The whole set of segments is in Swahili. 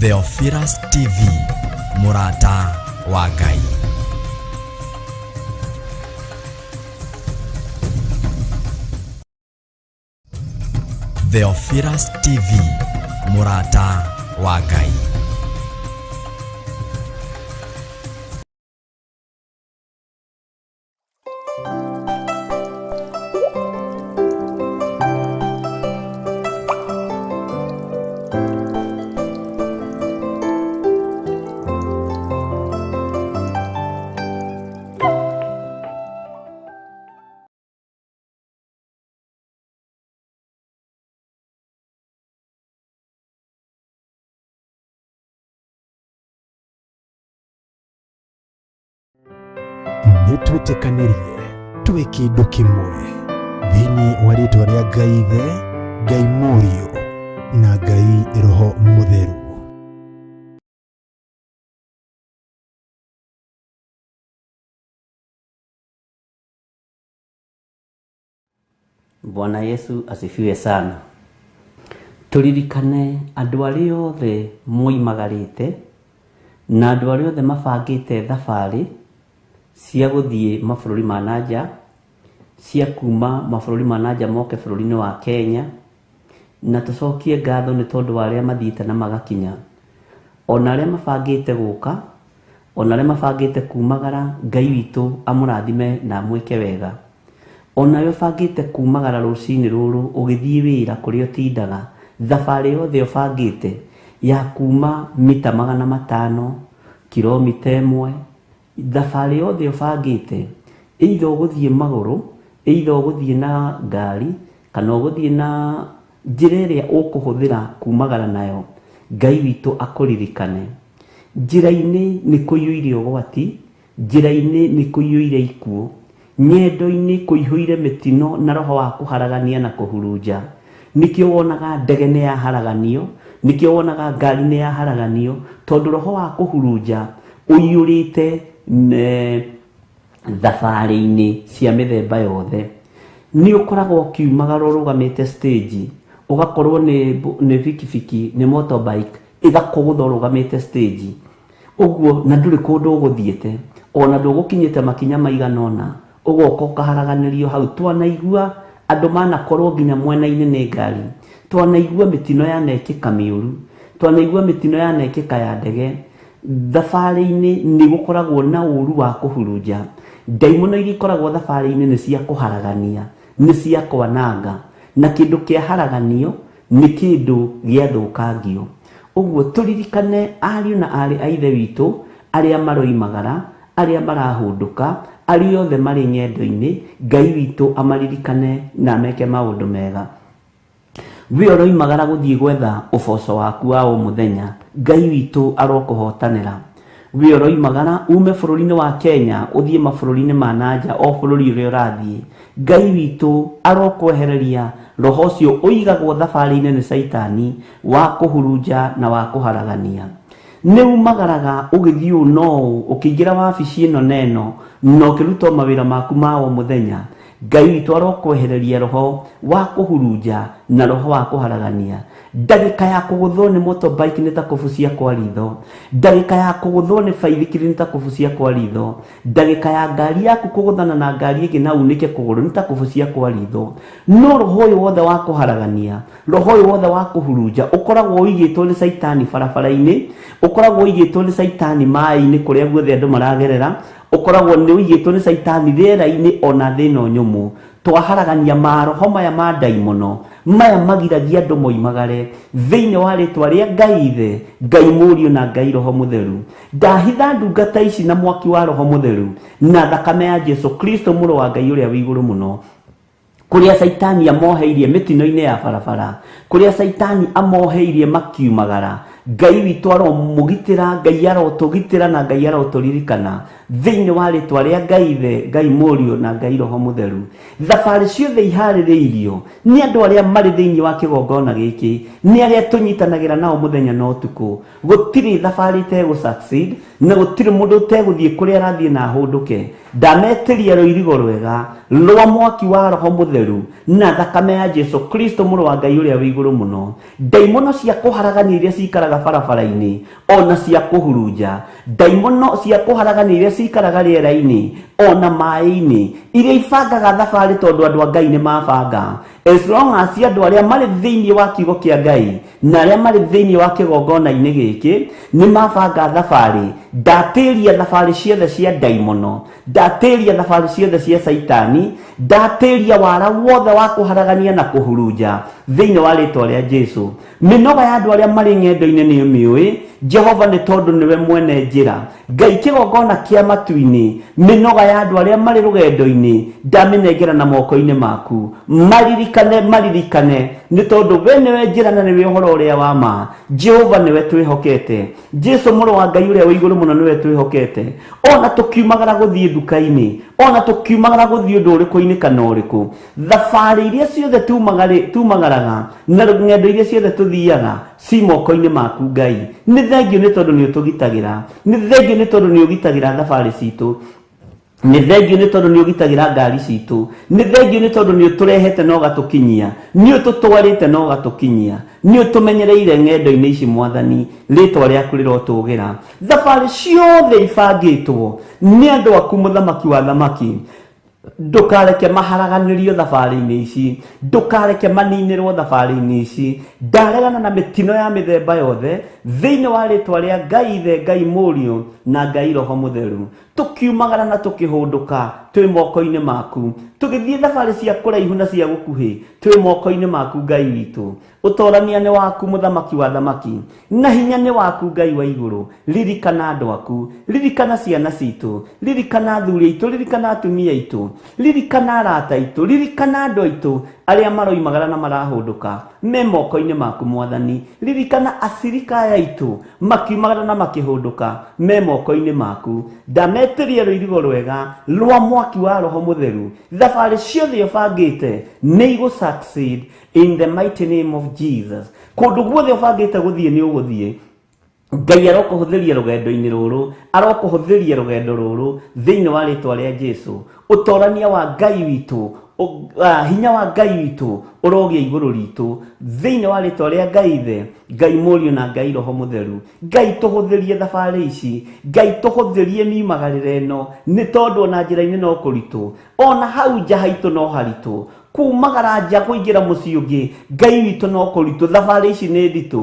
Theophilus TV, Murata wa Ngai. Theophilus TV, Murata wa Ngai. Nitwĩtĩkanĩrie twĩ kĩndũ kĩmwe thĩinĩ wa rĩĩtwa rĩa Ngai Ithe, Ngai Mũriũ na Ngai Roho Mũtheru. Bwana Yesu asifiwe sana. Turirikane andũ arĩa othe moimagarĩte na andũ arĩa othe mabangĩte thabarĩ cia gũthiĩ mabũrũri ma nanja, cia kuma mabũrũri ma nanja moke bũrũri-inĩ wa Kenya, na tũcokie ngatho nĩ tondũ wa arĩa mathiĩte na magakinya, ona arĩa mabangĩte gũka, ona arĩa mabangĩte kumagara. Ngai witũ amũrathime na amwĩke wega. Ona arĩa bangĩte kumagara rũcinĩ rũrũ ũgĩthiĩ wĩra kũrĩa ũtindaga, thabarĩ yothe ũbangĩte ya kuma mita 500, kilomita 1, thabarĩ yothe ũbangĩte, either ũgũthiĩ magũrũ, either ũgũthiĩ na ngari, kana ũgũthiĩ na njĩra ĩrĩa ũkũhũthĩra kumagara nayo, Ngai witũ akũririkane. Njĩra-inĩ nĩ kũiyũire ũgwati, njĩra-inĩ nĩ kũiyũire ikuũ, nyendo-inĩ kũihũire mĩtino na roho wa kũharagania na kũhurunja. Nĩkĩo wonaga ndege nĩ yaharaganio, nĩkĩo wonaga ngari nĩ yaharaganio, tondũ roho wa kũhurunja ũiyũrĩte thabarĩ-inĩ cia mĩthemba yothe. Nĩ ũkoragwo ũkiumagara ũrũgamĩte stage, ũgakorwo nĩ bikibiki, nĩ motorbike ĩgakũgũtha ũrũgamĩte stage. Ũguo na ndũrĩ kũndũ ũgũthiĩte, ona ndũgũkinyĩte makinya maigana ũna, ũgoka ũkaharaganĩrio hau. Twanaigua andũ manakorwo nginya mwena-inĩ nĩ ngari, twanaigua mĩtino yanekĩka mĩũru, twanaigua mĩtino yanekĩka ya ndege. Thabarĩ-inĩ nĩ gũkoragwo na ũru wa kũhurunja. Ndaimono iria ikoragwo thabarĩ-inĩ nĩ cia kũharagania, nĩ cia kwananga, na kĩndũ kĩa haraganio nĩ kĩndũ gĩathũkangio. Ũguo tũririkane ariũ na arĩ a Ithe witũ arĩa maroimagara, arĩa marahũndũka, arĩa othe marĩ nyendo-inĩ. Ngai witũ amaririkane na meke maũndũ mega. We ũroimagara gũthiĩ gwetha ũboco waku wa o mũthenya, Ngai witũ arokũhotanĩra. We ũroimagara ume bũrũri-inĩ wa Kenya ũthiĩ mabũrũri-inĩ ma nanja, o bũrũri ũrĩa ũrathiĩ, Ngai witũ arokwehereria roho ũcio ũigagwo thabarĩ-inĩ nĩ Saitani wa kũhurunja na wa kũharagania. Nĩ umagaraga ũgĩthiĩ ũũ no ũũ, ũkĩingĩra wabici ĩno na ĩno, na ũkĩruta mawĩra maku ma o mũthenya, Ngai witũ arokwehereria roho wa kũhurunja na roho wa kũharagania. Ndagĩka ya kũgũthwo nĩ motorbike nĩ ta kũbucia kwa ritho, ndagĩka ya kũgũthwo nĩ baithikiri nĩ ta kũbucia kwa ritho, ndagĩka ya ngari yaku kũgũthana na ngari ĩngĩ na unĩke kũgũrũ nĩ ta kũbucia kwa ritho. No roho ũyũ wothe wa kũharagania, roho ũyũ wothe wa kũhurunja ũkoragwo ũigĩtwo nĩ Saitani barabara-inĩ, ũkoragwo ũigĩtwo nĩ Saitani maĩ-inĩ kũrĩa guothe andũ maragerera, ũkoragwo nĩ ũigĩtwo nĩ Saitani rĩera-inĩ ona thĩ ĩno nyũmũ. Twaharagania maroho maya ma ndaimono, maya magiragia andũ moimagare thĩinĩ wa rĩtwa rĩa Ngai Ithe, Ngai Mũriũ na Ngai Roho Mũtheru. Ndahitha ndungata ici na mwaki wa Roho Mũtheru na thakame ya Jesu Kristo mũrũ wa Ngai ũrĩa wĩ igũrũ mũno, kũrĩa Saitani amoheirie mĩtino-inĩ ya barabara, kũrĩa Saitani amoheirie makiumagara. Ngai witũ aromũgitĩra, Ngai arotũgitĩra na Ngai arotũririkana thĩinĩ wa rĩtwa rĩa Ngai Ithe, Ngai Mũriũ na Ngai Roho Mũtheru. Thabarĩ ciothe iharĩrĩirio nĩ andũ arĩa marĩ thĩinĩ wa kĩgongona gĩkĩ, nĩ arĩa tũnyitanagĩra nao mũthenya na ũtukũ. Gũtirĩ thabarĩ itegũ-succeed na gũtirĩ mũndũ ũtegũthiĩ kũrĩa arathiĩ na ahũndũke. Ndametĩria rũirigo rwega rwa mwaki wa Roho Mũtheru na thakame ya Jesu Kristo mũrũ wa Ngai ũrĩa wĩ igũrũ mũno. Ndaimono cia kũharagania iria cikaraga barabara-inĩ ona cia kũhurunja, ndaimono cia kũharagania iria cikaraga rĩera-inĩ ona maĩ-inĩ iria ibangaga thabarĩ tondũ andũ a Ngai nĩ mabanga. As long as andũ arĩa marĩ thĩinĩ wa kiugo kĩa Ngai na arĩa marĩ thĩinĩ wa kĩgongona-inĩ gĩkĩ nĩ mabanga thabarĩ, ndatĩria thabarĩ ciothe cia ndaimono, ndatĩria thabarĩ ciothe cia Saitani, ndatĩria wara wothe wa kũharagania na kũhurunja thĩinĩ wa rĩtwa rĩa Jesu. Mĩnoga ya andũ arĩa marĩ ng'endo-inĩ nĩ ũmĩũĩ, Jehova nĩ tondũ nĩwe mwene njĩra. Ngai kĩgongona kĩa matu-inĩ, mĩnoga ya andũ arĩa marĩ rũgendo-inĩ ndamĩnengera na moko-inĩ maku. Maririkane nĩ tondũ we nĩwe njĩra na nĩwe ũhoro ũrĩa wa ma. Jehova nĩwe twĩhokete, Jesu mũrũ wa Ngai ũrĩa wĩ igũrũ mũno nĩwe twĩhokete. Ona tũkiumagara gũthiĩ nduka-inĩ, ona tũkiumagara gũthiĩ ũndũ ũrĩkũ-inĩ kana ũrĩkũ, thabarĩ iria ciothe tumagaraga na ng'endo iria ciothe tũthiaga ci moko-inĩ maku Ngai. Nĩ thengio nĩ tondũ nĩ ũtũgitagĩra, nĩ thengio nĩ tondũ nĩ ũgitagĩra thabarĩ citũ, nĩ thengio nĩ tondũ nĩ ũgitagĩra ngari citũ, nĩ thengio nĩ tondũ nĩ ũtũrehete na ũgatũkinyia, nĩ ũtũtwarĩte na ũgatũkinyia, nĩ ũtũmenyereire ng'endo-inĩ ici Mwathani, rĩtwa rĩaku rĩrotũgĩra. Thabarĩ ciothe ibangĩtwo nĩ andũ aku mũthamaki wa thamaki, ndũkareke maharaganĩrio thabarĩ-inĩ ici, ndũkareke maninĩrwo thabarĩ-inĩ ici. Ndaregana na mĩtino ya mĩthemba yothe thĩinĩ wa rĩtwa rĩa Ngai Ithe, Ngai Mũriũ na Ngai Roho Mũtheru. Tũkiumagara na tũkĩhũndũka twĩ moko-inĩ maku, tũgĩthiĩ thabarĩ cia kũraihu na cia gũkuhĩ twĩ moko-inĩ maku Ngai witũ. Ũtorania nĩ waku mũthamaki wa thamaki, na hinya nĩ waku Ngai wa igũrũ. Ririkana andũ aku, ririkana ciana citũ, ririkana athuri aitũ, ririkana atumia aitũ, ririkana arata aitũ, ririkana andũ aitũ arĩa maroimagara na marahũndũka me moko-inĩ maku Mwathani. Ririkana acirikaya aitũ makiumagara na makĩhũndũka me moko-inĩ maku. Ndametĩria rũirigo rwega rwa mwaki wa Roho Mũtheru, thabarĩ ciothe ũbangĩte nĩ igũ succeed in the mighty name of Jesus. Kũndũ guothe ũbangĩte gũthiĩ nĩ ũgũthiĩ. Ngai arokũhũthĩria rũgendo-inĩ rũrũ, arokũhũthĩria rũgendo rũrũ thĩinĩ wa rĩtwa rĩa Jesu. Ũtorania wa Ngai witũ, hinya wa Ngai witũ ũrogĩa igũrũ ritũ thĩinĩ wa rĩtwa rĩa Ngai Ithe, Ngai Mũriũ na Ngai Roho Mũtheru. Ngai tũhũthĩrie thabarĩ ici, Ngai tũhũthĩrie miumagarĩre ĩno, nĩ tondũ ona njĩra-inĩ no kũritũ, ona hau nja haitũ no haritũ, kumagara nja kũingĩra mũciĩ ũngĩ Ngai witũ no kũritũ. Thabarĩ ici nĩ nditũ,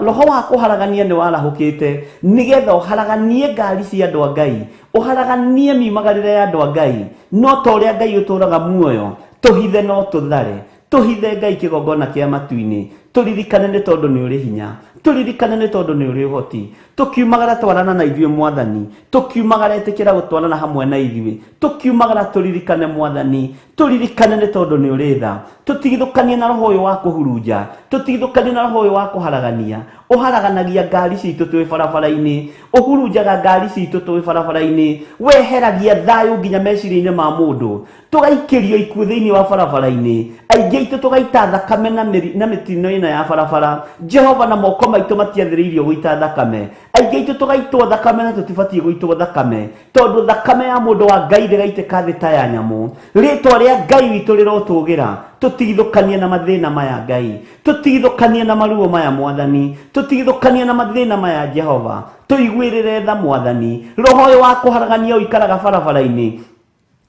roho wa kũharagania nĩ warahũkĩte nĩgetha ũharaganie ngari cia andũ a Ngai, ũharaganie miumagarĩre ya andũ a Ngai, no ta ũrĩa Ngai ũtũraga muoyo. Tũhithe no tũthare, tũhithe Ngai kĩgongona kĩa matu-inĩ, tũririkane nĩ tondũ nĩ ũrĩ hinya, tũririkane nĩ tondũ nĩ ũrĩ ũhoti. Tũkiumagara twarana na ithuĩ Mwathani, tũkiumagara ĩtĩkĩra gũtwarana hamwe na ithuĩ, tũkiumagara tũririkane Mwathani, tũririkane nĩ tondũ nĩ ũrĩ tha. Tũtigithũkanie na roho ũyũ wa kũhurunja, tũtigithũkanie na roho ũyũ wa kũharagania. Ũharaganagia ngari citũ twĩ barabara-inĩ, ũhurunjaga ngari citũ twĩ barabara-inĩ, weheragia thayũ nginya meciria-inĩ ma mũndũ, tũgaikĩrio ikuũ thĩinĩ wa barabara-inĩ, aingĩ aitũ tũgaita thakame na mĩtino ĩno ya barabara. Jehova na moko maitũ matiathĩrĩirio gũita thakame, aingĩ aitũ tũgaitwo thakame na tũtibatiĩ gũitwo thakame, tondũ thakame ya mũndũ wa Ngai ndĩgaitĩka thĩ ta ya nyamũ. Rĩtwa rĩa Ngai witũ rĩrotũgĩra. Tũtigithũkanie na mathĩna maya Ngai, tũtigithũkanie na maruo maya Mwathani, tũtigithũkanie na mathĩna maya Jehova, tũiguĩrĩre tha Mwathani. Roho ũyũ wa kũharagania ũikaraga barabara-inĩ,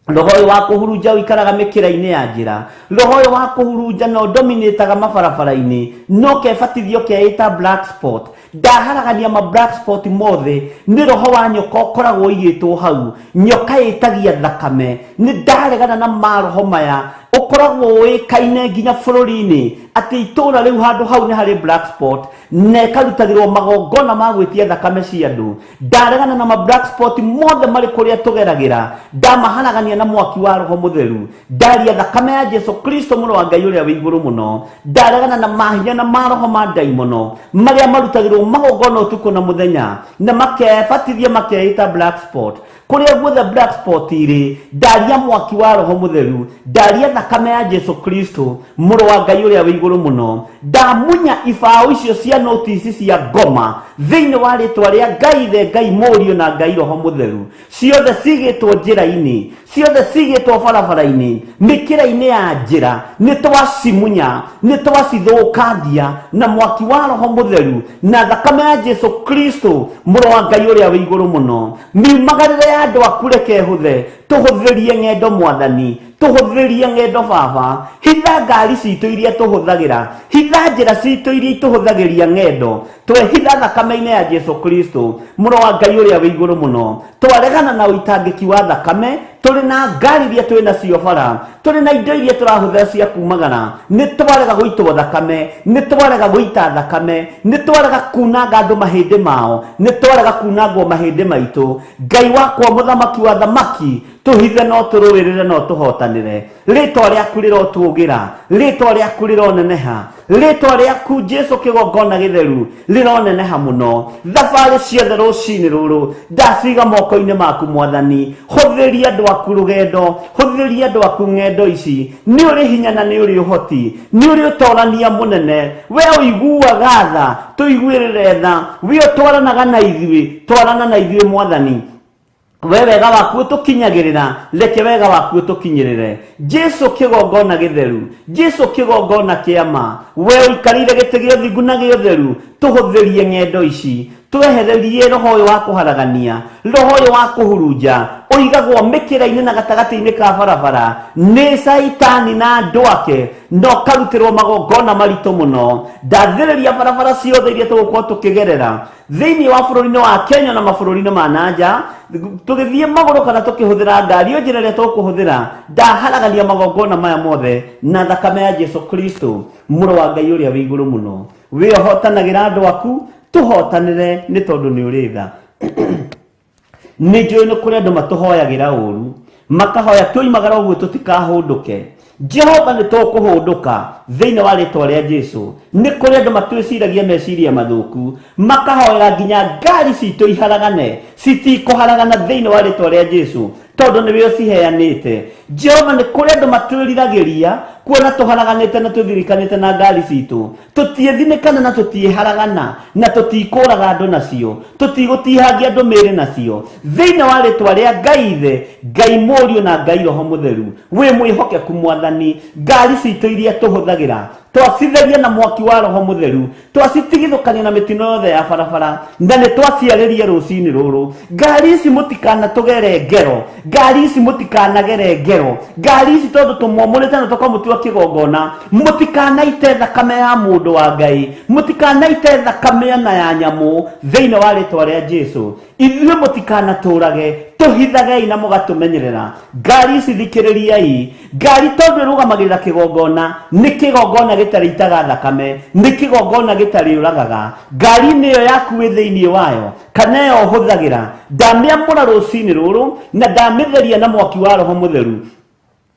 roho ũyũ wa kũhurunja ũikaraga mĩkĩra-inĩ ya njĩra, roho ũyũ wa kũhurunja no dominataga mabarabara-inĩ, no kebatithio keĩta black spot. Ndaharagania ma black spot mothe nĩ roho wa nyoka ũkoragwo ũigĩtwo hau, nyoka ĩtagia thakame. Nĩ ndaregana na maroho maya ũkoragwo ũĩkaine nginya bũrũri-inĩ atĩ itũũra rĩu handũ hau nĩ harĩ black spot, na ĩkarutagĩrwo magongona ma gwĩtia thakame cia andũ. Ndaregana na ma black spot mothe marĩ kũrĩa tũgeragĩra, ndamaharagania na mwaki wa Roho Mũtheru. Ndaria thakame ya Jesu Kristo mũrũ wa Ngai ũrĩa wĩ igũrũ mũno. Ndaregana na mahinya na maroho ma ndaimono marĩa marutagĩrwo magongona ũtukũ na mũthenya, na makebatithia makeĩta black spot. Kũrĩa guothe black spot irĩ, ndaria mwaki wa Roho Mũtheru, ndaria thakame ya Jesu Kristo mũrũ wa Ngai ũrĩa wĩ igũrũ mũno, ndamunya ibaũ icio cia notisi cia ngoma thĩinĩ wa rĩtwa rĩa Ngai Ithe, Ngai Mũriũ na Ngai Roho Mũtheru, ciothe cigĩtwo njĩra-inĩ, ciothe cigĩtwo barabara-inĩ, mĩkĩra-inĩ ya njĩra, nĩ twacimunya, nĩ twacithũkangia na mwaki wa Roho Mũtheru na thakame ya Jesu Kristo mũrũ wa Ngai ũrĩa wĩ igũrũ mũno. Miumagarĩre ya andũ aku reke hũthe, tũhũthĩrie ng'endo Mwathani, tũhũthĩrie ng'endo Baba, hitha ngari citũ iria tũhũthagĩra, hitha njĩra citũ iria tũhũthagĩria ng'endo, twehitha thakame-inĩ ya Jesu Kristo mũrũ wa Ngai ũrĩa wĩ igũrũ mũno. Twaregana na ũitangĩki wa thakame, tũrĩ na ngari iria twĩ nacio bara, tũrĩ na indo iria tũrahũthĩra cia kumagara, nĩ twarega gũitwo thakame, nĩ twarega gũita thakame, nĩ twarega kunanga andũ mahĩndĩ mao, nĩ twarega kunangwo mahĩndĩ maitũ. Ngai wakwa mũthamaki wa thamaki, tũhithe no tũrũĩrĩre no tũhotanĩre. Rĩtwa rĩaku rĩrotũgĩra, rĩtwa rĩaku rĩroneneha, rĩtwa rĩaku Jesu kĩgongona gĩtheru rĩroneneha mũno. Thabarĩ ciothe rũcinĩ rũrũ ndaciga moko-inĩ maku Mwathani, hũthĩria andũ aku rũgendo, hũthĩria andũ aku ng'endo ici. Nĩ ũrĩ hinya na nĩ ũrĩ ũhoti, nĩ ũrĩ ũtonania mũnene, we ũiguaga tha, tũiguĩrĩre tha, we ũtwaranaga na ithuĩ, twarana na ithuĩ Mwathani. We wega waku ũtũkinyagĩrĩra, reke wega waku ũtũkinyĩrĩre. Jesu kĩgongona gĩtheru, Jesu kĩgongona kĩama, we ũikarĩire gĩtĩ gĩa ũthingu na gĩa ũtheru, tũhũthĩrie ng'endo ici, twehererie roho ũyũ wa kũharagania, roho ũyũ wa kũhurunja, ũigagwo mĩkĩra-inĩ na gatagatĩ-inĩ ka barabara nĩ Saitani na andũ ake, no karutĩrwo magongona maritũ mũno. Ndathĩrĩria barabara ciothe iria tũgũkorwo tũkĩgerera thĩinĩ wa bũrũri-inĩ wa Kenya na mabũrũri-inĩ ma nanja, tũgĩthiĩ magũrũ kana tũkĩhũthĩra ngari, o njĩra ĩrĩa tũkũhũthĩra, ndaharagania magongona maya mothe na thakame ya Jesu Kristo mũrũ wa Ngai ũrĩa wĩ igũrũ mũno. We ũhotanagĩra andũ aku, tũhotanĩre nĩ tondũ nĩ ũrĩ tha. Nĩ njũĩ nĩ kũrĩ andũ matũhoyagĩra ũru, makahoya tũimagara ũguo tũtikahũndũke. Jehova nĩ tũkũhũndũka thĩinĩ wa rĩtwa rĩa Jesu. Nĩ kũrĩ andũ matwĩciragia meciria mathũku, makahoera nginya ngari citũ iharagane, citikũharagana thĩinĩ wa rĩtwa rĩa Jesu tondũ nĩwe ũciheanĩte. Jehova nĩ kũrĩ andũ matwĩriragĩria kuona tũharaganĩte na tũthirikanĩte na ngari citũ, tũtiethinĩkana na tũtiĩharagana na tũtikũraga andũ nacio, tũtigũtihangia andũ mĩĩrĩ nacio thĩinĩ wa rĩtwa rĩa Ngai Ithe, Ngai Mũriũ na Ngai Roho Mũtheru. Wĩ mwĩhokeku Mwathani, ngari citũ iria tũhũthagĩra twacitheria na mwaki wa Roho Mũtheru, twacitigithũkania na mĩtino yothe ya barabara, na nĩ twaciarĩrie rũcinĩ rũrũ. Ngari ici mũtikanatũgere ngero, ngari ici mũtikanagere ngero, ngari ici tondũ tũmomũrĩte na tũkamũtua kĩgongona, mũtikanaite thakame ya mũndũ wa Ngai, mũtikanaite thakame ya nyamũ thĩinĩ wa rĩtwa rĩa Jesu. Ithuĩ mũtikanatũrage, tũhithagei na mũgatũmenyerera. Ngari ici thikĩrĩriai, ngari tondũ ĩrũgamagĩrĩra kĩgongona, nĩ kĩgongona gĩtarĩitaga thakame, nĩ kĩgongona gĩtarĩũragaga. Ngari nĩyo yaku wĩ thĩinĩ wayo kana ĩyo ũhũthagĩra, ndamĩamũra rũcinĩ rũrũ na ndamĩtheria na mwaki wa Roho Mũtheru,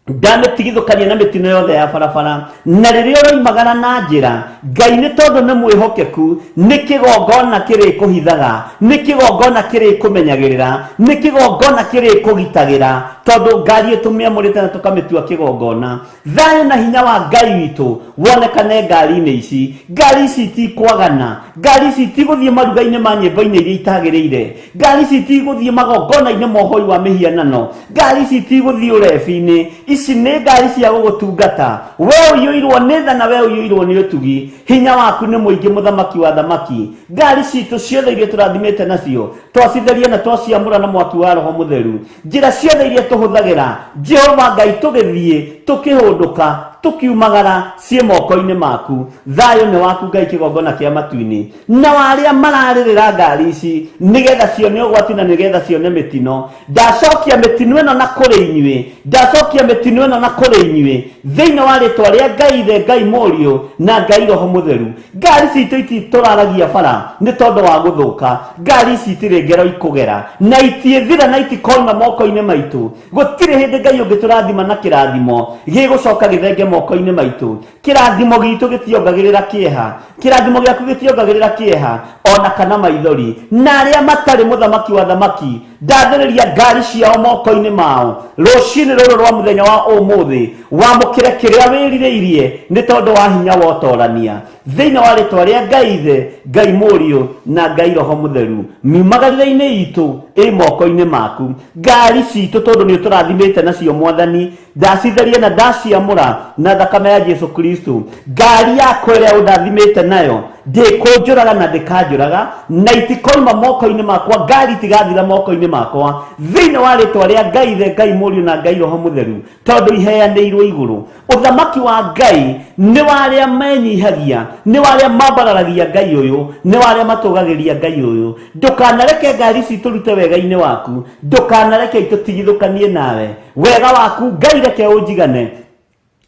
ndamĩtigithũkania na mĩtino yothe ya barabara. Na rĩrĩa ũroimagara na njĩra, Ngai nĩ tondũ nĩ mwĩhokeku, nĩ kĩgongona kĩrĩkũhithaga, nĩ kĩgongona kĩrĩkũmenyagĩrĩra, nĩ kĩgongona kĩrĩkũgitagĩra, tondũ ngari tũmĩamũrĩte na tũkamĩtua kĩgongona. Thayũ na hinya wa Ngai witũ wonekane ngari-inĩ ici. Ngari ici itikwagana, ngari ici itigũthiĩ maruga-inĩ ma nyĩmbo-inĩ iria itagĩrĩire, ngari ici itigũthiĩ magongona-inĩ ma ũhoi wa mĩhianano, ngari ici itigũthiĩ ũrebi-inĩ. Ici nĩ ngari cia gũgũtungata, we ũiyũirwo nĩ tha na we ũiyũirwo nĩ ũtugi. Hinya waku nĩ mũingĩ mũthamaki wa thamaki. Ngari citũ ciothe iria tũrathimĩte nacio twacitheria na twaciamũra na mwaki wa Roho Mũtheru. Njĩra ciothe iria tũhũthagĩra, Jehova Ngai, tũgĩthiĩ tũkĩhũndũka tũkiumagara ciĩ moko-inĩ maku. Thayũ nĩ waku Ngai kĩgongona kĩa matu-inĩ, na warĩa mararĩrĩra ngari ici nĩgetha cione ũgwati na nĩgetha cione mĩtino. Ndacokia mĩtino ĩno na kũrĩ inyuĩ, ndacokia mĩtino ĩno na kũrĩ inyuĩ thĩinĩ wa rĩtwa rĩa Ngai Ithe, Ngai Mũriũ na Ngai Roho Mũtheru. Ngari citũ ititũraragia bara nĩ tondũ wa gũthũka, ngari ici itirĩ ngero ikũgera na itiĩthira na itikoima moko-inĩ maitũ. Gũtirĩ hĩndĩ Ngai ũngĩtũrathima na kĩrathimo gĩgũcoka gĩthenge moko-inĩ maitũ. Kĩrathimo gitũ gĩtiongagĩrĩra kĩeha, kĩrathimo gĩaku gĩtiongagĩrĩra kĩeha ona kana maithori. Na arĩa matarĩ mũthamaki wa thamaki, ndathĩrĩria ngari ciao moko-inĩ mao rũcinĩ rũrũ rwa mũthenya wa ũmũthĩ, wamũkĩre kĩrĩa wĩrirĩirie nĩ tondũ wa hinya wa ũtorania, thĩinĩ wa rĩtwa rĩa Ngai Ithe, Ngai Mũriũ na Ngai Roho Mũtheru. Miumagarĩre-inĩ itũ ĩ moko-inĩ maku, ngari citũ tondũ nĩ ũtũrathimĩte nacio Mwathani, ndacitherie na ndaciamũra na thakame ya Jesu Kristo. Ngari yakwa ĩrĩa ũndathimĩte nayo ndĩkũnjũraga na ndĩkanjũraga, na itikoima moko-inĩ makwa, ngari itigathira moko-inĩ makwa, thĩinĩ wa rĩtwa rĩa Ngai Ithe, Ngai Mũriũ na Ngai Roho Mũtheru, tondũ iheanĩirwo igũrũ. Ũthamaki wa Ngai nĩ wa arĩa menyihagia, nĩ wa arĩa mambararagia Ngai ũyũ, nĩ wa arĩa matũgagĩria Ngai ũyũ. Ndũkanareke ngari citũ rute wega-inĩ waku, ndũkanareke itũtigithũkanie nawe. Wega waku Ngai reke ũnjigane,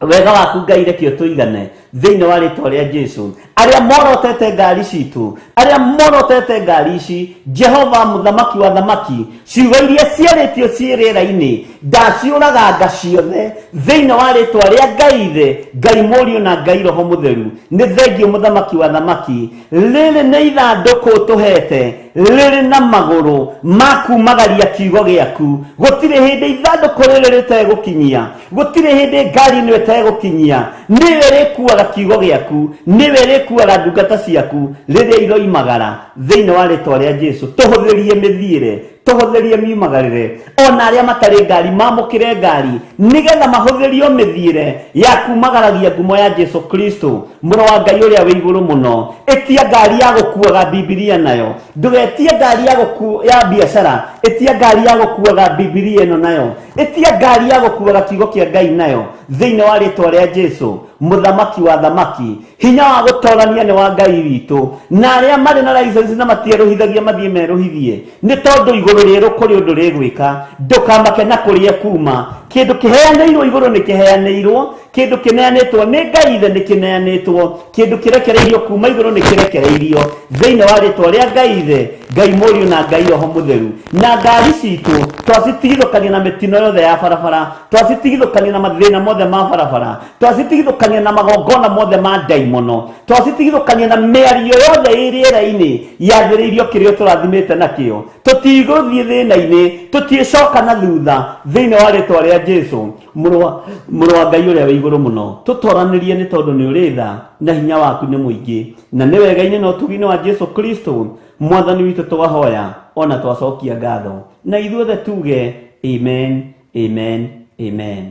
wega waku Ngai reke ũtũigane thĩinĩ wa rĩtwa rĩa Jesu. Arĩa morotete ngari citũ, arĩa morotete ngari ici, Jehova mũthamaki wa thamaki, ciugo iria ciarĩtio ciĩ rĩera-inĩ ndaciũraganga ciothe thĩinĩ wa rĩtwa rĩa Ngai Ithe, Ngai Mũriũ na Ngai Roho Mũtheru. Nĩ thengio mũthamaki wa thamaki, rĩrĩ nĩ ithandũkũ tũhete, rĩrĩ na magũrũ ma kumagaria kiugo gĩaku. Gũtirĩ hĩndĩ ithandũkũ rĩrĩ rĩtegũkinyia, gũtirĩ hĩndĩ ngari ĩno ĩtegũkinyia. Nĩwe rĩkuaga kiugo gĩaku, nĩwe rĩkuaga ndungata ciaku rĩrĩa iroimagara thĩinĩ wa rĩtwa rĩa Jesu. Tũhũthĩrie mĩthiĩre, tũhũthĩrie miumagarĩre. Ona arĩa matarĩ ngari mamũkĩre ngari, nĩgetha mahũthĩrio mĩthiĩre ya kumagaragia ngumo ya Jesu Kristo, mũrũ wa Ngai ũrĩa wĩ igũrũ mũno. Etia ngari ya gũkuaga Bibilia nayo, ndũgetie ngari ya biacara, etia ngari ya gũkuaga Bibilia ĩno nayo, etia ngari ya gũkuaga kiugo kĩa Ngai nayo thĩinĩ wa rĩtwa rĩa Jesu, mũthamaki wa thamaki. Hinya wa gũtorania nĩ wa Ngai witũ, na arĩa marĩ na license na matierũhithagia mathiĩ merũhithie, nĩ tondũ igũrũ rĩerũ kũrĩ ũndũ rĩgwĩka. Ndũkamake na kũrĩa kuma, kĩndũ kĩheanĩirwo igũrũ nĩ kĩheanĩirwo, kĩndũ kĩneanĩtwo nĩ Ngai Ithe nĩ kĩneanĩtwo, kĩndũ kĩrekereirio kuma igũrũ nĩ kĩrekereirio thĩinĩ wa rĩtwa rĩa Ngai Ithe, Ngai Mũriũ na Ngai Roho Mũtheru. Na ngari citũ twacitigithũkania na mĩtino yothe ya barabara, twacitigithũkania na mathĩna mothe ma barabara, twacitigithũkania na magongona mothe ma ndaimono, twacitigithũkania na mĩario yothe ĩ rĩera-inĩ yathĩrĩirio kĩrĩa tũrathimĩte nakĩo. Tũtigũthiĩ thĩna-inĩ, tũtiĩcoka na thutha thĩinĩ wa rĩtwa rĩa Jesu, mũrũ wa Ngai ũrĩa wĩ igũrũ mũno. Tũtoranĩrie nĩ tondũ nĩ ũrĩ tha na hinya waku nĩ mũingĩ, na nĩ wega-inĩ na ũtugi-inĩ wa Jesu Kristo Mwathani witũ twahoya ona twacokia ngatho, na ithuothe tuge amen, amen, amen.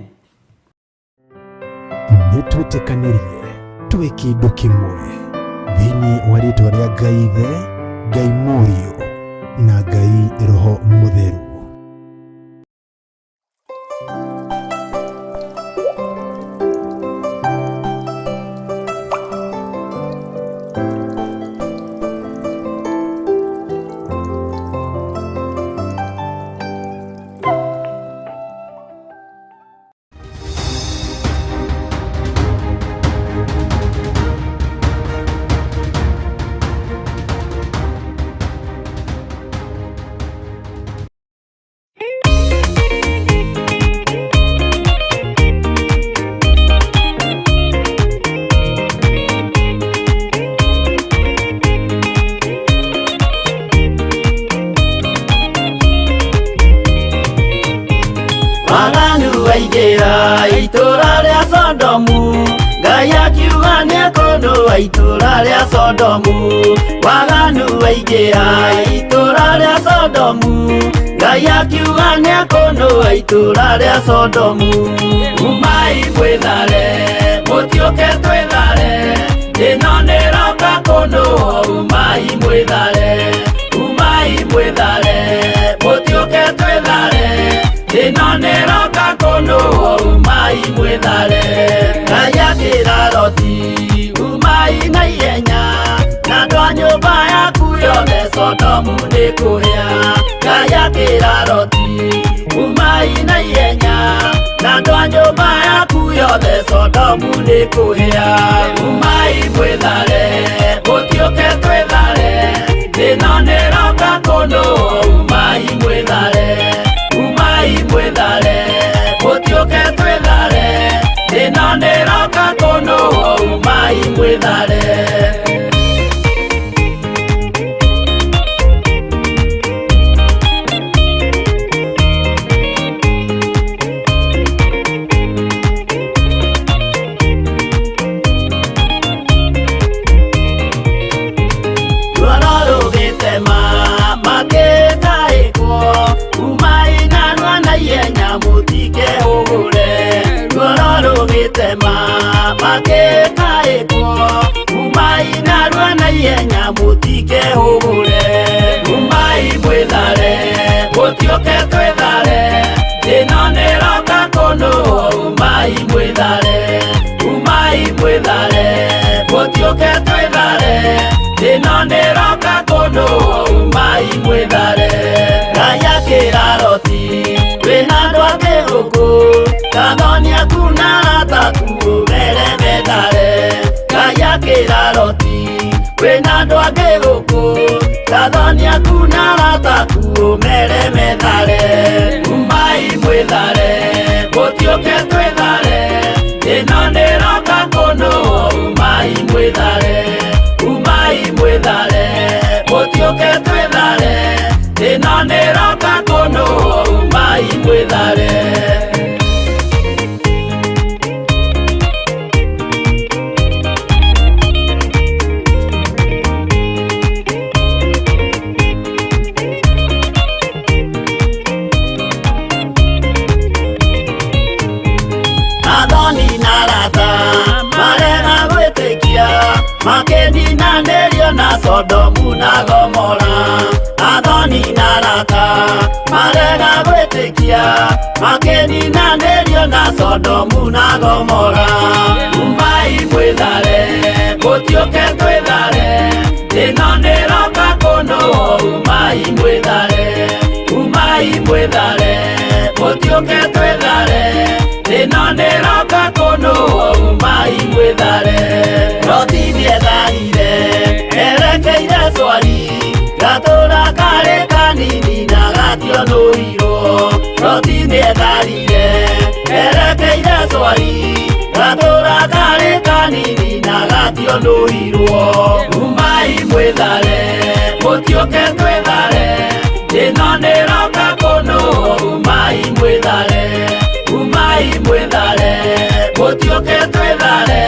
Nĩtwĩtĩkanĩrie twĩ kĩndũ kĩmwe thĩinĩ wa rĩtwa rĩa Ngai Ithe, Ngai Mũriũ na Ngai Roho Mũtheru. waingĩra itũra rĩa Sodomu, Ngai akiuga nĩekũndũa itũra rĩa Sodomu. Waganu waingĩra itũra rĩa Sodomu, Ngai akiuga nĩekũndũa itũra rĩa Sodomu. Umai mwĩthare, mũtiũke twĩthare, ĩno nĩroka kũndũa. Umai mwĩthare, umai mwĩthare, mũtiũke twĩthare, ĩno nĩroka kũndũa. Umai mwĩthare. Ngai akĩra Loti, umai na ihenya, na andũ a nyũmba yaku yothe Sodomu nĩkũhĩa. Ngai akĩra Loti, umai na ihenya, na andũ a nyũmba yaku yothe Sodomu nĩkũhĩa. Umai mwĩthare, mũtiũke twĩthare, ĩno nĩroka kũndũa. Umai mwĩthare, umai mwĩthare, mũtiũke twĩthare, makekaĩkwo umai narua na ihenya mũtike hũgũre umai mwĩthare mũtioke twĩthare ĩno nĩroka kũnũ umai mwĩthare mũtioke twĩthare ĩno nĩroka kũnũ umai mwĩthare Ngai akĩra Loti wĩna andũ angĩ gũkũ Kathonia kuna rataku mere methare Ngai akĩra Loti wĩna andũ angĩ gũkũ Kathonia kuna rataku mere methare umai mwĩthare mũtioke twĩthare ĩno nĩroka kũnũ umai mwĩthare mũtioke twĩthare ĩno nĩroka kũnũ umai mwĩthare Athoni na arata marega gwĩtĩkia makĩninanĩrio na Sodomu na Gomora Athoni na arata marega gwĩtĩkia makĩninanĩrio na Sodomu na Gomora umai mwĩthare mũtioke twĩthare ĩno nĩroka kũnũ umai mwĩthare mũtioke twĩthare ĩno nĩroka kũnũ umai mwĩthare Loti nĩetharire erekeire Zoari gatũra karĩ kanini na gationũirwo Loti nĩetharire erekeire Zoari gatũra karĩ kanini na gationũirwo umai mwĩthare mũtioke twĩthare ĩno nĩroka kũnũ umai mwĩthare mũtioke twĩthare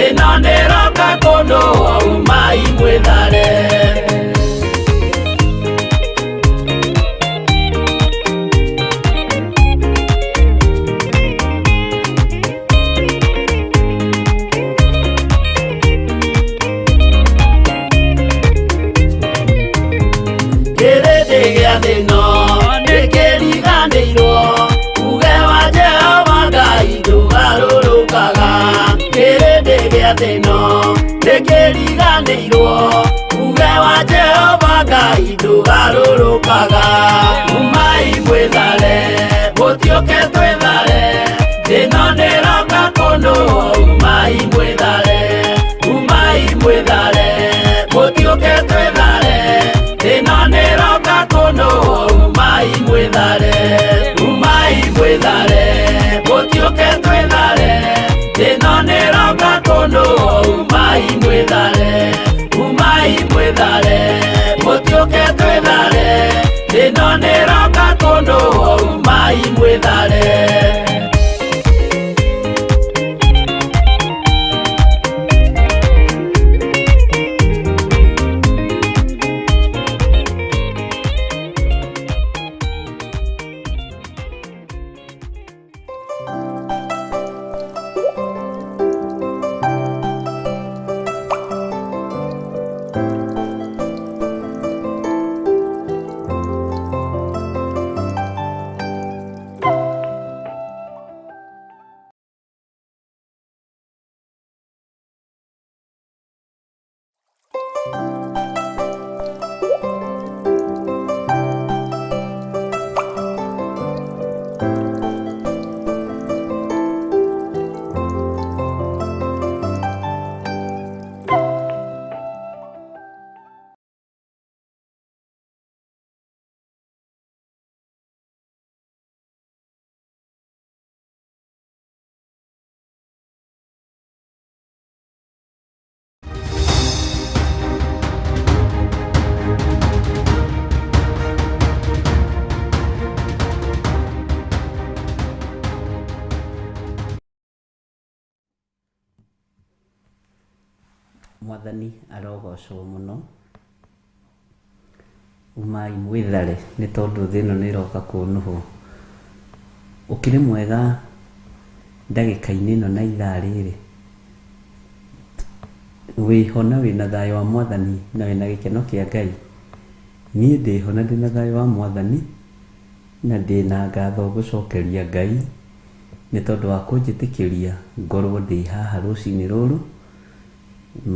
ĩno nĩroka kũnũ umai mwĩthare kĩrĩndĩ gĩa thĩ ĩno nĩkĩriganĩirwo uge wa Jehova Ngai ndũgarũrũkaga kĩrĩndĩ gĩa thĩ ĩno nĩkĩriganĩirwo uge wa Jehova Ngai ndũgarũrũkaga umai mwĩthare mũtioke twĩthare ĩno nĩroka kũnũ umai mwĩthare mũtioke twĩthare ĩno nĩroka kũnũ umai mwĩthare mũtioke twĩthare ĩno nĩroka kũnũ umai mwĩthare mũtioke twĩthare ĩno nĩroka kũnũ umai mwĩthare Mwathani arogocwo muno. Umai mwithare nĩ tondũ thĩ ĩno nĩ ĩroka kũnũhwo. Ũkĩrĩ mwega ndagĩka-inĩ ĩno na ithaa rĩrĩ Wĩho na wĩna thayũ wa Mwathani na wĩna gĩkeno kĩa Ngai. Niĩ ndĩho na ndĩna thayũ wa Mwathani na ndĩna ngatho gũcokeria Ngai nĩ tondũ wa kũnjĩtĩkĩria ngorwo ndĩ haha rũcinĩ rũrũ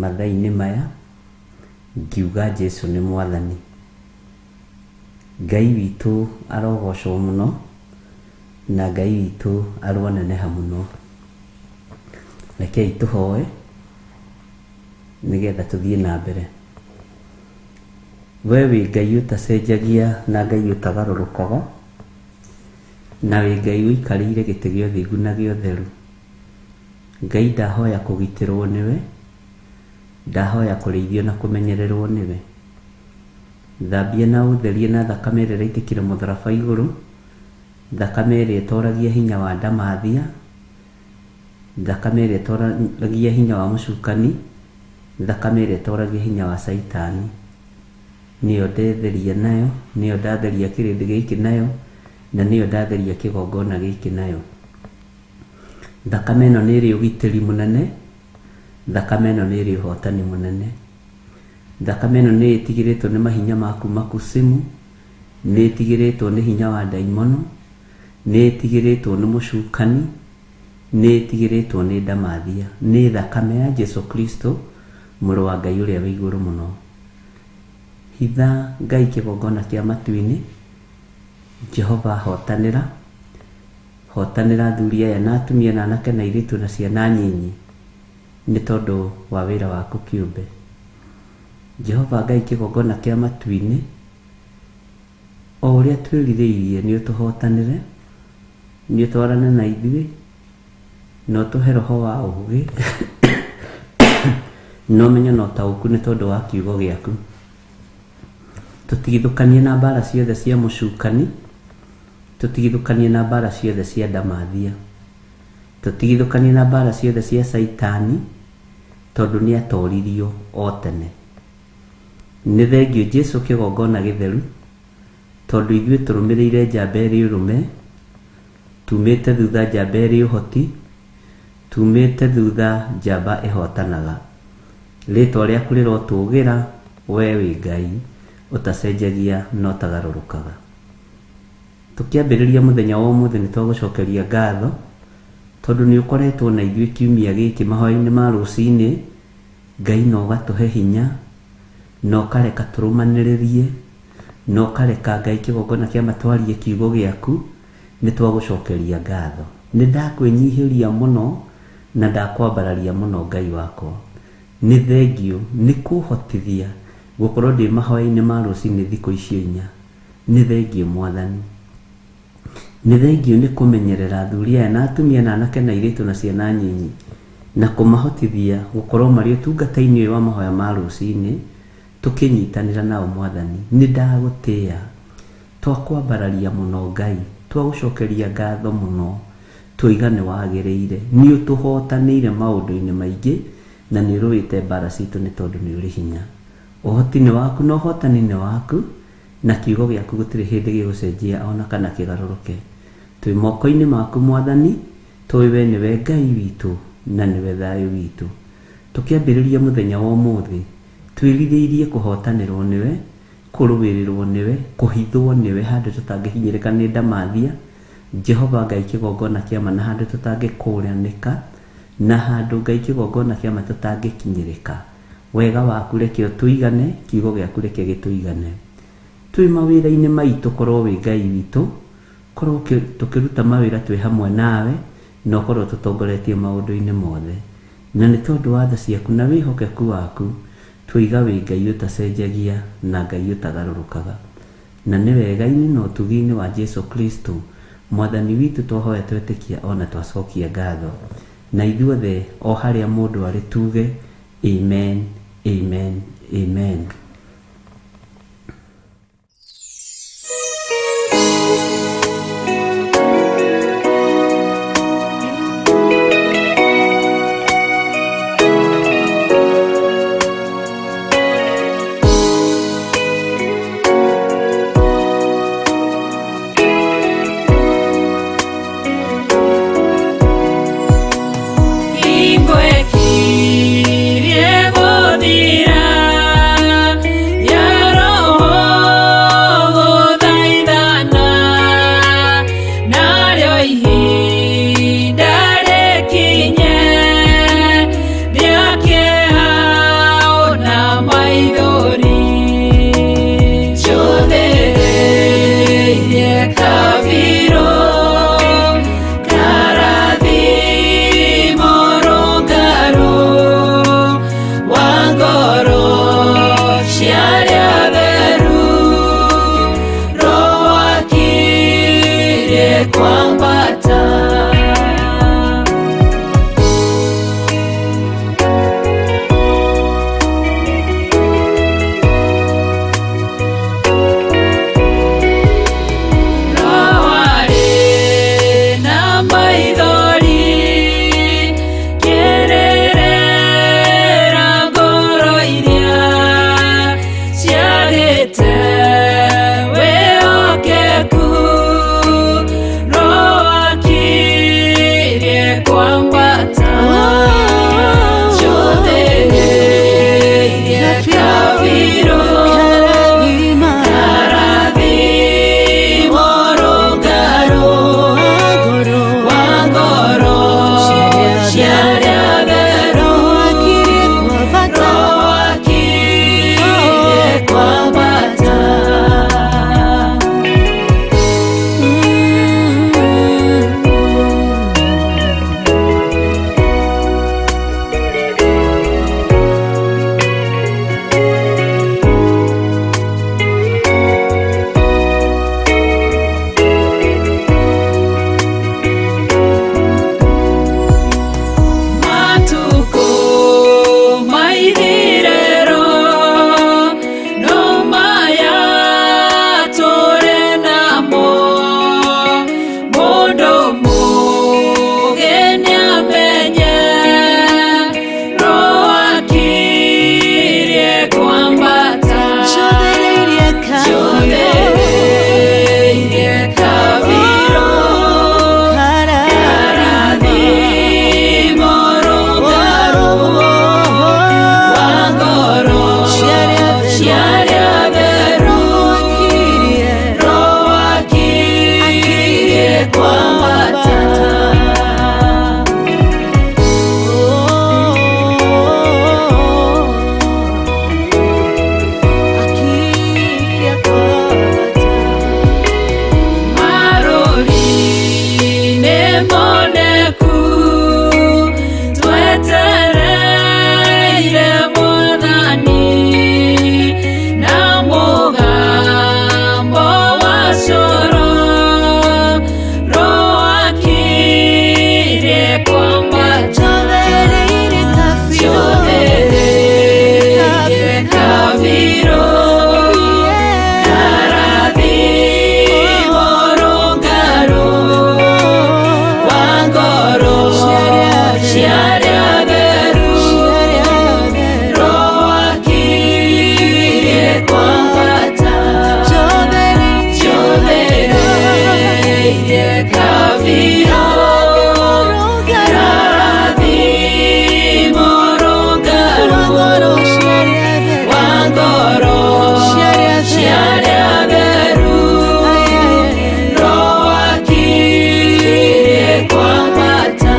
mathaa-inĩ maya ngiuga Jesũ nĩ Mwathani. Ngai witũ arogocwo mũno na Ngai witũ aroneneha mũno. Rekei tũhoe nĩgetha tũthiĩ na mbere. We wĩ Ngai ũtacenjagia na Ngai ũtagarũrũkaga, na wĩ Ngai ũikarĩire gĩtĩ gĩa ũthingu na gĩa ũtheru. Ngai ndahoya kũgitĩrwo nĩwe, ndahoya kũrĩithio na kũmenyererwo nĩwe. Thambia na ũtherie na thakame ĩrĩa ĩraitĩkire mũtharaba igũrũ, thakame ĩrĩa ĩtoragia hinya wa ndamathia, thakame ĩrĩa ĩtoragia hinya wa mũcukani, thakame ĩrĩa ĩtoragia hinya wa Saitani. Nĩyo ndetheria nayo, nĩyo ndatheria kĩrĩndĩ gĩkĩ nayo, na nĩyo ndatheria kĩgongona gĩkĩ nayo. Thakame ĩno nĩ ĩrĩ ũgitĩri mũnene, thakame ĩno nĩ ĩrĩ ũhotani mũnene. Thakame ĩno nĩ ĩtigĩrĩtwo nĩ mahinya ma kuma kusimu, nĩ ĩtigĩrĩtwo nĩ hinya wa ndaimono, nĩ ĩtigĩrĩtwo nĩ mũcukani, nĩ ĩtigĩrĩtwo nĩ ndamathia. Nĩ thakame ya Jesũ Kristo, mũrũ wa Ngai ũrĩa wĩ igũrũ mũno. Hitha Ngai kĩgongona kĩa matu-inĩ. Jehova hotanĩra, hotanĩra athuri aya na atumia na anake na airĩtu na ciana nyinyi nĩ tondũ wa wĩra waku kĩũmbe. Jehova Ngai kĩgongona kĩa matu-inĩ, o ũrĩa twĩrirĩirie nĩ ũtũhotanĩre, nĩ ũtwarane na ithuĩ, na ũtũhe roho wa ũũgĩ na ũmenyo na ũtaũku nĩ tondũ wa kiugo gĩaku. Tũtigithũkanie na mbara ciothe cia mũcukani, tũtigithũkanie na mbara ciothe cia ndamathia, tũtigithũkanie na mbara ciothe cia Saitani, tondũ nĩ atoririo o tene. Nĩ thengio Jesũ kĩgongona gĩtheru, tondũ ithuĩ tũrũmĩrĩire njamba ĩrĩ ũrũme, tumĩte thutha njamba ĩrĩ ũhoti, tumĩte thutha njamba ĩhotanaga. Rĩtwa rĩaku rĩrotũgĩra, we wĩ Ngai ũtacenjagia na ũtagarũrũkaga. Tũkĩambĩrĩria mũthenya wa ũmũthĩ nĩ twagũcokeria ngatho, tondũ nĩ ũkoretwo na ithuĩ kiumia gĩkĩ mahoya-inĩ ma rũcinĩ. Ngai na ũgatũhe hinya, na ũkareka tũrũmanĩrĩrie, na ũkareka Ngai kĩgongona kĩa matwarie kiugo gĩaku. Nĩ twagũcokeria ngatho. Nĩ ndakwĩnyihĩria mũno na ndakwambararia mũno Ngai wakwa. Nĩ thengio nĩ kũhotithia gũkorwo ndĩ mahoya-inĩ ma rũcinĩ thikũ icio 4. Nĩ thengio Mwathani. Nĩ thengio nĩ kũmenyerera athuri aya na atumia na anake na airĩtu na ciana nyinyi, na kũmahotithia gũkorwo marĩ ũtungata-inĩ ũyũ wa mahoya ma rũcinĩ, tũkĩnyitanĩra nao Mwathani. Nĩ ndagũtĩĩa, twakwambararia mũno Ngai, twagũcokeria ngatho mũno, tũiga nĩ wagĩrĩire. Nĩ ũtũhotanĩire maũndũ-inĩ maingĩ, na nĩ ũrũĩte mbara citũ nĩ tondũ nĩ ũrĩ hinya. Ũhoti nĩ waku na ũhotani nĩ waku, na kiugo gĩaku gũtirĩ hĩndĩ gĩgũcenjia ona kana kĩgarũrũke. Twĩ moko-inĩ maku Mwathani, tũĩ we nĩwe Ngai witũ na nĩwe thayũ witũ. Tũkĩambĩrĩria mũthenya wa ũmũthĩ, twĩrirĩirie kũhotanĩrwo nĩwe, kũrũĩrĩrwo nĩwe, kũhithwo nĩwe handũ tũtangĩhinyĩrĩka nĩ ndamathia. Jehova Ngai kĩgongona kĩama na handũ tũtangĩkũranĩka, na handũ Ngai kĩgongona kĩama tũtangĩkinyĩrĩka. Wega waku reke ũtũigane, kiugo gĩaku reke gĩtũigane. Twĩ mawĩra-inĩ maitũ korwo wĩ Ngai witũ, korwo tũkĩruta mawĩra twĩ hamwe nawe, na ũkorwo tũtongoretie maũndũ-inĩ mothe. Na nĩ tondũ wa tha ciaku na wĩhokeku waku, twĩiga wĩ Ngai ũtacenjagia na Ngai ũtagarũrũkaga. Na nĩ wega-inĩ na ũtugi-inĩ wa Jesũ Kristo Mwathani witũ twahoya twetĩkia ona twacokia ngatho. Na ithuothe o harĩa mũndũ arĩ tuge amen, amen, amen. Ingwe kirie go kwambata chothereirie kaviro karathimo rũngarũ wa ngoro ciarĩa theru Roho akirie kwambata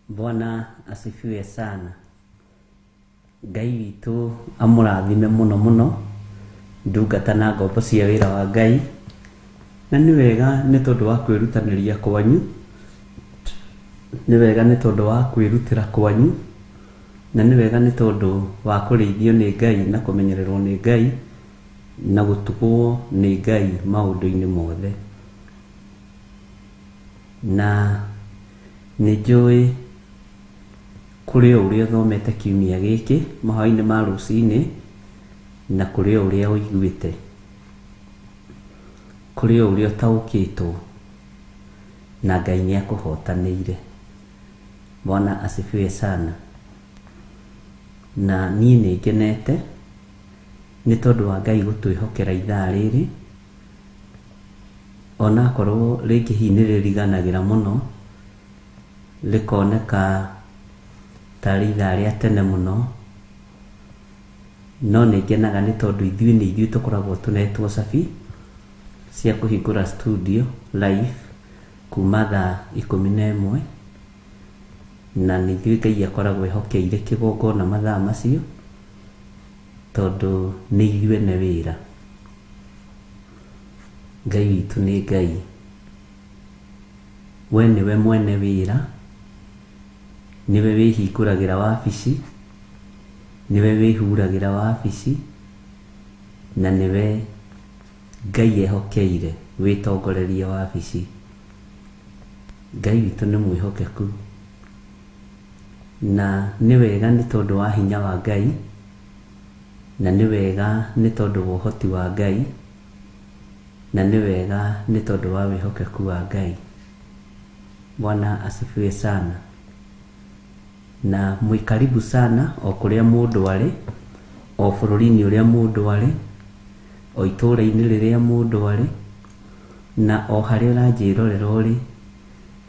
Bwana asifiwe sana. Ngai witũ amũrathime mũno mũno ndungata na ngombo cia wĩra wa Ngai, na nĩ wega nĩ tondũ wa kwĩrutanĩria kwanyu, nĩ wega nĩ tondũ wa kwĩrutĩra kwanyu, na nĩ wega nĩ tondũ wa kũrĩithio nĩ Ngai na kũmenyererwo nĩ Ngai na gũtugwo nĩ Ngai maũndũ-inĩ mothe. Na nĩ njũĩ kũrĩ o ũrĩa ũthomete kiumia gĩkĩ mahoya-inĩ ma rũcinĩ, na kũrĩ o ũrĩa ũiguĩte, kũrĩ o ũrĩa ũtaũkĩtwo, na Ngai nĩ akũhotanĩire. Bwana asifiwe sana. Na niĩ nĩ ngenete nĩ tondũ wa Ngai gũtwĩhokera ithaa rĩrĩ, ona akorwo rĩngĩ hihi nĩ rĩriganagĩra mũno, rĩkoneka tarĩ ithaa rĩa tene mũno, no nĩ ngenaga nĩ tondũ ithuĩ nĩ ithuĩ tũkoragwo tũnetwo cabi cia kũhingũra studio live kuma thaa 11, na nĩ ithuĩ Ngai akoragwo ehokeire kĩgongona mathaa macio, tondũ nĩ ithuĩ nĩ wĩra. Ngai witũ nĩ Ngai, we nĩwe mwene wĩra, niwe wĩhingũragĩra wabici, niwe wĩhuragĩra wabici, na niwe Ngai ehokeire wĩtongoreria wabici. Ngai witũ nĩ mwĩhokeku, na nĩ wega nĩ tondũ wa hinya wa Ngai, na nĩ wega nĩ tondũ wa ũhoti wa Ngai, na nĩ wega nĩ tondũ wa wĩhokeku wa Ngai. Bwana asifiwe sana. Na mwĩkaribu sana o kũrĩa mũndũ arĩ, o bũrũri-inĩ ũrĩa mũndũ arĩ, o itũũra-inĩ rĩrĩa mũndũ arĩ, na o harĩa ũranjĩrorera ũrĩ,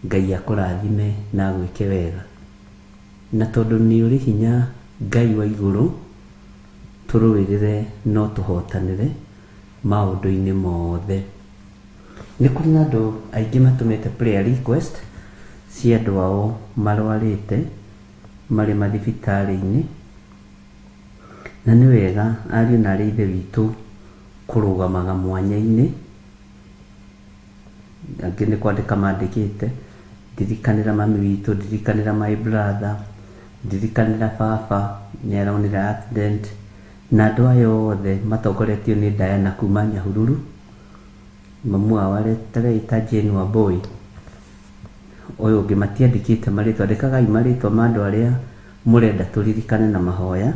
Ngai akũrathime na gwĩke wega. Na tondũ nĩ ũrĩ hinya Ngai wa igũrũ, tũrũĩrĩre no tũhotanĩre maũndũ-inĩ mothe. Nĩ kũrĩ na andũ aingĩ matũmĩte prayer request cia andũ ao marwarĩte marĩ mathibitarĩ-inĩ, na nĩ wega ariũ na arĩ ithe witũ kũrũgamaga mwanya-inĩ. Angĩ nĩ kwandĩka mandĩkĩte, ndirikanĩra mami witũ, ndirikanĩra my brother, ndirikanĩra baba nĩ araunire accident, na andũ aya othe matongoretio nĩ Diana kuma Nyahururu, mamu wao areeta Jane Wambui, ũyũ ũngĩ matiandĩkĩte marĩtwa, andĩkagai marĩtwa ma andũ arĩa mũrenda tũririkane na mahoya,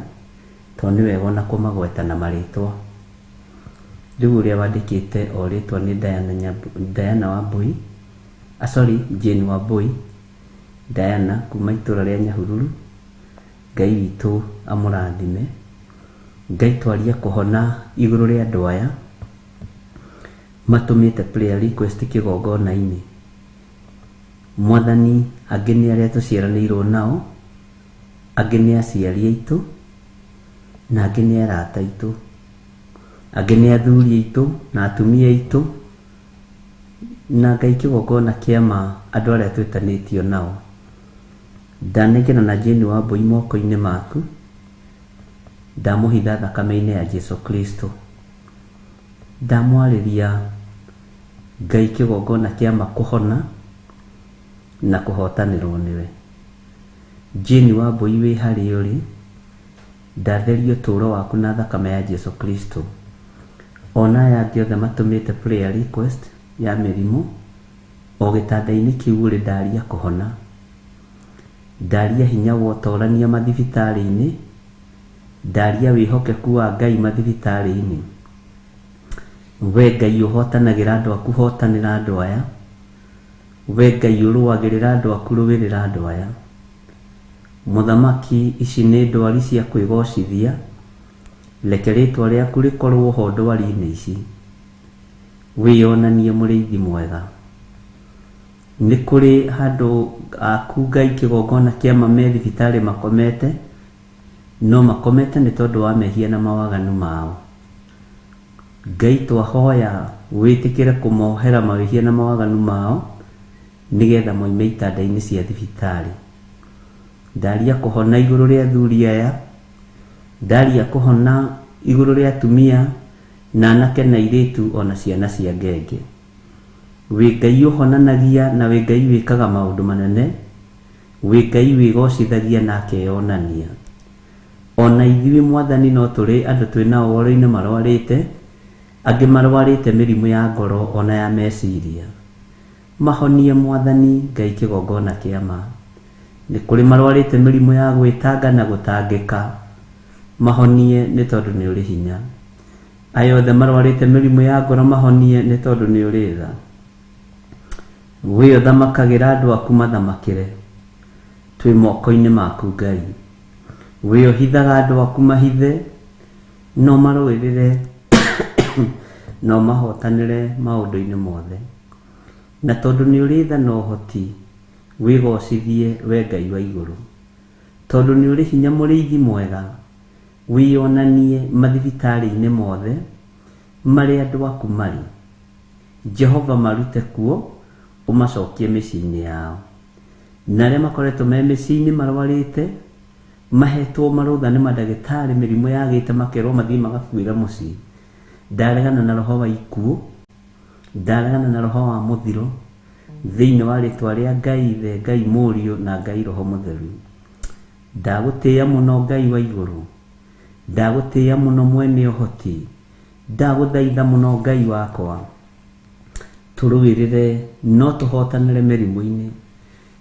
tondũ nĩ wega ona kũmagweta na marĩtwa. Rĩu ũrĩa wandĩkĩte o rĩtwa nĩ Diana Wambui, Jane Wambui, Diana kuma itũra rĩa Nyahururu. Ngai witũ amũrathime, Ngai twaria kũhona igũrũ rĩa andũ aya matũmĩte prayer request kĩgongona-inĩ. Mwathani angĩ nĩ arĩa tũciaranĩirwo nao, angĩ nĩ aciari aitũ, na angĩ nĩ arata aitũ, angĩ nĩ athuri aitũ na atumia aitũ, na Ngai kĩgongona kĩama andũ arĩa twĩtanĩtio nao. Ndanengena na Jane Wambui moko-inĩ maku, ndamũhitha thakame-inĩ ya Jesu Kristo. ndamwarĩria Ngai kĩgongona kĩa ma kũhona na kũhotanĩrwo nĩwe. Jane Wambui wĩ harĩa ũrĩ, ndatherio ũtũũro waku na thakame ya Jesu Kristo. Ona aya angĩ othe matũmĩte prayer request ya mĩrimũ, o gĩtanda-inĩ kĩu ũrĩ ndaria kũhona, ndaria hinya wa ũtoorania mathibitarĩ-inĩ, ndaria wĩhokeku wa Ngai mathibitarĩ-inĩ. We Ngai ũhotanagĩra andũ aku, hotanĩra andũ aya. We Ngai ũrũagĩrĩra andũ aku, rũĩrĩra andũ aya. Mũthamaki, ici nĩ ndwari cia kwĩgocithia, reke rĩtwa rĩaku rĩkorwo ho ndwari-inĩ ici. Wĩonanie mũrĩithi mwega. Nĩ kũrĩ handũ aku Ngai kĩgongona kĩa ma me thibitarĩ makomete, no makomete nĩ tondũ wa mehia na mawaganu mao. Ngai twahoya wĩtĩkĩre kũmohera mawĩhia na mawaganu mao, nĩgetha moime itanda-inĩ cia thibitarĩ. Ndaria kũhona igũrũ rĩa athuri aya, ndaria kũhona igũrũ rĩa atumia na anake na airĩtu ona ciana cia ngenge. Wĩ Ngai ũhonanagia na wĩ Ngai wĩkaga maũndũ manene, wĩ Ngai wĩgocithagia na akeyonania. Ona ithuĩ Mwathani no tũrĩ andũ twĩna ũhoro-inĩ marwarĩte, angĩ marwarĩte mĩrimũ ya ngoro ona ya meciria. Mahonie Mwathani Ngai kĩgongona kĩa ma. Nĩ kũrĩ marwarĩte mĩrimũ ya gwĩtanga na gũtangĩka, mahonie nĩ tondũ nĩ ũrĩ hinya. Aya othe marwarĩte mĩrimũ ya ngoro, mahonie nĩ tondũ nĩ ũrĩ tha. We ũthamakagĩra andũ aku mathamakĩre, twĩ moko-inĩ maku Ngai. We ũhithaga andũ aku mahithe, no marũĩrĩre no mahotanĩre maũndũ-inĩ mothe. Na tondũ nĩ ũrĩ tha na ũhoti, wĩgocithie we Ngai wa igũrũ. Tondũ nĩ ũrĩ hinya mũrĩithi mwega, wĩonanie mathibitarĩ-inĩ mothe marĩa andũ aku marĩ. Jehova marute kuo, ũmacokie mĩciĩ-inĩ yao. Na arĩa makoretwo me mĩciĩ-inĩ marwarĩte, mahetwo marũtha nĩ mandagĩtarĩ mĩrimũ yagĩte, makerwo mathiĩ magakuĩra mũciĩ. Ndaregana na roho wa ikuũ, ndaregana na roho wa mũthiro, thĩinĩ wa rĩtwa rĩa Ngai Ithe, Ngai Mũriũ na Ngai Roho Mũtheru. Ndagũtĩĩa mũno Ngai wa igũrũ, ndagũtĩĩa mũno mwene ũhoti, ndagũthaitha mũno Ngai wakwa, tũrũĩrĩre no tũhotanĩre mĩrimũ-inĩ.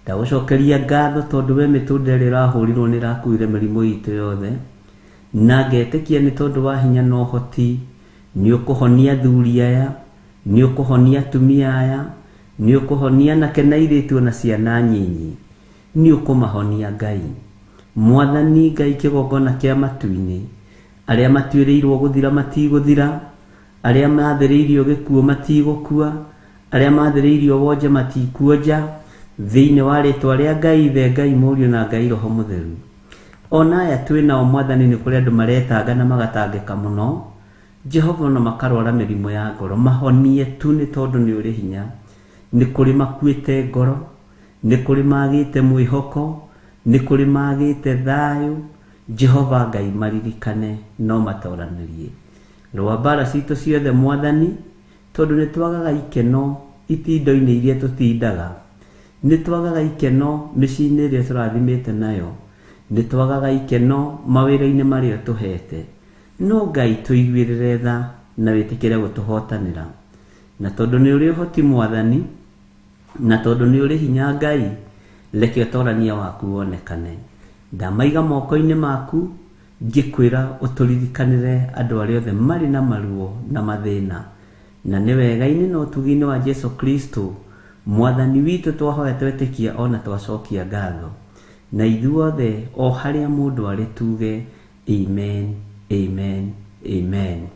Ndagũcokeria ngatho tondũ we mĩtũndĩre ĩrahũrirwo nĩ ĩrakuire mĩrimũ itũ yothe, na ngetĩkia nĩ tondũ wa hinya na ũhoti nĩ ũkũhonia athuri aya, nĩ ũkũhonia atumia aya, nĩ ũkũhonia anake na airĩtu na ciana nyinyi, nĩ ũkũmahonia Ngai. Mwathani Ngai kĩgongona kĩa matu-inĩ, arĩa matuĩrĩirwo gũthira matigũthira, arĩa mathĩrĩirio gĩkuũ matigũkua, arĩa mathĩrĩirio wonje matikuonja, thĩinĩ wa rĩtwa rĩa Ngai Ithe, Ngai Mũriũ na Ngai Roho Mũtheru. Ona aya twĩnao Mwathani, nĩ kũrĩ andũ maretanga na magatangĩka mũno, Jehova, no makarwara mĩrimũ ya ngoro, mahonie tu nĩ tondũ nĩ ũrĩ hinya. Nĩ kũrĩ makuĩte ngoro, nĩ kũrĩ magĩte mwĩhoko, nĩ kũrĩ magĩte thayũ. Jehova Ngai maririkane, no matoranĩrie. Rũa mbara citũ ciothe Mwathani, tondũ nĩ twagaga ikeno itindo-inĩ iria tũtindaga, nĩ twagaga ikeno mĩciĩ-inĩ ĩrĩa tũrathimĩte nayo, nĩ twagaga ikeno mawĩra-inĩ marĩa tũhete. No Ngai tũiguĩrĩre tha na wĩtĩkĩre gũtũhotanĩra. Na tondũ nĩ ũrĩ ũhoti Mwathani, na tondũ nĩ ũrĩ hinya Ngai, reke ũtorania waku wonekane. Ndamaiga moko-inĩ maku, ngĩkwĩra ũtũririkanĩre andũ arĩa othe marĩ na maruo na mathĩna. Na nĩ wega-inĩ na ũtugi-inĩ wa Jesu Kristo, Mwathani witũ, twahoya twetĩkia ona twacokia ngatho. Na ithuothe o harĩa mũndũ arĩ tuge amen, amen, amen.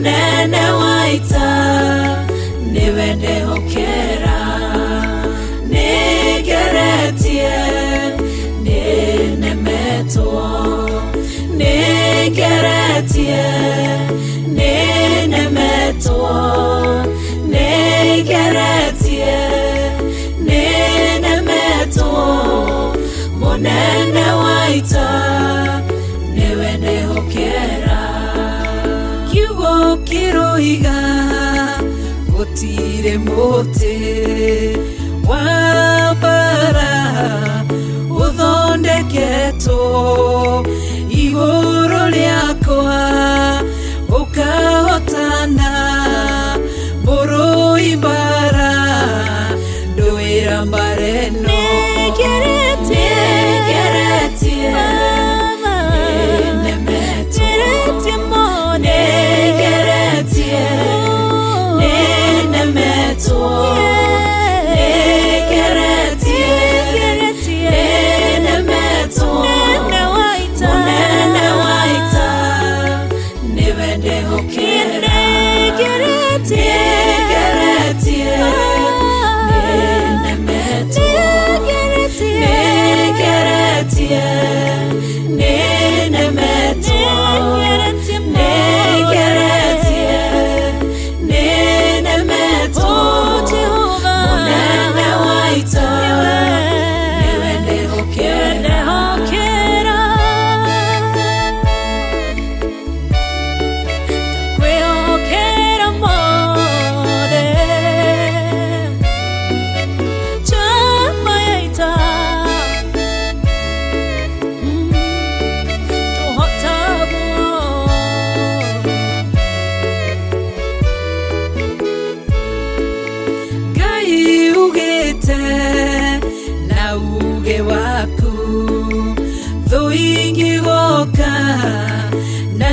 munene waita niwe ndehokera nigeretie ninemetwo nigeretie ninemetwo nigeretie ninemetwo munene waita niwe ndehokera kiugo kiroiga gutire muti wa bara uthondeketwo iguru riakwa ukahotana burui bara nduira mbareno nigeretie ninemetwo nigeretie ninemetwo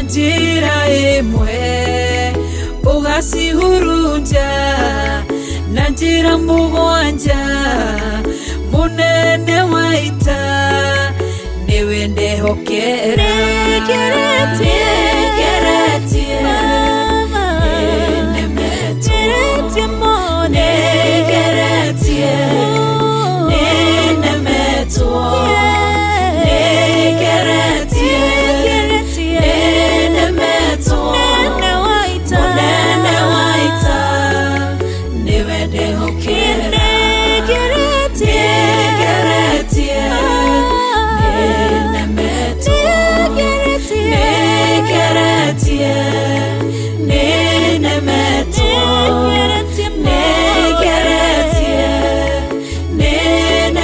njira imwe ugacihurunja na njira mugwanja munene waita niwe ndehokera nigeretie ninemetwo nigeretie ninemetwo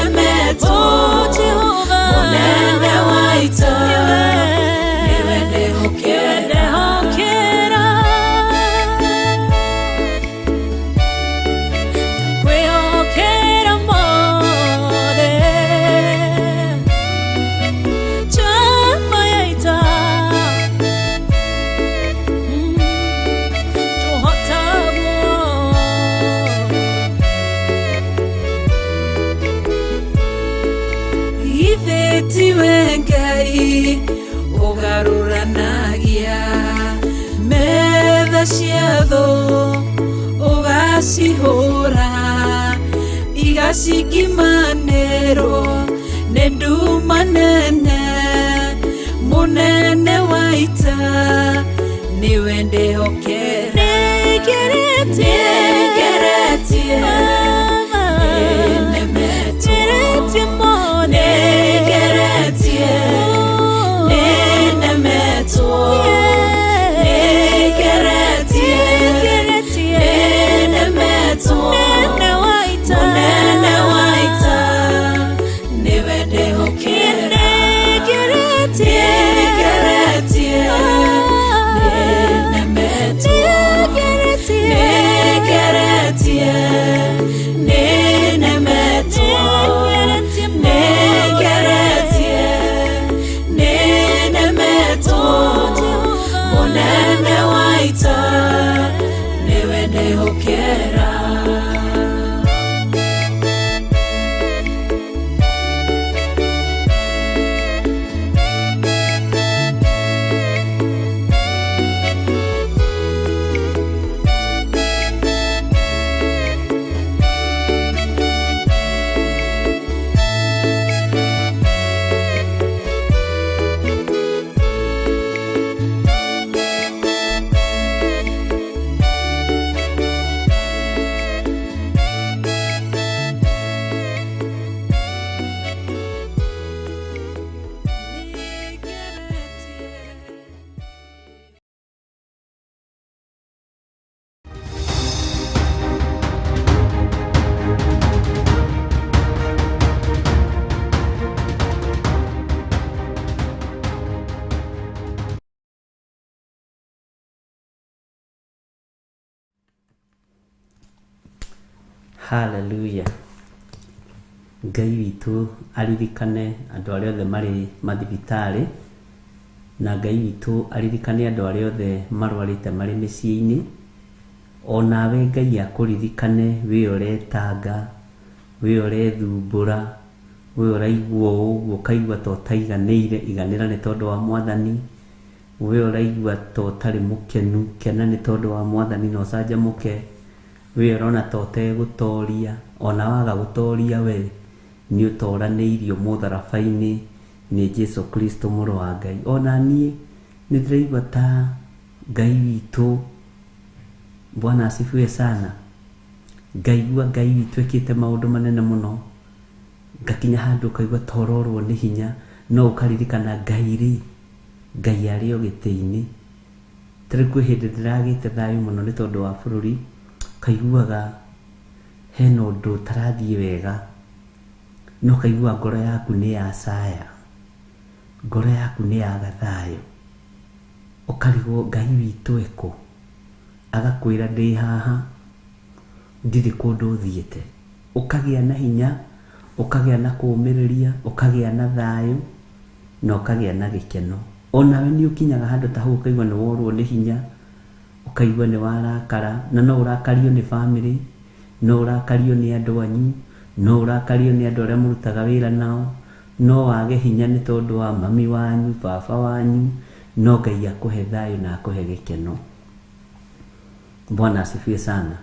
ugaruranagia metha ciatho ugacihura igacikimanĩrwo nĩ nduma nene munene waita niwe ndehokera nigeretie Hallelujah. Ngai witũ aririkane andũ arĩa othe marĩ mathibitarĩ, na Ngai witũ aririkane andũ arĩa othe marwarĩte marĩ mĩciĩ-inĩ. Onawe Ngai akũririkane wĩ ũretanga, wĩ ũrethumbũra, wĩ ũraigua ũguo ũkaigua ta ũtaiganĩire, iganĩra nĩ tondũ wa Mwathani. Wĩ ũraigua ta ũtarĩ mũkenu, kena nĩ tondũ wa Mwathani na ũcanjamũke. Wĩ ũrona ta ũtegũtoria, ona waga gũtoria we nĩ ũtoranĩirio mũtharaba-inĩ nĩ Jesũ Kristo mũrũ wa Ngai. Ona niĩ nĩ ndĩraigua ta Ngai witũ, Bwana asifiwe sana, ngaigua Ngai witũ ĩkĩte maũndũ manene mũno, ngakinya handũ ũkaigua ta ũrorwo nĩ hinya, no ũkaririkana Ngai rĩ, Ngai arĩ o gĩtĩ-inĩ. Tarĩ kwĩ hĩndĩ ndĩragĩte thayũ mũno nĩ tondũ wa bũrũri, kaiguaga hena ũndũ ũtarathiĩ wega, no kaigua ngoro yaku nĩ yacaya, ngoro yaku nĩ yaga thayũ, ũkarigwo Ngai witũ ekũ, agakwĩra ndĩ haha, ndirĩ kũndũ ũthiĩte. Ũkagĩa na hinya, ũkagĩa na kũũmĩrĩria, ũkagĩa na thayũ, na ũkagĩa na gĩkeno. Onawe nĩ ũkinyaga handũ ta hau ũkaigua nĩ worwo nĩ hinya, ũkaigua nĩ warakara, na no ũrakario nĩ bamĩrĩ, no ũrakario nĩ andũ anyu, no ũrakario nĩ andũ arĩa mũrutaga wĩra nao, no wage hinya nĩ tondũ wa mami wanyu, baba wanyu, no Ngai akũhe thayũ na akũhe gĩkeno. Bwana asifiwe sana.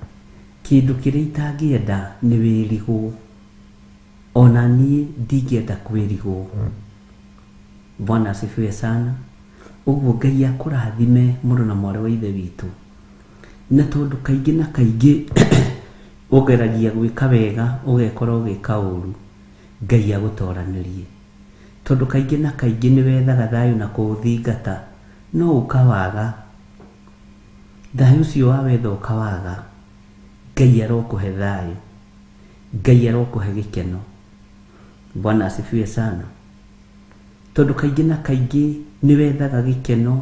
Kĩndũ kĩrĩa itangĩenda nĩ wĩrigwo. Ona niĩ ndingĩenda kwĩrigwo. Bwana asifiwe sana. Ũguo Ngai akũrathime mũndũ na mwarĩ wa ithe witũ. Na tondũ kaingĩ na kaingĩ ũgeragia gwĩka wega ũgekora ũgĩka ũru, Ngai agũtoranĩrie. Tondũ kaingĩ na kaingĩ nĩ wethaga thayũ na kũũthingata, no ũkawaga. Thayũ ũcio wawetha ũkawaga, Ngai arokũhe thayũ, Ngai arokũhe gĩkeno. Bwana asifiwe sana. Tondũ kaingĩ na kaingĩ nĩ wethaga gĩkeno,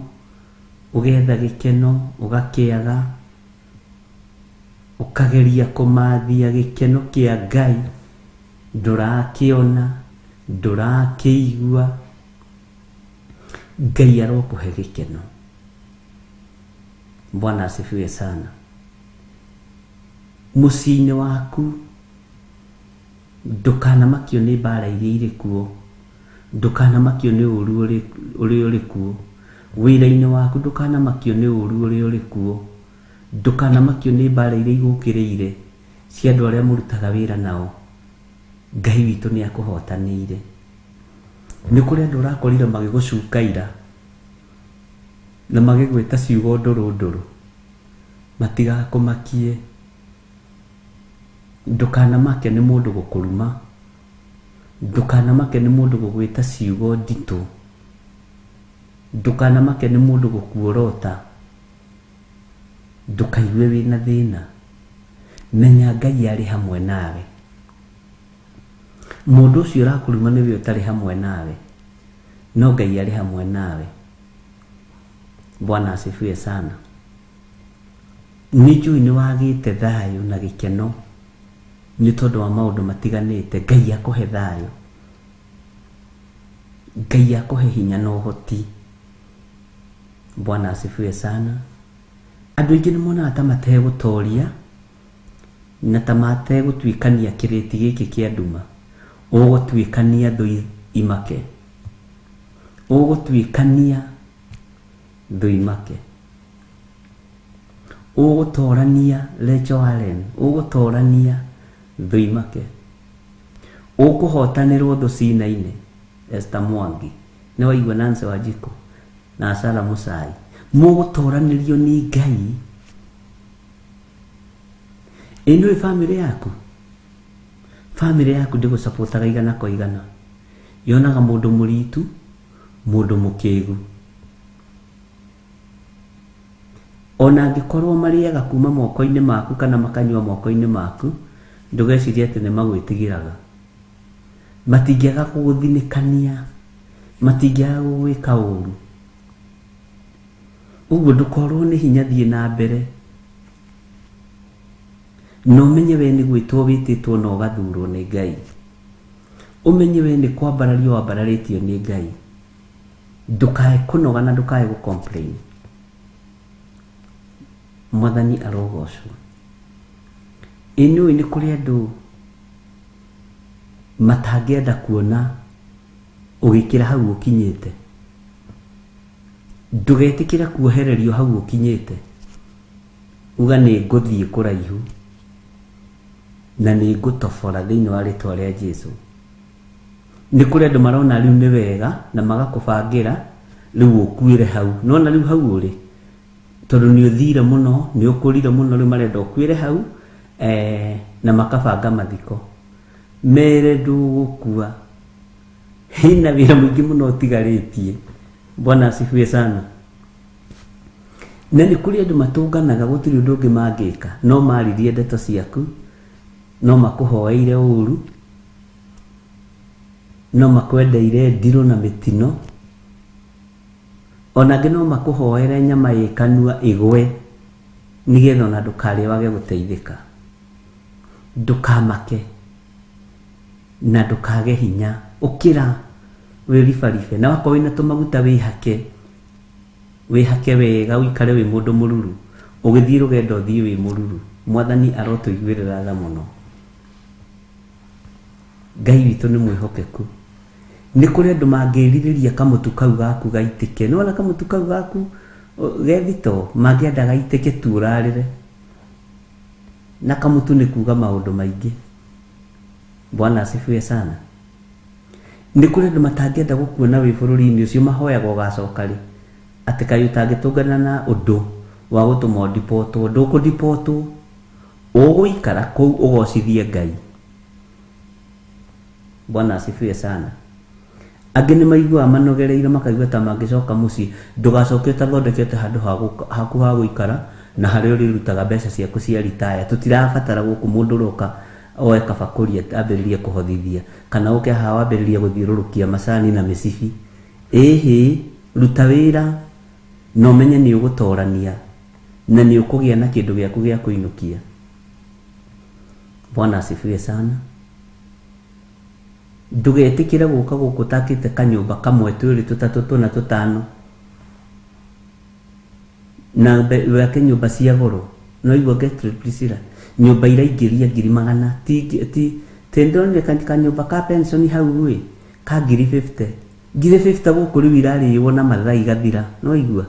ũgetha gĩkeno, ũgakĩaga, ũkageria kũmathia gĩkeno kĩa Ngai, ndũrakĩona, ndũrakĩigua. Ngai arokũhe gĩkeno. Bwana asifiwe sana. Mũciĩ-inĩ waku ndũkanamakio nĩ mbara iria irĩ kuo, ndũkanamakio nĩ ũru ũrĩa ũrĩ kuo. Wĩra-inĩ waku ndũkanamakio nĩ ũru ũrĩa ũrĩ kuo, ndũkanamakio nĩ mbara iria igũkĩrĩire cia andũ arĩa mũrutaga wĩra nao. Ngai witũ nĩ akũhotanĩire. Nĩ kũrĩ andũ ũrakorire magĩgũcungaira na magĩgwĩta ciugo ndũrũ ndũrũ, matigakũmakie. Ndũkanamake nĩ mũndũ gũkũruma, ndũkanamake nĩ mũndũ gũgwĩta ciugo nditũ, ndũkanamake nĩ mũndũ gũkuorota. Ndũkaigue wĩna thĩna, menya Ngai arĩ hamwe nawe. Mũndũ ũcio ũrakũruma nĩwe ũtarĩ hamwe nawe, no Ngai arĩ hamwe nawe. Bwana asifiwe sana. Nĩ njũĩ nĩ wagĩte thayũ na gĩkeno nĩ tondũ wa maũndũ matiganĩte. Ngai akũhe thayũ, Ngai akũhe hinya na ũhoti. Bwana asifiwe sana. Andũ aingĩ nĩ monaga ta mategũtoria na ta mategũtuĩkania kĩrĩti gĩkĩ kĩa nduma. Ũgũtuĩkania thũ imake, ũgũtuĩkania thũ imake, ũgũtorania Rachel Allen, ũgũtorania thũ imake, ũkũhotanĩrwo thũ cina-inĩ. Esther Mwangi, nĩ waigua Nancy Wanjiku na Sarah Musai, mũgũtoranĩrio nĩ Ngai. Ĩno ĩ bamĩrĩ yaku, bamĩrĩ yaku ndĩgũcapotaga igana kwa igana. Yonaga mũndũ mũritu, mũndũ mũkĩgu. Ona angĩkorwo marĩaga kuma moko-inĩ maku kana makanyua moko-inĩ maku, ndũgecirie atĩ nĩ magwĩtigĩraga. Matingĩaga gũgũthinĩkania, matingĩaga gũgwĩka ũru. Ũguo ndũkorwo nĩ hinya, thiĩ na mbere. no menye we nĩ gwĩtwo wĩtĩtwo na ũgathurwo nĩ Ngai. Ũmenye we nĩ kwambarario wambararĩtio nĩ Ngai. Ndũkae kũnoga na ndũkae gũcomplain. Mwathani arogocwo. Ĩnũĩ nĩ kũrĩ andũ matangĩenda kuona ũgĩkĩra hau ũkinyĩte. Ndũgetĩkĩre kuohererio hau ũkinyĩte. Uga nĩ ngũthiĩ kũraihu na nĩ ngũtobora thĩinĩ wa rĩtwa rĩa Jesũ. Nĩ kũrĩ andũ marona rĩu nĩ wega na magakũbangĩra rĩu ũkuĩre hau. Nona rĩu hau ũrĩ tondũ nĩ ũthire mũno, nĩ ũkũrire mũno, rĩu marenda ũkuĩre hau na makabanga mathiko. Mere ndũgũkua. Hina wĩra mũingĩ mũno ũtigarĩtie. Bwana asifiwe sana. Na nĩ kũrĩ andũ matũnganaga gũtirĩ ũndũ ũngĩ mangĩka, no maririe ndeto ciaku, no makũhoeire ũũru, no makwendeire ndirũ na mĩtino, ona angĩ no makũhoere nyama ĩkanua ĩgwe nĩgetha ona ndũkarĩe wage gũteithĩka. Ndũkamake na ndũkage hinya. Ũkĩra wĩribaribe na wakorwo wĩna tũmaguta wĩhake wega, ũikare wĩ mũndũ mũruru. Ũgĩthiĩ rũgendo ũthiĩ wĩ mũruru. Mwathani arotũiguĩrĩra tha mũno. Ngai witũ nĩ mwĩhokeku. Nĩ kũrĩ andũ mangĩrirĩria kamũtu kau gaku gaitĩke. No ona kamũtu kau gaku gethito mangĩenda gaitĩke tu ũrarĩre. Na kamũtu nĩ kuuga maũndũ maingĩ. Bwana asifiwe sana. Nĩ kũrĩ andũ matangĩenda gũkuona wĩ bũrũri-inĩ ũcio, mahoyaga ũgacoka rĩ. Atĩ kaĩ ũtangĩtũngana na ũndũ wa gũtũma ũdipotwo. Ndũkũdipotwo. Ũgũikara kũu ũgocithie Ngai. Bwana asifiwe sana. Angĩ nĩ maiguaga manogereire makaigua ta mangĩcoka mũciĩ. Ndũgacoke ũtathondekete handũ haku ha gũikara na harĩa ũrĩrutaga mbeca ciaku cia ritaya. Tũtirabatara gũkũ mũndũ ũroka oe kabakũri ambĩrĩrie kũhothithia, kana ũke haha ambĩrĩrie gũthiũrũrũkia macani na mĩcibi. Ĩhĩ, ruta wĩra na ũmenye nĩ ũgũtorania na nĩ ũkũgĩa na kĩndũ gĩaku gĩa kũinũkia. Bwana asifiwe sana. Ndũgetĩkĩre gũka gũkũ ũtakĩte kanyũmba kamwe, twĩrĩ, tũtatũ, tũna, tũtano na wake nyũmba cia goro. No igua Get Priscilla, nyũmba iraingĩria 100,000 ti ndonire kanyũmba ka pension hau rĩ ka 50,000 gũkũ rĩu irarĩĩrwo na mathaa igathira. No igua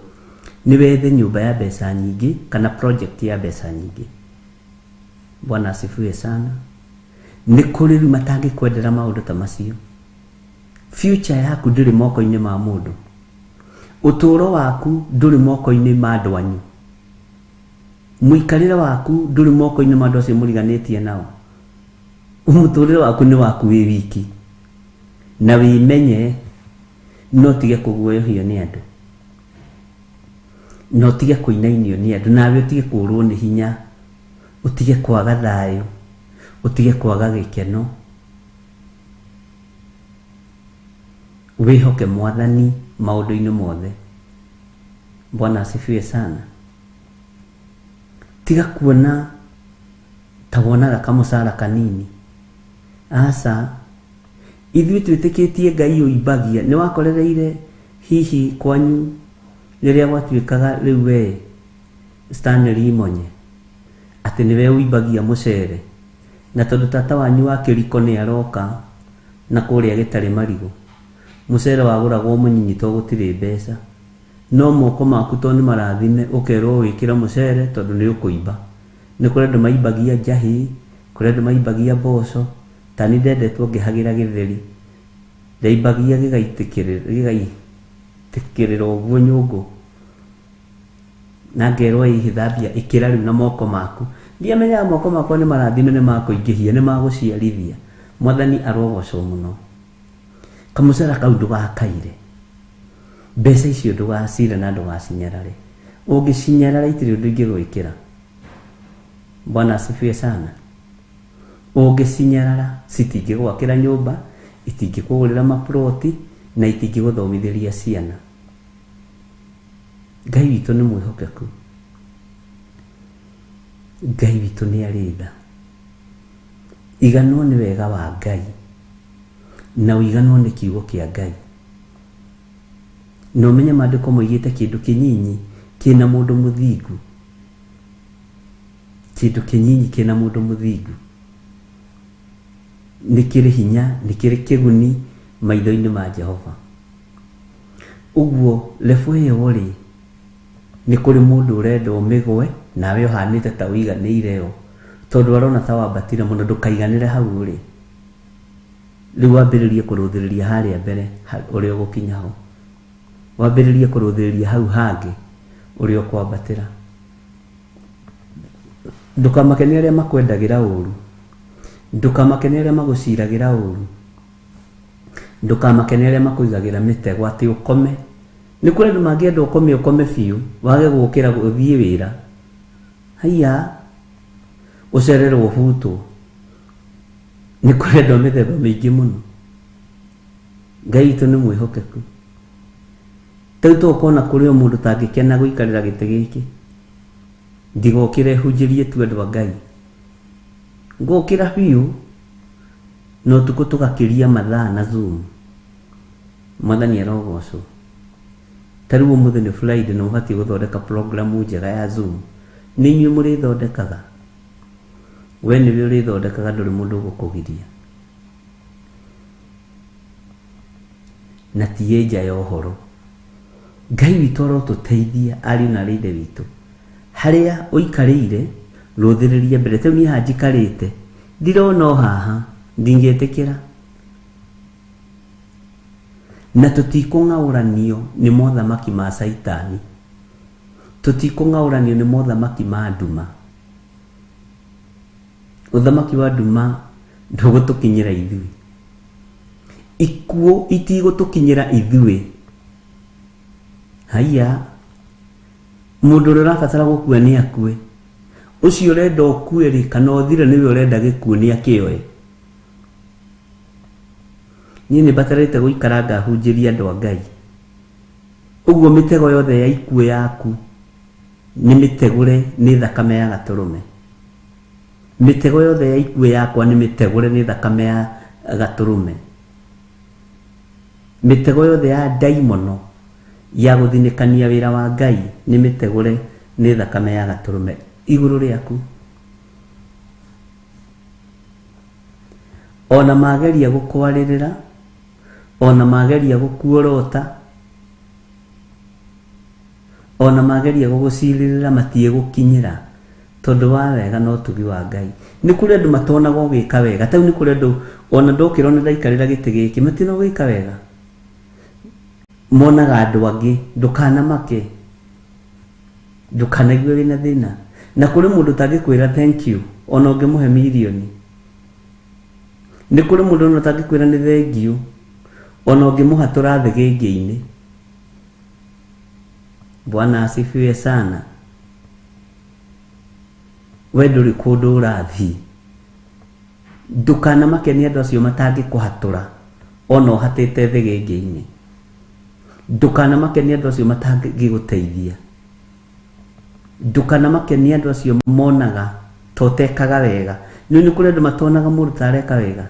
nĩ wethe nyũmba ya mbeca nyingĩ kana project ya mbeca nyingĩ. Bwana asifiwe sana. Nĩ kũrĩ rĩu matangĩkwendera maũndũ ta macio. Future yaku ndĩrĩ moko-inĩ ma mũndũ. Ũtũũro waku ndũrĩ moko-inĩ ma andũ anyu. Mũikarĩre waku ndũrĩ moko-inĩ ma andũ acio mũriganĩtie nao. Mũtũũrĩre waku nĩ waku wĩ wiki. Na wĩmenye no tige kũguoyohio nĩ andũ. No tige kũinainio nĩ andũ. Nawe ũtige kũũrwo nĩ hinya. Ũtige kwaga thayũ. Ũtige kwaga gĩkeno. Wĩhoke Mwathani maũndũ-inĩ mothe. Bwana asifiwe sana. Tiga kuona ta wonaga kamũcara kanini. Aca, ithuĩ twĩtĩkĩtie Ngai ũimbagia. Nĩ wakorereire hihi kwanyu rĩrĩa gwatuĩkaga rĩu we Stanley Imonye atĩ nĩwe ũimbagia mũcere, na tondũ tata wanyu wa kĩriko nĩ aroka na kũrĩa Gĩtarĩ Marigũ, mũcere wagũragwo mũnyinyi to gũtirĩ mbeca, no moko maku to nĩ marathime ũkerwo wĩkĩra mũcere tondũ nĩ ũkũimba. Nĩ kũrĩ andũ maimbagia njahĩ, kũrĩ andũ maimbagia mboco. Tani ndendetwo ngĩhagĩra gĩtheri, ndaimbagia gĩgaitĩkĩrĩra ũguo nyũngũ na ngerwo ihithambia ĩkĩra rĩu na moko maku. Ndiamenyaga moko makwa nĩ marathime nĩ makũingĩhia, nĩ magũciarithia. Mwathani arogocwo mũno. Kamũcera kau ndũgakaire. Mbeca icio ndũgacire na ndũgacinyarare. Ũngĩcinyarara itirĩ ũndũ ingĩgwĩkĩra. Bwana asifiwe sana. Ũngĩcinyarara citingĩgwakĩra nyũmba, itingĩkũgũrĩra maploti na itingĩgũthomithĩria ciana. Ngai witũ nĩ mwĩhokeku. Ngai witũ nĩ arĩ tha. iganwo nĩ wega wa Ngai na uiganwo nĩ kiugo kĩa Ngai. No menye maandĩko moigĩte kĩndũ kĩnyinyi kĩna mũndũ mũthingu, kĩndũ kĩnyinyi kĩna mũndũ mũthingu nĩ kĩrĩ hinya, nĩ kĩrĩ kĩguni maitho-inĩ ma Jehova. Ũguo level ĩyo rĩ, nĩ kũrĩ mũndũ ũrenda ũmĩgwe nawe ũhanĩte ta ũiganĩire yo, tondũ arona ta wambatire mũno. Ndũkaiganĩre hau rĩ, rĩu wambĩrĩrie kũrũthĩrĩria harĩa mbere ũrĩa ũgũkinya ho, wambĩrĩrie kũrũthĩrĩria hau hangĩ ũrĩa ũkwambatĩra. Ndũkamakenie arĩa makwendagĩra ũru, ndũkamakenie arĩa magũciragĩra ũru, ndũkamakenie arĩa makũigagĩra mĩtego atĩ ũkome. Nĩ kũrĩ andũ mangĩenda ũkome biũ, wage gũkĩra gũthiĩ wĩra, haiya ũcererwo ũbutwo. Nĩ kũrĩ andũ mĩthemba mĩingĩ mũno. Ngai witũ nĩ mwĩhokeku. Tau tũkona kũrĩ o mũndũ tangĩkena gũikarĩra gĩtĩ gĩkĩ, ndigokĩre hunjĩrie tu andũ a Ngai, ngokĩra biũ no tukũ tũgakĩria mathaa na Zoom. Mwathani arogocwo. Tarĩu ũmũthĩ nĩ Friday na ũbatiĩ gũthondeka programu njega ya Zoom. Nĩ inyuĩ mũrĩthondekaga, we nĩwe ũrĩthondekaga, ndũrĩ mũndũ ũgũkũgiria. Na tiye nja ya ũhoro. Ngai witũ arotũteithia ariũ na arĩ ithe witũ. Harĩa ũikarĩire rũthĩrĩria mbere. Tau niĩ haha njikarĩte ndirona o haha, ndingĩtĩkĩra. Na tũtikũng'aũranio nĩ mothamaki ma Saitani, tũtikũng'aũranio nĩ mothamaki ma nduma. Ũthamaki wa nduma ndũgũtũkinyĩra ithuĩ, ikuũ itigũtũkinyĩra ithuĩ. Haiya, mũndũ ũrĩa ũrabatara gũkua nĩ akue. Ũcio ũrenda ũkue rĩ, kana ũthire nĩwe ũrenda gĩkuũ nĩ akĩoe. Niĩ nĩ batarĩte gũikara ngahunjĩria andũ a Ngai. Ũguo mĩtego yothe ya ikuũ yaku nĩ mĩtegũre nĩ thakame ya Gatũrũme. Mĩtego yothe ya ikuũ yakwa nĩ mĩtegũre nĩ thakame ya Gatũrũme. Mĩtego yothe ya ndaimono ya gũthinĩkania wĩra wa Ngai nĩ mĩtegũre nĩ thakame ya Gatũrũme igũrũ rĩaku. Ona mageria gũkwarĩrĩra, ona mageria gũkuorota, ona mageria gũgũcirĩrĩra, matiĩ gũkinyĩra, tondũ wa wega no tugi wa Ngai. Nĩ kũrĩ andũ matonaga ũgĩka wega. Tau nĩ kũrĩ andũ ona ndokĩrwo nĩ ndaikarĩra gĩtĩ gĩkĩ matina ũgĩka wega, monaga andũ angĩ. Ndũkanamake, ndũkanaigue wĩna thĩna. Na kũrĩ mũndũ tangĩkwĩra thank you ona ũngĩmũhe mirioni. Nĩ kũrĩ mũndũ ona tangĩkwĩra nĩ thank you ona ũngĩmũhatũra thĩgĩngĩ-inĩ. Bwana asifiwe sana. We ndũrĩ kũndũ ũrathiĩ. Ndũkanamake nĩ andũ acio matangĩkũhatũra ona ũhatĩte thĩgĩngĩ-inĩ. Ndũkanamake nĩ andũ acio matangĩgũteithia. Ndũkanamake nĩ andũ acio monaga totekaga wega. Nĩ kũrĩ andũ matonaga mũndũ tareka wega.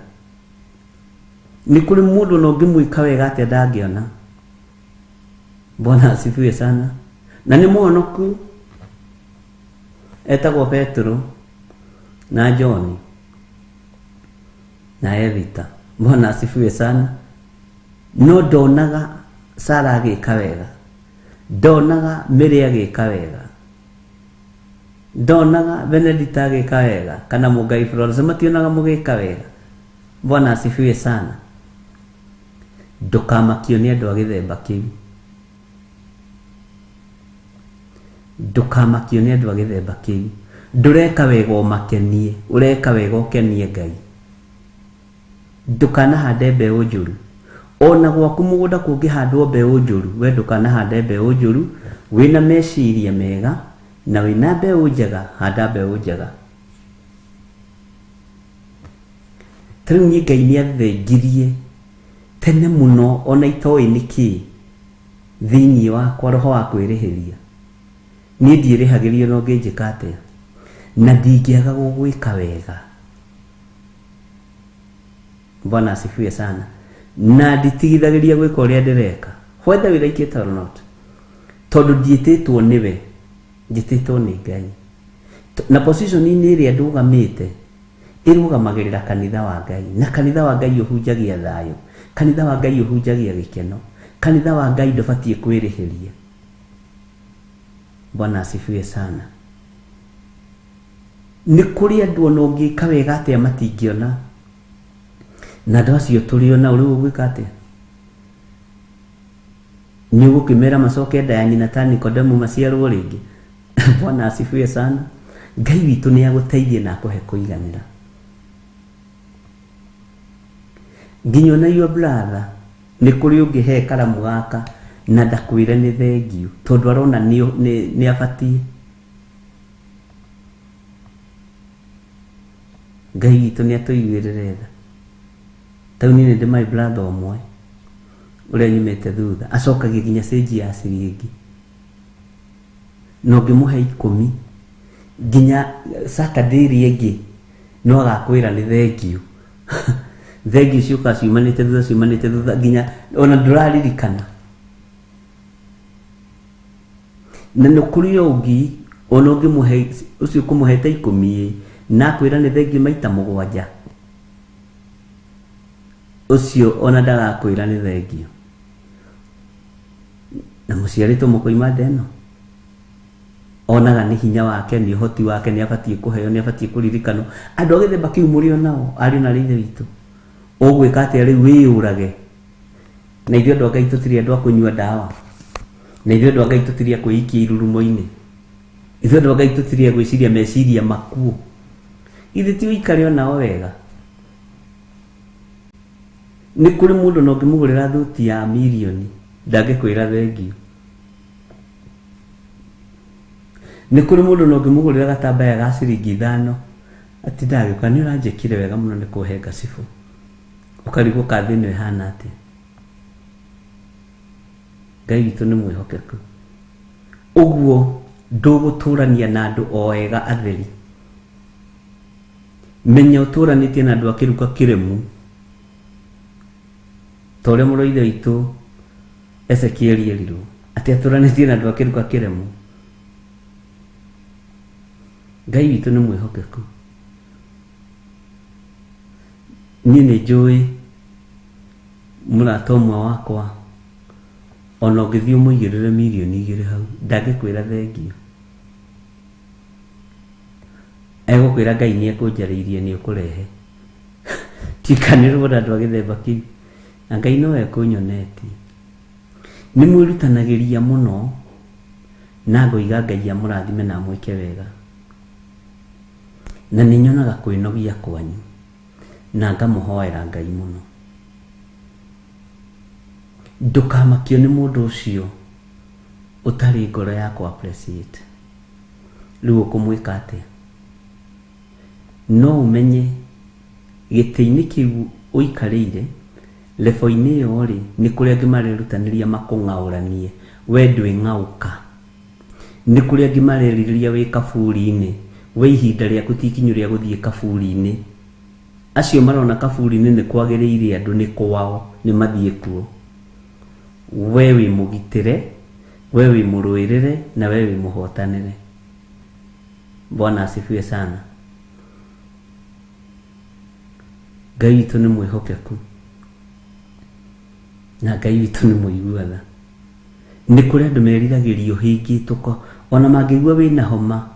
Nĩ kũrĩ mũndũ na ũngĩmwĩka wega atĩa ndangĩona. Bwana asifiwe sana. Na nĩ mũhonoku. Etagwo Petro na John na Evita. Bwana asifiwe sana. No ndonaga Sara agĩka wega, ndonaga Mary agĩka wega, ndonaga Benedict agĩka wega, kana Mũngai Florence mationaga mũgĩka wega. Bwana asifiwe sana. Ndũkamakio nĩ andũ a gĩthemba kĩu, ndũkamakio nĩ andũ a gĩthemba kĩu. Ndũreka wega ũmakenie, ũreka wega ũkenie Ngai. Ndũkanahande mbeũ njũru. Ona gwaku mũgũnda kũngĩhandwo mbeũ njũru, we ndũkanahande mbeũ njũru. Wĩna meciria mega na wĩna mbeũ njega, handa mbeũ njega. Tarĩu niĩ Ngai nĩathengirie tene mũno ona itoĩ nĩkĩ thĩinĩ wakwa, roho wa kwĩrĩhĩria. Niĩ ndiĩrĩhagĩrio no ngĩnjĩka atĩa, na ndingĩaga gũgwĩka wega. Bwana asifiwe sana. Na nditigithagĩria gwĩka ũrĩa ndĩreka whether we like it or not, tondũ ndiĩtĩtwo nĩwe, njĩtĩtwo nĩ Ngai. Na position-inĩ ĩrĩa ndũgamĩte ĩrũgamagĩrĩra kanitha wa Ngai, na kanitha wa Ngai ũhunjagia thayũ, kanitha wa Ngai ũhunjagia gĩkeno, kanitha wa Ngai ndũbatiĩ kwĩrĩhĩria. Bwana asifiwe sana. Nĩ kũrĩ andũ ona ũngĩka wega atĩa matingĩona, na andũ acio tũrĩona ũrĩ ũgwĩka atĩa? Nĩ ũgũkĩmera macoke nda ya nyina ta Nikodemu maciarwo rĩngĩ? Bwana asifiwe sana. Ngai witũ nĩ agũteithie na akũhe kũiganĩra. Nginya na your brother nĩ kũrĩ ũngĩhe karamu gaka na ndakwĩre nĩ thengiũ tondũ arona nĩ abatiĩ. Ngai witũ nĩ atũiguĩrĩre tha. Tau niĩ ndĩ my brother ũmwe ũrĩa nyumĩte thutha acokagia nginya stage ya ciringi, no ngĩmũhe 10 nginya Saturday ĩngĩ no agakwĩra nĩ thengiũ. Thengiũ ciũka ciumanĩte thutha nginya ona ndũraririkana. Na nĩ kũrĩ ũngĩ ona ũngĩmũhe ũcio kũmũhete 10 na kwĩra nĩ thengiũ maita 7, ũcio ona ndagakwĩra nĩ thengiũ. Na mũciarĩtwo mũkoima ndeno onaga nĩ hinya wake, nĩ ũhoti wake, nĩ abatiĩ kũheo, nĩ abatiĩ kũririkanwo. Andũ a gĩthemba kĩu mũrĩ o nao ariũ na ithe witũ, ũgwĩka atĩa rĩu wĩyũrage? Na ithuĩ andũ a Ngai tũtirĩ andũ a kũnyua ndawa, na ithuĩ andũ a Ngai tũtirĩ a kwĩikia irurumo-inĩ, ithuĩ andũ a Ngai tũtirĩ a gwĩciria meciria makuũ. Ithuĩ ti ũikare o nao wega. Nĩ kũrĩ mũndũ na ũngĩmũgũrĩra thuti ya mirioni ndangĩkwĩra thengiũ. Nĩ kũrĩ mũndũ na ũngĩmũgũrĩra gatambaya ga ciringi 5 ati ndagĩũka nĩ ũranjĩkire wega mũno nĩ kũhe ngacibũ, ũkarigwo kathĩ ĩno ĩhana atĩa. Ngai witũ nĩ mwĩhokeku, ũguo ndũgũtũrania na andũ o ega atheri. Menya ũtũranĩtie na andũ a kĩruka kĩremu ta ũrĩa mũrũ ithe witũ Ezekieli erirwo atĩ atũranĩtie na andũ a kĩruka kĩremu. Ngai witũ nĩ mwĩhokeku. Niĩ nĩ njũĩ mũrata ũmwe wakwa ona ũngĩthiĩ ũmũigĩrĩre mirioni 2 hau ndangĩkwĩra thengiũ. Egũkwĩra Ngai nĩ ekũnjarĩirie nĩ ũkũrehe. Tikanĩrwo na andũ a gĩthemba kĩu, na Ngai no ekũnyonetie. Nĩ mwĩrutanagĩria mũno na ngoiga Ngai amũrathime na mwĩke wega, na nĩ nyonaga kwĩnogia kwanyu na ngamũhoera Ngai mũno. Ndũkamakio nĩ mũndũ ũcio ũtarĩ ngoro ya kũ appreciate. Rĩu ũkũmwĩka atĩa? No ũmenye gĩtĩ-inĩ kĩu ũikarĩire lebo-inĩ ĩyo rĩ nĩ kũrĩ angĩ marerutanĩria makũng'aũranie we ndwĩng'aũka. Nĩ kũrĩ angĩ marerirĩria wĩ kaburi-inĩ we ihinda rĩaku ti ikinyu rĩa gũthiĩ kaburi-inĩ. Acio marona kaburi-inĩ nĩ kwagĩrĩire andũ nĩ kwao nĩ mathiĩ kuo. We wĩ mũgitĩre, we wĩ mũrũĩrĩre, na we wĩ mũhotanĩre. Bwana asifiwe sana. Ngai witũ nĩ mwĩhokeku na Ngai witũ nĩ mũiguatha. Nĩ kũrĩ andũ meriragĩrio hĩngĩtũko ona mangĩigua wĩna homa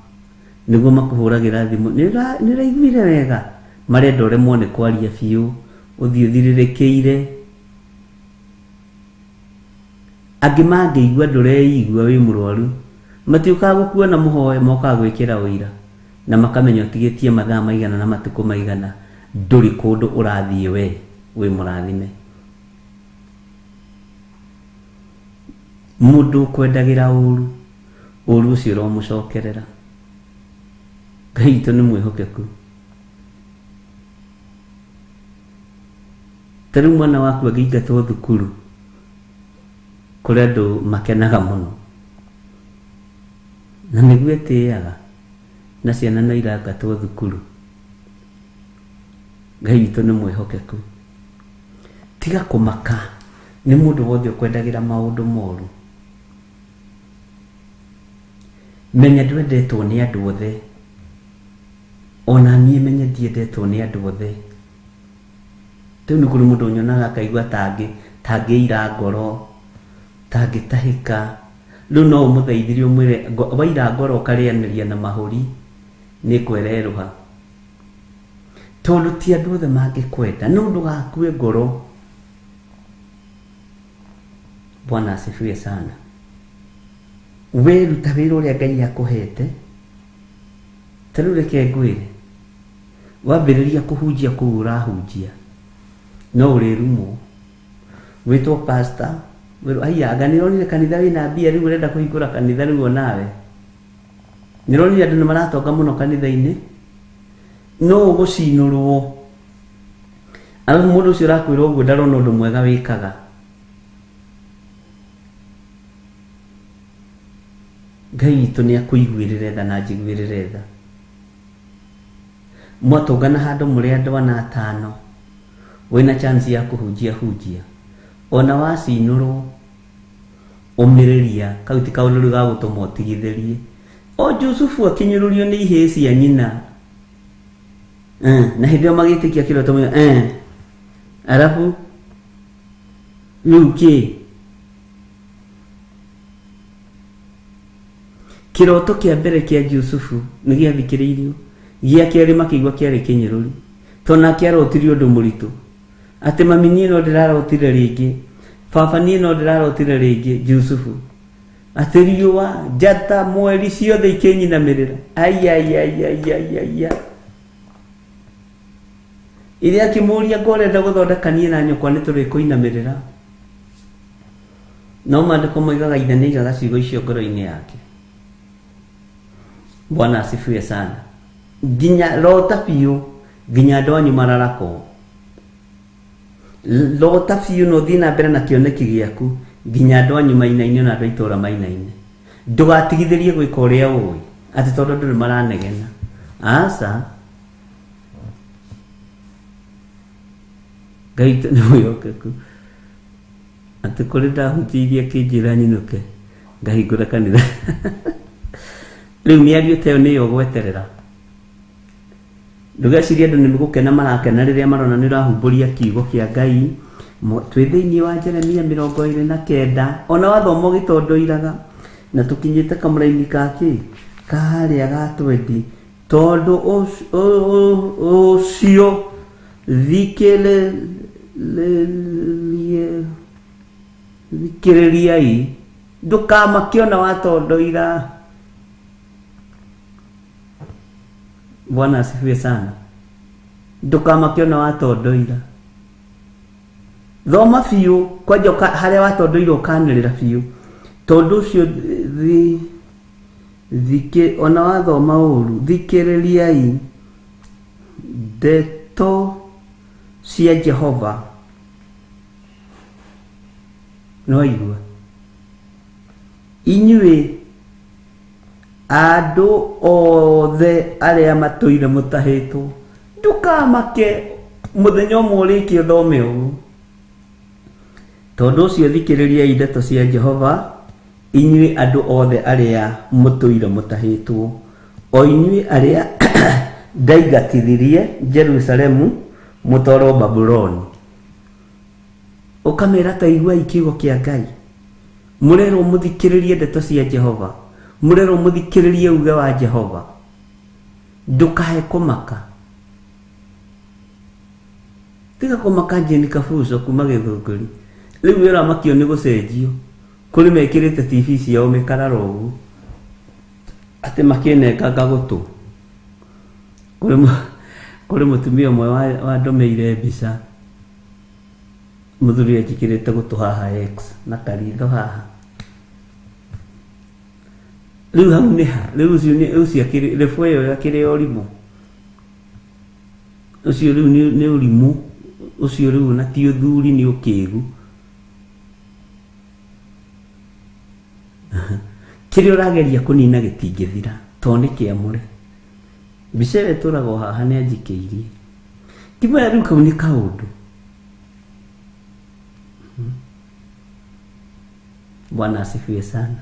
nĩguo makũhũragĩra thimũ, nĩ ũraiguire wega, marenda ũremwo nĩ kwaria biũ, ũthiĩ ũthirĩrĩkĩire. Angĩ mangĩigua ndũreigua wĩ mũrwaru matiũkaga gũkuona mũhoe, mokaga gwĩkĩra ũira na makamenya ũtigĩtie mathaa maigana na matukũ maigana ndũrĩ kũndũ ũrathiĩ we wĩ mũrathime. Mũndũ kwendagĩra ũru, ũru ũcio ũromũcokerera. Ngai witũ nĩ mwĩhokeku. Ta rĩu mwana waku angĩingatwo thukuru kũrĩ andũ makenaga mũno na nĩguo etĩaga na ciana no irangatwo thukuru. Ngai witũ nĩ mwĩhokeku. tiga kumaka ni mundu wothe ukwendagira maundu moru. Menya ndwendetwo ni andu othe, ona nie menya ndiendetwo ni andu othe. Riu ni kuri mundu nyonaga akaigua tangiira ngoro, tangitahika. Riu no umuthaithirie umwire waira ngoro ukarianiria na mahuri ni kwereruha, tondu ti andu othe mangikwenda. No ndugakue ngoro. Bwana asifiwe sana. We ruta wira uria Ngai akuhete. Tariu reke ngwire, wambiriria kuhunjia kuu urahunjia no urirumo witwo pastor aya ngironire kanitha wina mbia riu urenda kuhingura kanitha riu onawe nironire andu nimaratonga muno kanitha-ini no ugucinurwo. Arabu mundu ucio urakwira uguo ndarona undu mwega wikaga. Ngai witu ni akuiguirire tha na njiguirire tha. Mwatongana handu muri andu ana 5 wina chance ya kuhunjia ona wacinurwo umiriria kauti kaululu ga gutuma utigithirie. O Jusufu akinyururio ni ihe cia nyina na hindi magitikia kiroto mwe arabu nuki kiroto kia mbere kia Jusufu ni giathikiriirio, gia kiari makigwa kiari kinyururi tona kiarotirio undu muritu ati mami nie no ndirarotire ringi, baba nie no ndirarotire ringi. Jusufu ati riua njata mweri ciothe ikinyinamirira ai iria kimuria ngorenda guthondeka nie na nyukwa ni turi kuinamirira. No maandiko moigaga ithe nĩ aigaga ciugo icio ngoro-inĩ yake. Bwana asifiwe sana. Nginya lota piu nginya andũ anyu mararako. Lota piu no thiĩ na mbere na kĩoneki gĩaku nginya andũ anyu mainaine na andũ itũra mainaine. Ndũgatigithĩrie gwĩka ũrĩa ũĩ atĩ tondũ ndũrĩ maranegena. Aca Ngai nĩ mwĩhokeku atĩ kũrĩ ndahutirie kĩnjĩra nyinũke ngahingũra kanitha. Rĩu mĩario ta ĩyo nĩyo gweterera. Ndũgecirie andũ nĩmegũkena marakena rĩrĩa marona nĩ ũrahumbũria kiugo kĩa Ngai. Twĩ thĩinĩ wa Jeremia 29 ona wathomo gĩtondoiraga na tũkinyĩte kamũraini kake kaharĩa ga 20 tondũ ũcio thikĩrĩriai ndũkamake ona watondoira. Bwana asifiwe sana. Ndũkamake ona watondoira. Thoma biũ kwanja harĩa watondoira ũkanĩrĩra biũ tondũ ũcio ona wathoma ũru thikĩrĩriai ndeto cia Jehova. No igua inyuĩ andũ othe arĩa matũire mũtahĩtwo ndũkamake mũthenya ũmwe ũrĩkie ũthome ũguo. Tondũ ũcio thikĩrĩriai ndeto cia Jehova inyuĩ andũ othe arĩa mũtũire mũtahĩtwo, o inyuĩ arĩa ndaigatithirie Jerusalemu mũtwarwo Babuloni. Ukamera ta igua ikiugo kĩa Ngai. Mũrerwo mũthikĩrĩrie ndeto cia Jehova, mũrerwo mũthikĩrĩrie uge wa Jehova. Ndũkae kũmaka. Tiga kũmaka Jane Kabuso kuma Gĩthũngũri. Rĩu wĩra makio nĩ gũcenjio. Kũrĩ mekĩrĩte TV ciao mĩkararo ũguo atĩ makĩnenganga gũtũ. Kũrĩ mũtumia ũmwe wa ndũmĩire mbica mũthuri ejikĩrĩte gũtũ haha X na karitho haha. Rĩu hau nĩ ha, rĩu ũcio refu ĩyo akĩrĩ ũrimũ. Ũcio rĩu nĩ ũrimũ, ũcio rĩu na ti ũthuri nĩ ũkĩgu. Kĩrĩa ũrageria kũnina gĩtingĩthira tondũ nĩ kĩamũre. Mbica ĩyo ĩtũraga haha nĩ anjikĩirie. Kĩmwe rĩu kau nĩ kaũndũ. Bwana asifiwe sana.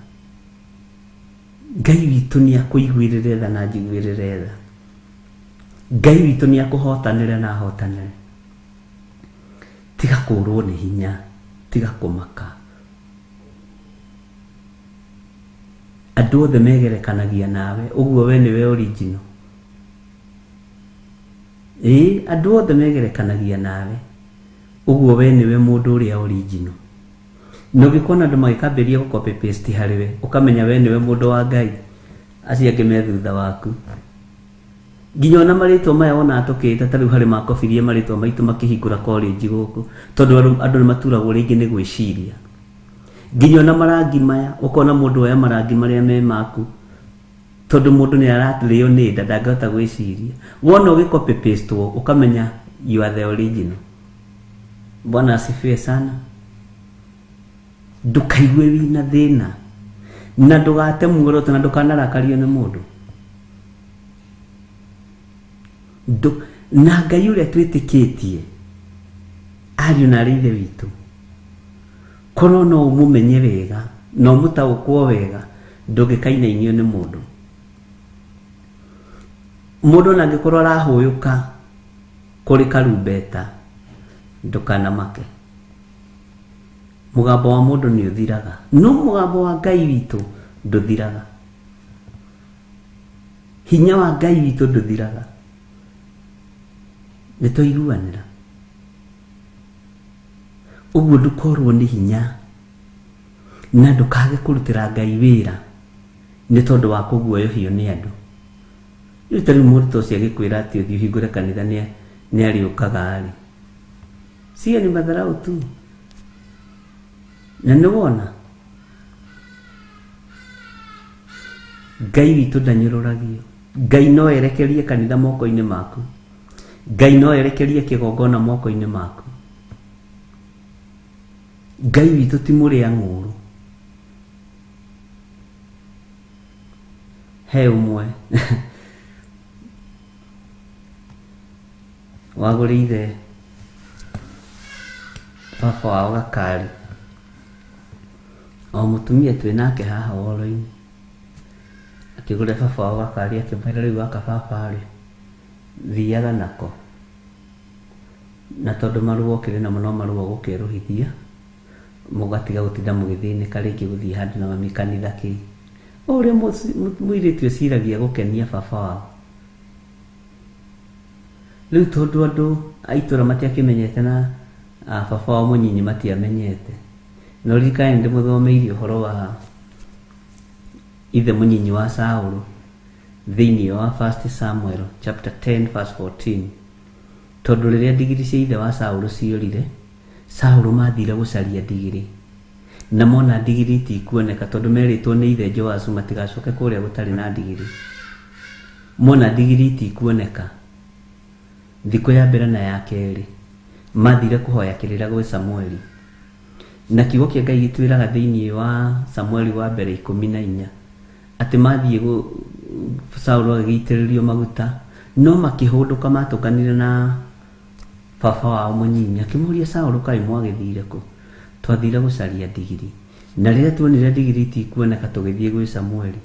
Ngai witũ nĩ akũiguĩrĩre tha na njiguĩrĩre tha. Ngai witũ nĩ akũhotanĩre na ahotanĩre. Tiga kũrwo nĩ hinya, tiga kũmaka. Andũ othe megerekanagia nawe, ũguo we nĩwe original. Andũ othe megerekanagia nawe, ũguo we nĩwe mũndũ ũrĩa original. No gĩkona andũ magĩkambĩria gũ copy paste harĩ we, ũkamenya we nĩwe mũndũ wa Ngai, acio angĩ me thutha waku. Nginya ona marĩtwa maya ona atũkĩte ta rĩu harĩ makobirie marĩtwa maitũ makĩhingũra college gũkũ, tondũ andũ nĩ maturagwo rĩngĩ nĩ gwĩciria. Nginya ona marangi maya ũkona mũndũ oya marangi marĩa me maku, tondũ mũndũ nĩ aratĩrĩo nĩ nda ndangĩhota gwĩciria. Wona ũgĩ copy paste ũkamenya you are the original. Bwana asifiwe sana. Ndũkaigue wĩna thĩna na ndũgate muoroto na ndũkanarakario nĩ mũndũ. Na Ngai ũrĩa twĩtĩkĩtie ariũ na arĩ ithe witũ, korwo no ũmũmenye wega na ũmũtaũkwo wega, ndũngĩkainainio nĩ mũndũ. Mũndũ na angĩkorwo arahũyũka kũrĩ karumbeta, ndũkanamake. Mũgambo wa mũndũ nĩ ũthiraga, no mũgambo wa Ngai witũ ndũthiraga. Hinya wa Ngai witũ ndũthiraga. Nĩtũiguanĩra. Ũguo ndũkorwo nĩ hinya na ndũkage kũrutĩra Ngai wĩra nĩ tondũ wa kũguoyohio nĩ andũ. Rĩu ta rĩu mũrutwo ũcio agĩkwĩra atĩ ũthiĩ ũhingũre kanitha nĩ arĩũkaga-rĩ, cio nĩ matharaũ tu. Na nĩ wona Ngai witũ ndanyũrũragio. Ngai no erekerie kanitha moko-inĩ maku. Ngai no erekerie kĩgongona moko-inĩ maku. Ngai witũ ti mũrĩa ng'ũrũ. He ũmwe wagũrĩire baba wao gakari, o mũtumia twĩ nake haha woro-inĩ, akĩgũra baba wao gakari, akĩmwĩra rĩu gaka baba-rĩ, thiaga nako, na tondũ marũa ũkĩrĩ namo no marũa gũkerũhithia, mũgatiga gũtinda mũgĩthĩnĩka rĩngĩ gũthiĩ handũ na mami kanitha kĩu. Ũrĩa mũirĩtu eciragia gũkenia baba wao. Rĩu tondũ andũ a itũra matiakĩmenyete na baba wao mũnyinyi matiamenyete, no ririkane ndĩmũthomeirie ũhoro wa ithe mũnyinyi wa Saũlũ thĩinĩ wa 1 Samuel chapter 10 verse 14. Tondũ rĩrĩa ndigiri cia ithe wa Saũlũ ciorire, Saũlũ mathire gũcaria ndigiri na mona ndigiri itikuoneka, tondũ merĩtwo nĩ ithe Joasu matigacoke kũrĩa gũtarĩ na ndigiri. Mona ndigiri itikuoneka, thikũ ya mbere na ya kerĩ mathire kũhoya kĩrĩra gwĩ Samueli, na kiugo kĩa Ngai gĩtwĩraga thĩinĩ wa Samueli wa mbere 14 atĩ mathiĩ Saũlũ agĩitĩrĩrio maguta, no makĩhũndũka matũkanire na baba wao mũnyinyi, akĩmũria Saũlũ, kaĩ mwagĩthire kũ? Twathire gũcaria ndigiri, na rĩrĩa tuonire ndigiri itikuoneka tũgĩthiĩ gwĩ Samueli.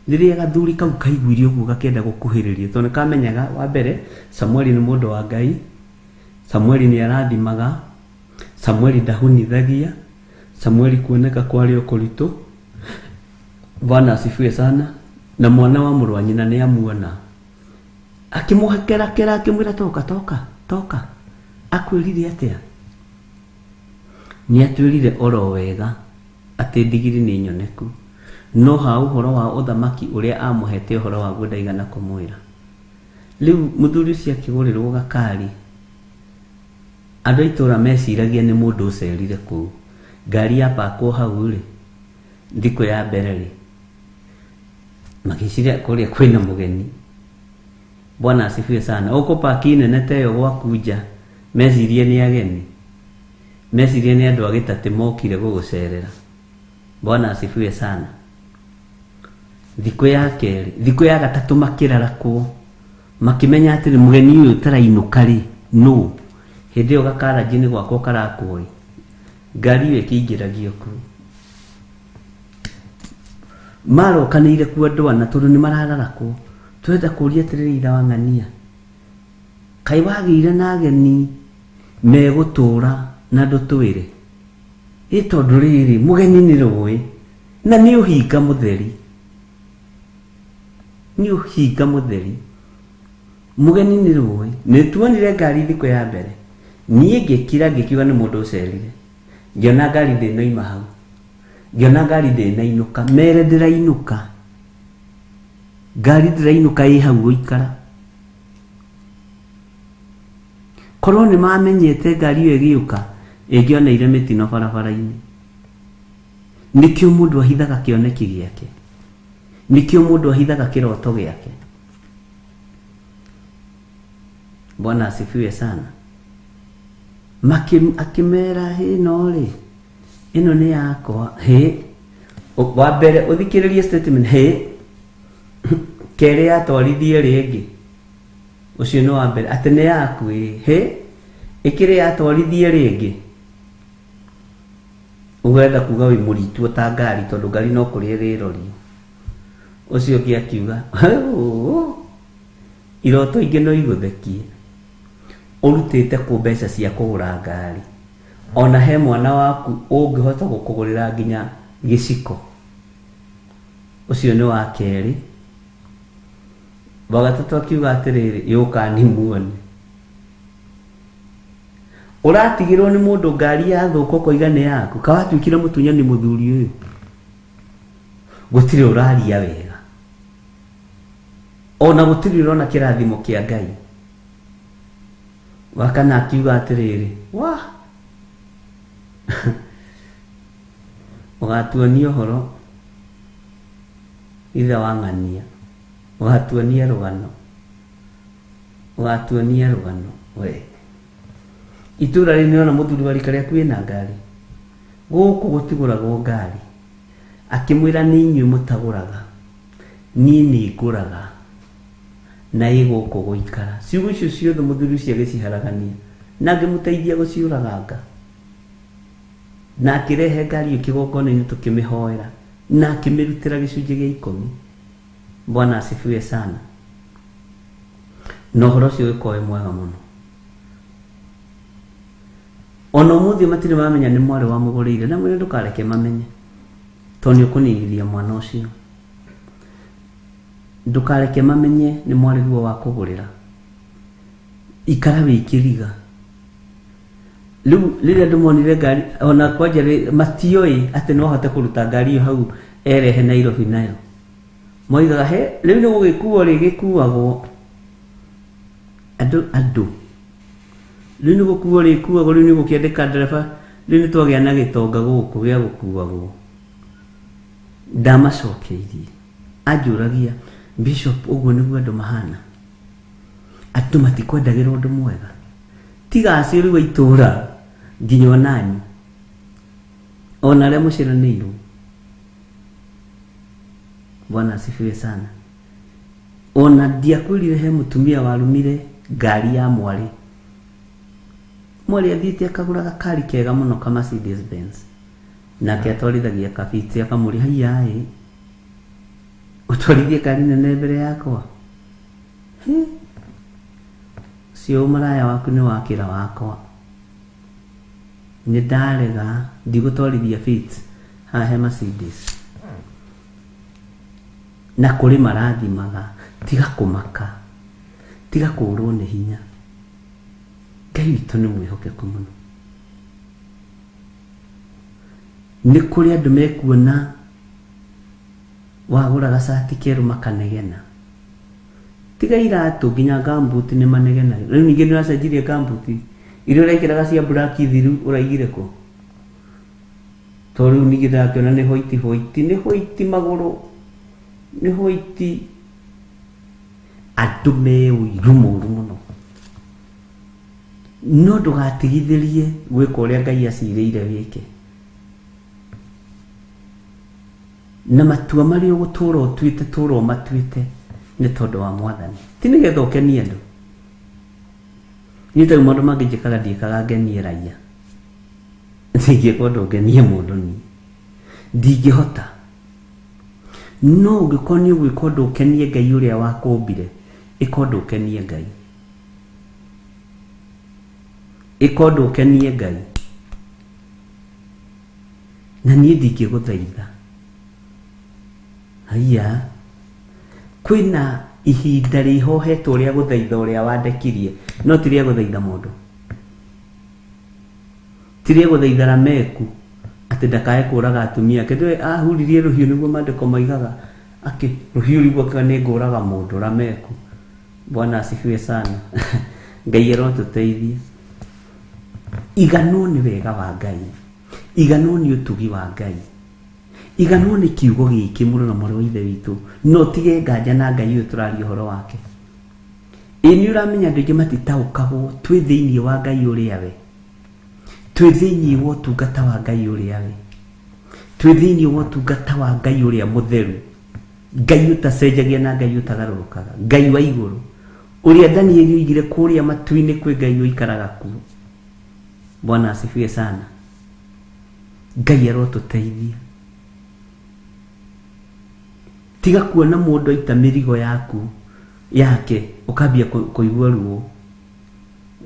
Rĩrĩa gathuri kau kaiguire ũguo gakĩenda gũkuhĩrĩria, tondũ nĩkamenyaga wa mbere Samueli nĩ mũndũ wa Ngai, Samueli nĩ arathimaga, Samueli ndahunithagia, Samueli kuoneka kwarĩ o kũritũ. Bwana asifiwe sana. Na mwana wa mũrũ wa nyina nĩ amuona, akĩmũhekerakera akĩmwĩra toka. Akwĩrire atĩa? Nĩ atwĩrire oro wega atĩ ndigiri nĩ nyoneku, no ha ũhoro wa ũthamaki ũrĩa amũhete ũhoro waguo ndaigana kũmwĩra. Rĩu mũthuri ũcio akĩgũrĩrwo gakari, andũ a itũra meciragia nĩ mũndũ ũcerire kũu, ngari ya pakwo hau-rĩ, thikũ ya mbere-rĩ, magĩciria kũrĩa kwĩna mũgeni. Bwana asifiwe sana. Ũkũ paki nene ta ĩyo gwakunja, mecirie nĩ ageni, mecirie nĩ andũ agĩtatĩ mokire gũgũcerera. Bwana asifiwe sana. Thikũ ya kerĩ, thikũ ya gatatũ makĩrarakwo, makĩmenya atĩ mũgeni ũyũ tarainũka-rĩ, no hĩndĩ ĩyo gakaraji nĩ gwakwo karakwo, ngari ĩyo ĩkĩingĩragio kũu. marokanĩire kuo andũ ana tondũ nĩ marararakwo. Twenda kũria atĩrĩrĩ Ira wa Ng'ania, kaĩ wagĩire na ageni megũtũũra na ndũtwĩre? Tondũ rĩrĩ mũgeni nĩ rũĩ na nĩ ũhinga mũtheri, nĩ ũhinga mũtheri. Mũgeni nĩ rũĩ. Nĩ tuonire ngari thikũ ya mbere, niĩ ngĩkira ngĩkiuga nĩ mũndũ ũcerire, ngĩona ngari ndĩnoima hau, ngĩona ngari ndĩnainũka, mere ndĩrainũka, ngari ndĩrainũka ĩ hau gũikara. Korwo nĩ mamenyete ngari ĩyo ĩgĩũka ĩngĩoneire mĩtino barabara-inĩ. Nĩkĩo mũndũ ahithaga kĩoneki gĩake, nĩkĩo mũndũ ahithaga kĩroto gĩake. Bwana asifiwe sana. Akimera no rĩ, ĩno nĩ yakwa. Wa mbere ũthikĩrĩrie statement kerĩ yatwarithie rĩngĩ, ũcio nĩ wa mbere. Atĩ nĩ yaku ĩkĩrĩ yatwarithie rĩngĩ, ũgenda kuga wĩ mũritũ ta ngari, tondũ ngari no kũrĩa ĩrĩrorio. Ũcio ũngĩ akiuga iroto ingĩ no igũthekie, ũrutĩte kũ mbeca cia kũgũra ngari? Ona he mwana waku ũngĩhota gũkũgũrĩra nginya gĩciko. Ũcio nĩ wa kerĩ. Wa gatatũ akiuga atĩrĩrĩ, yũka ni muone. Ũratigĩrwo nĩ mũndũ ngari yathũka ũkoiga nĩ yaku, ka watuĩkire mũtunyani mũthuri ũyũ. Gũtirĩ ũraria wega, ona gũtirĩ ũrona kĩrathimo kĩa Ngai. Wa kana akiuga atĩrĩrĩ, ũgatuonia ũhoro Ithe wa Ng'ania, ũgatuonia rũgano, ũgatuonia rũgano. We itũra rĩu nĩona mũthuri wa rika rĩaku ĩna ngari, gũkũ gũtigũragwo ngari. Akĩmwĩra nĩ inyuĩ mũtagũraga, niĩ nĩ ngũraga na ĩgũkũ gũikara. Ciugo icio ciothe mũthuri ũcio agĩciharagania na ngĩmũteithia gũciũraganga, na akĩrehe ngari ĩyo kĩgongona-inĩ tũkĩmĩhoera na akĩmĩrutĩra gĩcunjĩ gĩa 10. Bwana asifiwe sana. Na ũhoro ũcio wĩkowĩ mwega mũno. Ona ũmũthĩ matirĩ mamenya nĩ mwarĩ wa mũgũrĩire, na mwĩrĩ ndũkareke mamenye, tondũ nĩ ũkũninithia mwana ũcio. Ndũkareke mamenye nĩ mwarĩ guo wa kũgũrĩra. Ikara wĩkĩriga. Rĩu rĩrĩa ndĩmonire ngari, ona kwanja matioĩ atĩ no ahote kũruta ngari ĩyo hau erehe Nairobi nayo. Moigaga rĩu nĩ gũgĩkuo rĩgĩkuagwo andũ. Rĩu nĩ gũkuo rĩkuagwo, rĩu nĩ gũkĩandĩka ndereba, rĩu nĩ twagĩa na gĩtonga gũkũ gĩa gũkuagwo. Ndamacokeirie, anjũragia, Bishop, ũguo nĩguo andũ mahana? Andũ matikwendagĩra ũndũ mwega? Tiga acio rĩu itũra nginya onanyu, ona arĩa mũciranĩirwo. Bwana asifiwe sana. Ona ndiakwĩrire he mũtumia warumire ngari ya mwarĩ. Mwarĩ athiĩte akagũra gakari kega mũno ka Mercedes Benz, nake atwarithagia kabiti, akamũria haiya ũtwarithie ngari nene mbere yakwa? Cio maraya waku nĩ wakĩra wakwa. Nĩ ndarega ndigũtwarithia fit hahe Mercedes. Na kũrĩ marathimaga, tiga kũmaka, tiga kũrwo nĩ hinya. Ngai witũ nĩ mwĩhokeku mũno. Nĩ kũrĩ andũ mekuona wagũra gacati kerũ makanegena. Tiga iratũ, nginya gambuti nĩ manegenaga. Rĩu ningĩ nĩ ũracenjirie gambuti iria ũrekĩraga cia black thiru ũraigire kũ? Tondũ rĩu ningĩ ndakĩona nĩ nĩ white magũrũ, nĩ white. Andũ me ũiru mũru mũno. No ndũgatigithĩrie gwĩka ũrĩa Ngai acirĩire wĩke. Na matua marĩa ũgũtũra ũtuĩte tũra ũmatuĩte nĩ tondũ wa Mwathani, ti nĩgetha ũkenie andũ. Niĩ tau maũndũ mangĩ njĩkaga ndiĩkaga ngenie raia, ndingĩka ũndũ ngenie mũndũ niĩ ndingĩhota. no ngĩkorwo gwĩka ũndũ ũkenie Ngai ũrĩa wakũmbire, ĩka ũndũ ũkenie Ngai, ĩka ũndũ ũkenie Ngai. Na niĩ ndingĩgũthaitha, haiya, kwĩna ihinda rĩhohetwo rĩa gũthaitha ũrĩa wandekirie, no ti rĩa gũthaitha mũndũ, ti rĩa gũthaitha Lameku atĩ ndakae kũraga atumia ake. Ndũĩ ahuririe rũhiũ nĩguo maandĩko maigaga akĩ rũhiũ rĩguo nĩ ngũraga mũndũ. Lameku, Bwana asifiwe sana. Ngai arotũteithie. Iganwo nĩ wega wa Ngai, iganwo nĩ ũtugi wa Ngai, iganwo nĩ kiugo gĩkĩ mũno na mwarĩ wa ithe witũ, no tige nganja na Ngai ũyũ tũraria ũhoro wake. Ĩ nĩ ũramenya andũ aingĩ matitaũkagwo twĩ thĩinĩ wa Ngai ũrĩa we, twĩ thĩinĩ wa ũtungata wa Ngai ũrĩa we, twĩ thĩinĩ wa ũtungata wa Ngai ũrĩa mũtheru, Ngai ũtacenjagia na Ngai ũtagarũrũkaga, Ngai wa igũrũ, ũrĩa Danieli oigire kũrĩa matu-inĩ kwĩ Ngai ũikaraga kuo. Bwana asifiwe sana. Ngai arotũteithia. Tiga kuona mũndũ aita mĩrigo yaku yake ũkambia kũigua ruo.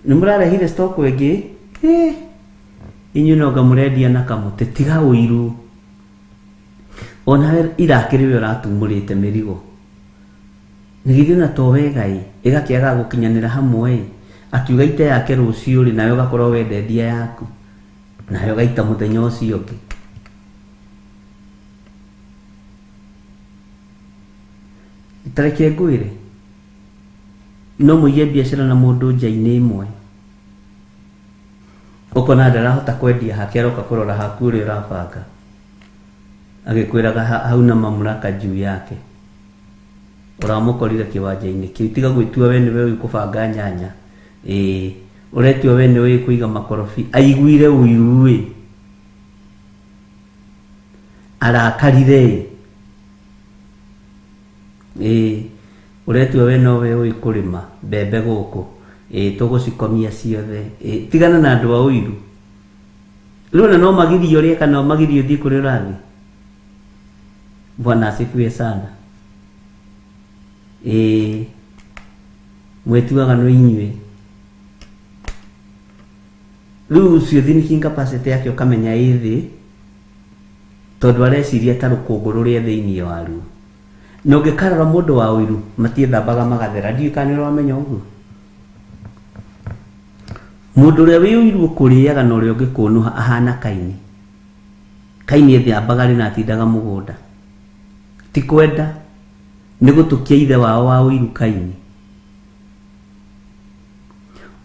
Nĩ mũrarehire stock ĩngĩ? Inyuĩ no ngamũrendia na kamũtĩ, tiga ũiru. Ona irakĩrĩ we ũratumũrĩte mĩrigo. Nĩgithĩ na to wegai ĩgakĩaga gũkinyanĩra hamwe, akiuga ite yake rũciũ rĩ nawe ũgakorwo wendendia yaku, nawe ũgaita mũthenya ũcio ũngĩ. Tareke ngwĩre, no mũige biacara na mũndũ nja-inĩ ĩmwe, ũkona ndarahota kwendia hake, aroka kũrora haku ũrĩa ũrabanga, agĩkwĩraga hau na mamlaka juu yake, ũramũkorire kĩwanja-inĩ kĩu. Tiga gwĩtua we nĩwe ũĩ kũbanga nyanya, ũretua we nĩwe ũĩ kũiga makorobi, aiguire ũiru arakarire, ũretua we nowe ũĩ kũrĩma mbembe gũkũ, tũgũcikomia ciothe. Tigana na andũ a ũiru. Rĩu na no magirio ũrĩa kana magirio thiĩ kũrĩa ũrathiĩ. Bwana asifiwe sana. Mwĩtuaga no inyuĩ. Rĩu ũcio thinking capacity yake ũkamenya ĩthĩ, tondũ areciria ta rũkũngũ rũrĩa thĩinĩ waruo. Na ũngĩkarora mũndũ wa ũiru matiethambaga magathera, ndiũĩ kana nĩ ũramenya ũguo. Mũndũ ũrĩa wĩ ũiru ũkũrĩaga na ũrĩa ũngĩkũnũha ahana Kaini. Kaini ethambaga rĩ na atindaga mũgũnda. Ti kwenda, nĩ gũtũkia ithe wao wa ũiru Kaini.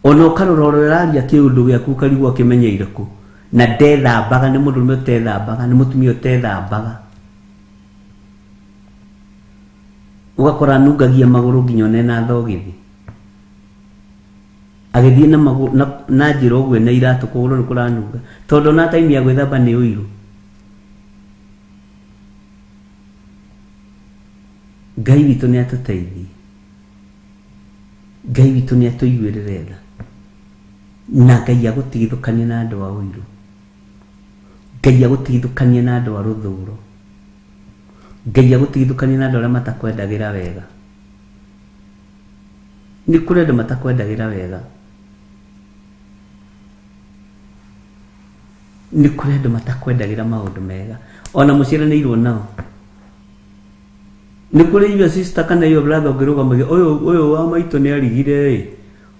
Ona ũkarora ũrĩa ũraria kĩũndũ gĩaku ũkarigwo akĩmenyeire kũ, na ndethambaga, nĩ mũndũrũme ũtethambaga, nĩ mũtumia ũtethambaga. Ũgakora nungagia magũrũ nginya one na thogithi, agĩthiĩ na njĩra ũguo na iratũ kũgũrũ nĩ kũranunga, tondũ na time ya gwĩthamba nĩ ũiru. Ngai witũ nĩ atũteithie, Ngai witũ nĩ atũiguĩrĩre tha, na Ngai agũtigithũkanie na andũ a ũiru, Ngai agũtigithũkanie na andũ a rũthũũro, Ngai agũtigithũkanie na andũ arĩa matakwendagĩra wega. Nĩ kũrĩ andũ matakwendagĩra wega, nĩ kũrĩ andũ matakwendagĩra maũndũ mega, ona mũciaranĩirwo nao. Nĩ kũrĩ iwe sister kana iwe brother ũngĩrũgamagia ũyũ wa maitũ nĩ arigire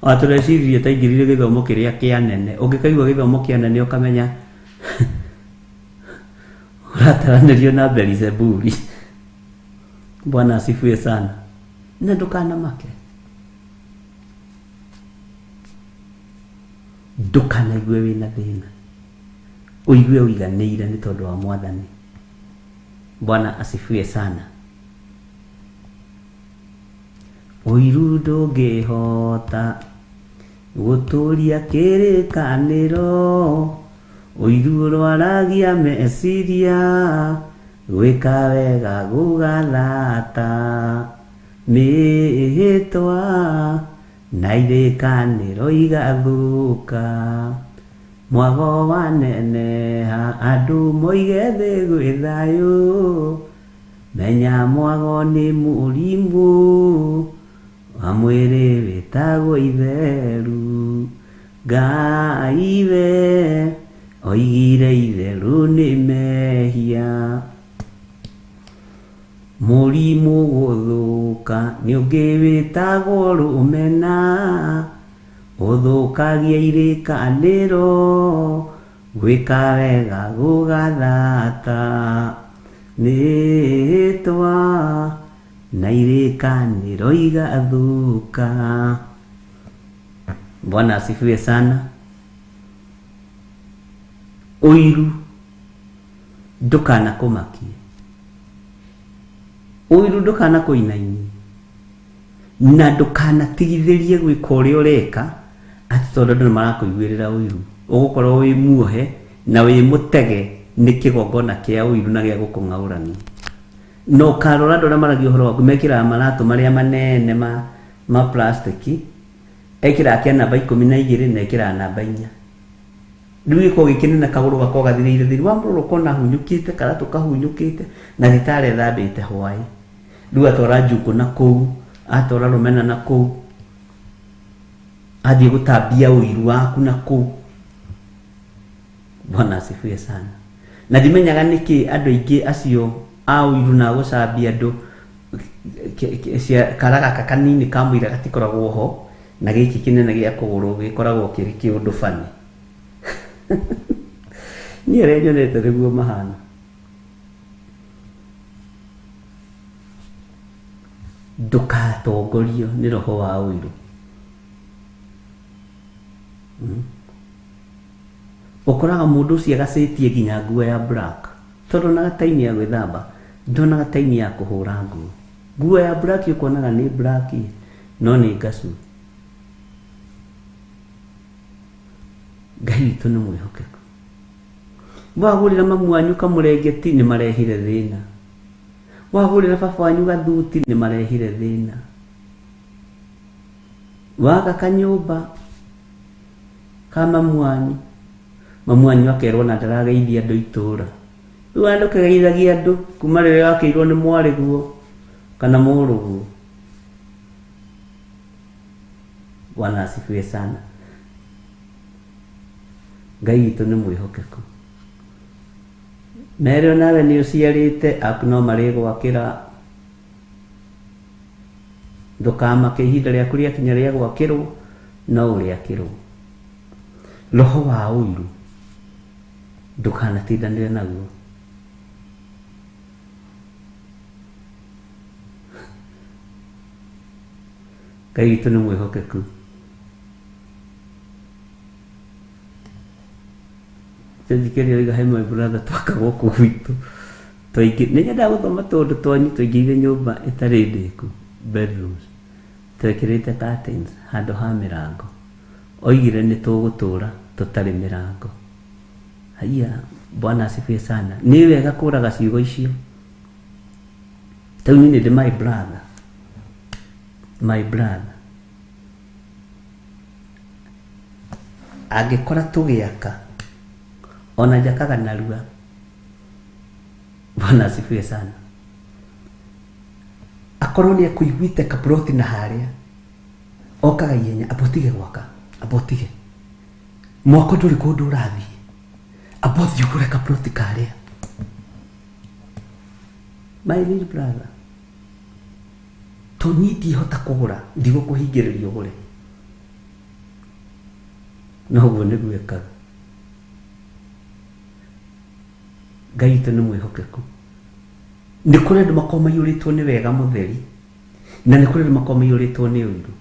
atũrecirie ta ingĩrire gĩthomo kĩrĩa kĩanene. Ũngĩkaigua gĩthomo kĩanene ũkamenya ũrataranĩrio na Beelzebuli. Bwana asifiwe sana. Na ndũkanamake, ndũkanaigue wĩna thĩna, ũigue ũiganĩire nĩ tondũ wa Mwathani. Bwana asifiwe sana. Ũiru ndũngĩhota gũtũria kĩrĩkanĩro, ũiru ũrwaragia meciria, gwĩka wega gũgathata mĩhĩtwa na irĩkanĩro igathũka. Mwago waneneha andũ moige thĩ gwĩ thayũ, menya mwago nĩ mũrimũ wa mwĩrĩ wĩtagwo itheru. Ngai we oigire itheru nĩ mehia. Mũrimũ gũthũka nĩ ũngĩ wĩtagwo rũmena, ũthũkagia irĩkanĩro, gwĩka wega gũgathata, nĩtwa na irĩkanĩro igathũka. Bwana asifiwe sana. Ũiru ndũkanakũmakie, ũiru ndũkanakũinainie, na ndũkanatigithĩrie gwĩka ũrĩa ũreka atĩ tondũ andũ nĩmarakũiguĩrĩra ũiru ũgũkorwo wĩ muohe na wĩ mũtege nĩ kĩgongona kĩa ũiru na gĩa gũkũng'aũrania. No karora andũ arĩa maragia ũhoro waku mekĩraga maratũ marĩa manene ma plastiki, ekĩraga kĩa namba 12 na ekĩraga namba 4. Rĩu gĩkorwo gĩkĩnene kagũrũ gakorwo gathirĩire thĩinĩ wa mũrũrũ kona hunyũkĩte, karatũ kahunyũkĩte na thitarĩ ethambĩte hwaĩ. Rĩu atwara njukũ na kũu, atwara rũmena na kũu, athiĩ gũtambia ũiru waku na kũu. Bwana asifiwe sana. Na ndimenyaga nĩkĩ andũ aingĩ acio a ũiru na gũcambia andũ karagaka kanini ka mũira gatikoragwo ho, na gĩkĩ kĩnene gĩa kũgũrũ gĩkoragwo kĩrĩ kĩũndũ bani. Niĩ rĩ nyonete nĩguo mahana. Ndũkatongorio nĩ roho wa ũiru. Ũkoraga mũndũ ũcio agacĩtie nginya nguo ya black, tondũ na gataini ya gwĩthamba, ndona gataini ya kũhũra nguo. Nguo ya black ũkonaga nĩ black no nĩ ngacu. Ngai witũ nĩ mwĩhokeku. Wagũrĩra mamu wanyu kamũrengeti nĩ marehire thĩna, wagũrĩra baba wanyu gathuti nĩ marehire thĩna, waga kanyũmba ka mamu wanyu akerwo na ndarageithia andũ itũra. Rĩu andũ kageithagia andũ kuma rĩrĩa wakĩirwo nĩ mwarĩguo kana mũrũguo. Bwana asifiwe sana. Ngai witũ nĩ mwĩhokeku. Merĩo nawe nĩ ũciarĩte aku no marĩgwakĩra. Ndũkamake ihinda rĩaku rĩakinya rĩa gwakĩrwo no ũrĩakĩrwo. Roho wa ũiru ndũkanatindanĩre naguo. Ngai witũ nĩ mwĩhokeku. Tũthikĩrĩria oiga he my brother twaka gũkũ gwitũ tũingĩ nĩ nyendaga gũthoma tũndũ twanyu tũingĩire nyũmba ĩtarĩ ndĩku, bedrooms, twekĩrĩte curtains handũ ha mĩrango. Oigire nĩ tũgũtũra tũtarĩ mĩrango. Haiya, Bwana asifiwe sana. Nĩ wega kũraga ciugo icio. Tau nĩ ndĩ my brother. Angĩkora tũgĩaka ona njakaga narua. Bwana asifiwe sana. Akorwo nĩ akũiguĩte kaploti na harĩa okaga ihenya, abotige gwaka, abotige mwako ndũrĩ kũndũ ũrathiĩ, abothi ũgũre kaploti karĩa. My little brother, to niĩ ndihota kũgũra, ndigũkũhingĩrĩria ũgũre. No ũguo nĩguo ekaga. Ngai witũ nĩ mwĩhokeku. Nĩ kũrĩ andũ makorwo maiyũrĩtwo nĩ wega mũtheri, na nĩ kũrĩ andũ makorwo maiyũrĩtwo nĩ ũiru.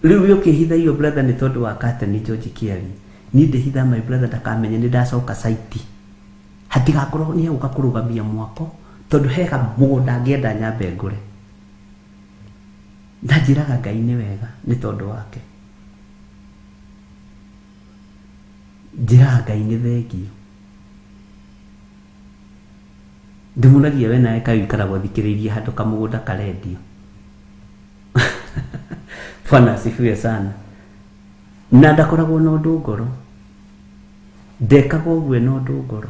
Rĩu wĩ ũkĩhitha brother nĩ tondũ wa Captain George Kiari. Niĩ ndĩhitha my brother ndakamenye nĩ ndacoka saiti. Hatigakorwo nĩ egũka kũrũgamia mwako tondũ hega mũgũnda angĩenda nyambe ngũre. Ndanjĩraga Ngai nĩ wega nĩ tondũ wake. Njĩraga Ngai nĩ thengio. Ndĩmũragia we nawe kaĩ ũikaragwo thikĩrĩirie handũ kamũgũnda karendio. Bwana asifiwe sana. Na ndakoragwo na ũndũ ngoro, ndekaga ũguo na ũndũ ngoro.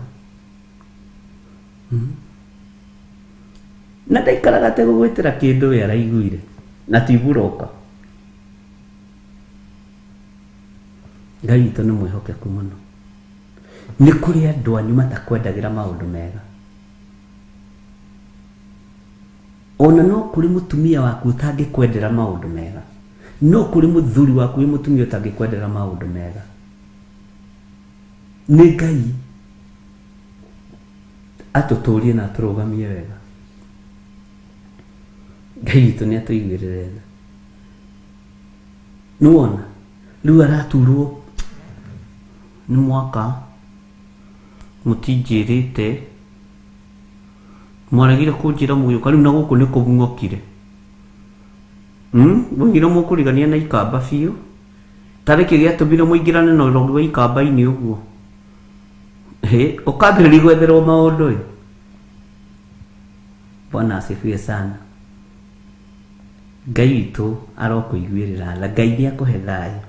na ndaikaraga ategũgwĩtĩra kĩndũ we araiguire na tiburoka. Ngai witũ nĩ mwĩhokeku mũno. Nĩ kũrĩ andũ anyu matakwendagĩra maũndũ mega. Ona no kũrĩ mũtumia waku ũtangĩkwendera maũndũ mega. No kũrĩ mũthuri waku wĩ mũtumia ũtangĩkwendera maũndũ mega. Nĩ Ngai atũtũrie na atũrũgamie wega. Ngai witũ nĩ atũiguĩrĩre tha. Nĩwona rĩu araturwo nĩ mwaka mũtinjĩrĩte mwaregire kũnjĩra mũgĩũka rĩu na gũkũ nĩ kũbung'okire. Mwĩgire mũkũrigania na ikamba biũ. Tarĩkĩ gĩatũmire mũingĩrane na ũrogi wa ikamba-inĩ ũguo. Ũkambĩrĩria gwetherwo maũndũ ĩ. Bwana asifiwe sana. Ngai witũ arokũiguĩrĩra tha. Ngai nĩ akũhe thayũ.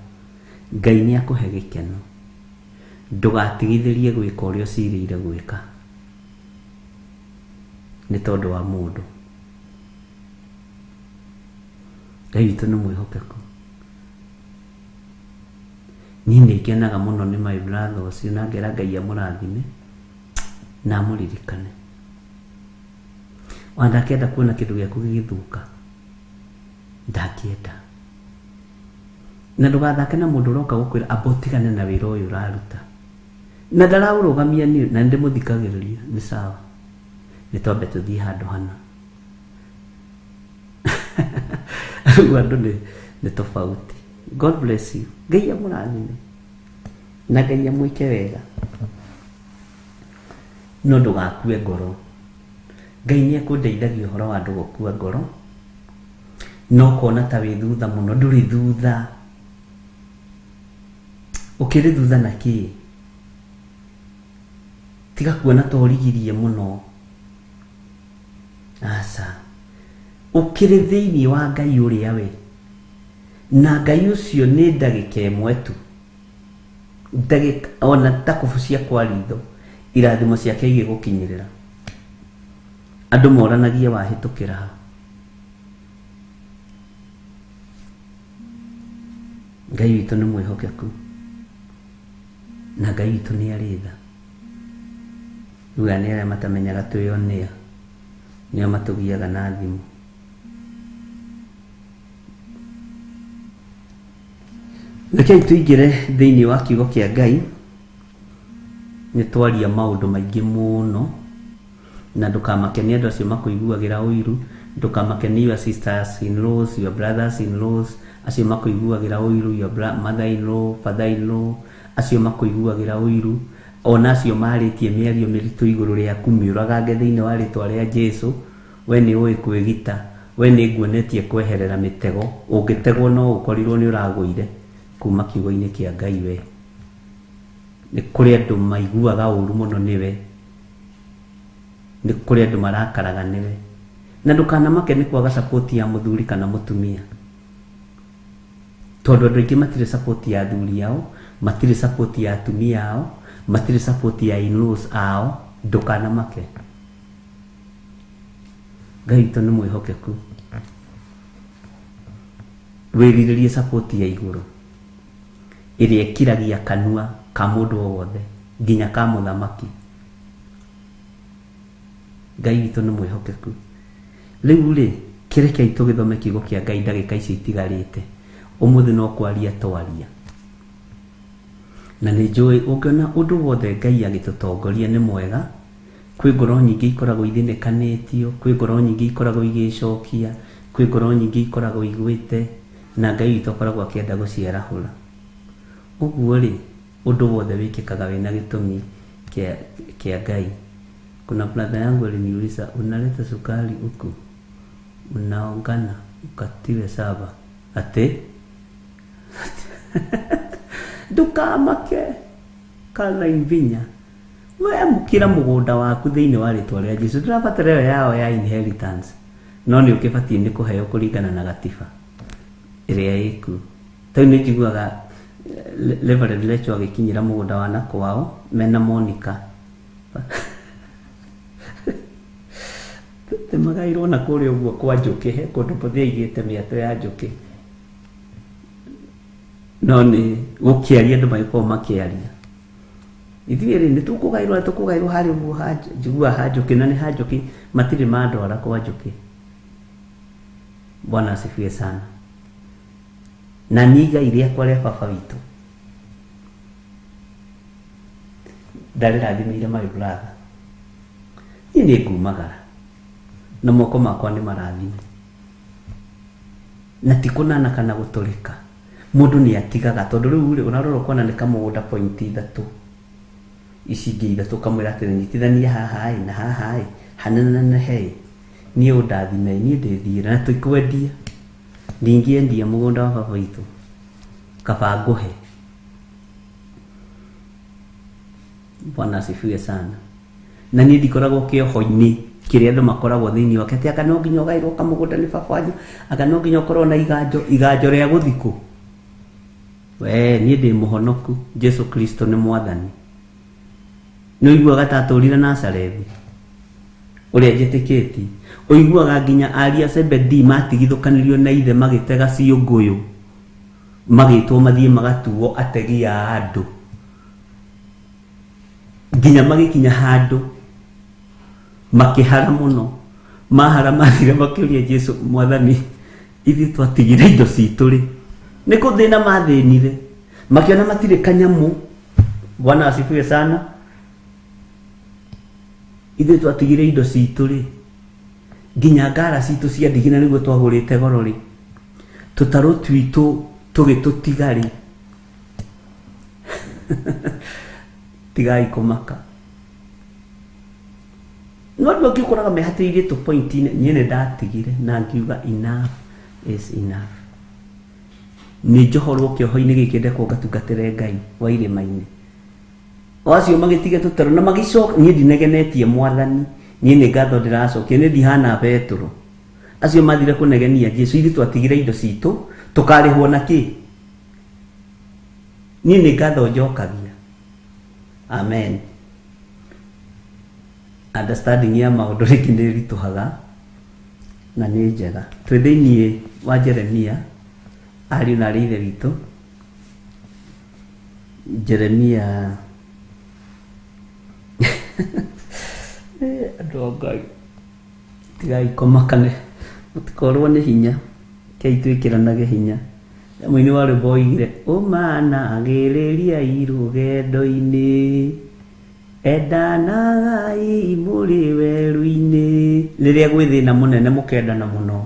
Ngai nĩ akũhe gĩkeno. Ndũgatigithĩrie gwĩka ũrĩa ũcirĩire gwĩka nĩ tondũ wa mũndũ. Ngai witũ nĩ mwĩhokeku. Niĩ nĩngenaga mũno nĩ my brother ũcio na ngera Ngai amũrathime na amũririkane. Ona ndakĩenda kuona kĩndũ gĩaku gĩgĩthũka. Ndakĩenda. Na ndũgathake na mũndũ ũroka gũkwĩra amba ũtigane na wĩra ũyũ ũraruta. Na ndaraũrũgamia niĩ na ndĩmũthikagĩrĩria nĩ sawa. Nĩ twambe tũthiĩ handũ hana. Rĩu andũ nĩ tofauti. God bless you. Ngai amũrathime na Ngai amwĩke wega. No ndũgakue ngoro. Ngai nĩ ekũndeithagia ũhoro wa andũ gũkua ngoro. No kona ta wĩ thutha mũno. Ndũrĩ thutha. Ũkĩrĩ thutha na kĩ? Tiga kuona ta ũrigirie mũno. Aca. Ũkĩrĩ thĩinĩ wa Ngai ũrĩa we. Na Ngai ũcio nĩ ndagĩka ĩmwe tu. Ndagĩka ona takubu cia kwa ritho. Irathimo ciake igĩgũkinyĩrĩra. Andũ moranagia wahĩtũkĩra ha. Ngai witũ nĩ mwĩhokeku. Na Ngai witũ nĩ arĩ tha. Rĩu nĩ arĩa matamenyaga twĩonea. Nĩo matũgiaga na thimũ. Rekei tũingĩre thĩinĩ wa kiugo kĩa Ngai. Nĩ twaria maũndũ maingĩ mũno. Na ndũkamakenie andũ acio makũiguagĩra ũiru. Ndũkamakenie your sisters in laws, your brothers in laws. Acio makũiguagĩra ũiru, your mother in law, father in law. Acio makũiguagĩra ũiru. Ona acio marĩtie mĩario mĩritũ igũrũ rĩaku mĩũragange thĩinĩ wa rĩtwa rĩa Jesũ. We nĩ ũĩ kwĩgita. We nĩ nguonetie kweherera mĩtego. Ũngĩtegwo no ũkorirwo nĩ ũragũire kuma kiugo-inĩ kĩa Ngai we. Nĩ kũrĩ andũ maiguaga ũru mũno nĩwe. Nĩ kũrĩ andũ marakaraga nĩwe. Na ndũkanamake nĩ kwaga support ya mũthuri kana mũtumia. Tondũ andũ aingĩ matirĩ support ya athuri ao, matirĩ support ya atumia ao, matirĩ support ya in-laws ao. Ndũkanamake. Ngai witũ nĩ mwĩhokeku. Wĩrirĩrie support ya igũrũ ĩrĩa ĩkiragia kanua ka mũndũ o wothe nginya ka mũthamaki. Ngai witũ nĩ mwĩhokeku. Rĩu rĩ, kĩrekei tũgĩthome kiugo kĩa Ngai ndagĩka ici itigarĩte. Ũmũthĩ no kwaria twaria. Na nĩ njũĩ ũngĩona ũndũ wothe Ngai agĩtũtongoria nĩ mwega. Kwĩ ngoro nyingĩ ikoragwo ithinĩkanĩtio, kwĩ ngoro nyingĩ ikoragwo igĩcokia, kwĩ ngoro nyingĩ ikoragwo igwĩte, na Ngai witũ akoragwo akĩenda gũciarahũra. Ũguo rĩ, ũndũ wothe wĩkĩkaga wĩna gĩtũmi kĩa Ngai. Kuna brother yangu aliniuliza, unaleta sukari huku, unaongana ukatiwe saba ate ndukamake Caroline Vinya. We mukira mũgũnda waku thĩinĩ wa rĩtwa rĩa Jesũ. Ndũrabatara ĩyo yao ya inheritance. No nĩ ũkĩbatiĩ nĩ kũheo kũringana na gatiba ĩrĩa ĩku. Tau nĩ njiguaga Reverend Lecho agĩkinyĩra mũgũnda wa nakwao mena Monica. atä magairwo na kũrĩa ũguo kwa njũkĩ he kũndũ Mũthia aigĩte mĩatũ ya njũkĩ, no nĩ gũkĩaria andũ magĩkorwo makĩaria. Ithuĩ rĩ nĩ tũkũgairwo harĩ ũguo njigua ha njũkĩ, na nĩ ha njũkĩ matirĩ mandwara kwa njũkĩ. Bwana asifiwe sana. Na nĩ igai rĩakwa rĩa baba witũ ndarĩrathimĩire my brother. Niĩ nĩ ngumagara na moko makwa nĩ marathime, na ti kũnana kana gũtũrĩka. Mũndũ nĩ atigaga, tondũ rĩu rĩ ũnarora ũkona nĩ kamũgũnda point 3 ici ingĩ 3 kamwĩra atĩ nyitithania haha na haha hanene niĩ ũndathime niĩ ndĩthiĩra na tũikwendia. Ndingĩendia mũgũnda wa baba witũ kaba ngũhe. Bwana asifiwe sana. Na niĩ ndikoragwo kĩoho-inĩ kĩrĩa andũ makoragwo thĩinĩ wake atĩ aka no nginya ũgaĩrwo kamũgũnda nĩ baba wanyu, aka no nginya ũkorwo na iganjo rĩa gũthikũ. We niĩ ndĩ mũhonoku, Jesu Kristo nĩ mwathani. Nĩ ũiguaga ta atũrire Nazarethi ũrĩa njĩtĩkĩti, ũiguaga nginya ariũ a Zebedi matigithũkanirio na ithe magĩtega ciũngũyũ, magĩtwo mathiĩ magatuo ategi a andũ, nginya magĩkinya handũ makĩhara mũno. Mahara mathira makĩũria Jesu, mwathani ithuĩ twatigire indo citũ rĩ? Nĩ kũthĩna mathĩnire, makĩona matirĩ kanyamũ. Bwana asifiwe sana. Ithuĩ twatigire indo citũ rĩ, nginya ngara citũ cia ndigina nĩguo twagũrĩte goro rĩ, tũtarũ twitũ tũgĩtũtiga rĩ. Tigai kũmaka. No andũ angĩ ũkoraga mehatĩrĩirie tũ point niĩ nĩ ndatigire na ngiuga enough is enough. Nĩ njohorwo kĩoho-inĩ gĩkĩ ndekwo ngatungatĩre Ngai wa irĩma-inĩ. O acio magĩtige tũtarũ na magĩcoka, niĩ ndinegenetie mwathani, niĩ nĩ ngatho ndĩracokia, nĩ ndihana Petro. Acio mathire kũnegenia Jesu, ithuĩ twatigire indo citũ tũkarĩhwo na kĩ? Niĩ nĩ ngatho njokagia. Amen. Understanding ya maũndũ rĩngĩ nĩ ritũhaga na nĩ njega. Twĩ thĩinĩ wa Jeremia, ariũ na aarĩ ithe witũ, Jeremia andũ a Ngai tigai kũmakane, mũtikorwo nĩ hinya, kei twĩkĩranage hinya. Mũini wa rwĩmbo oigire ũmanagĩrĩriai rũgendo-inĩ, endanagai mũrĩ werũ-inĩ. Rĩrĩa gwĩ thĩna mũnene mũkendana mũno,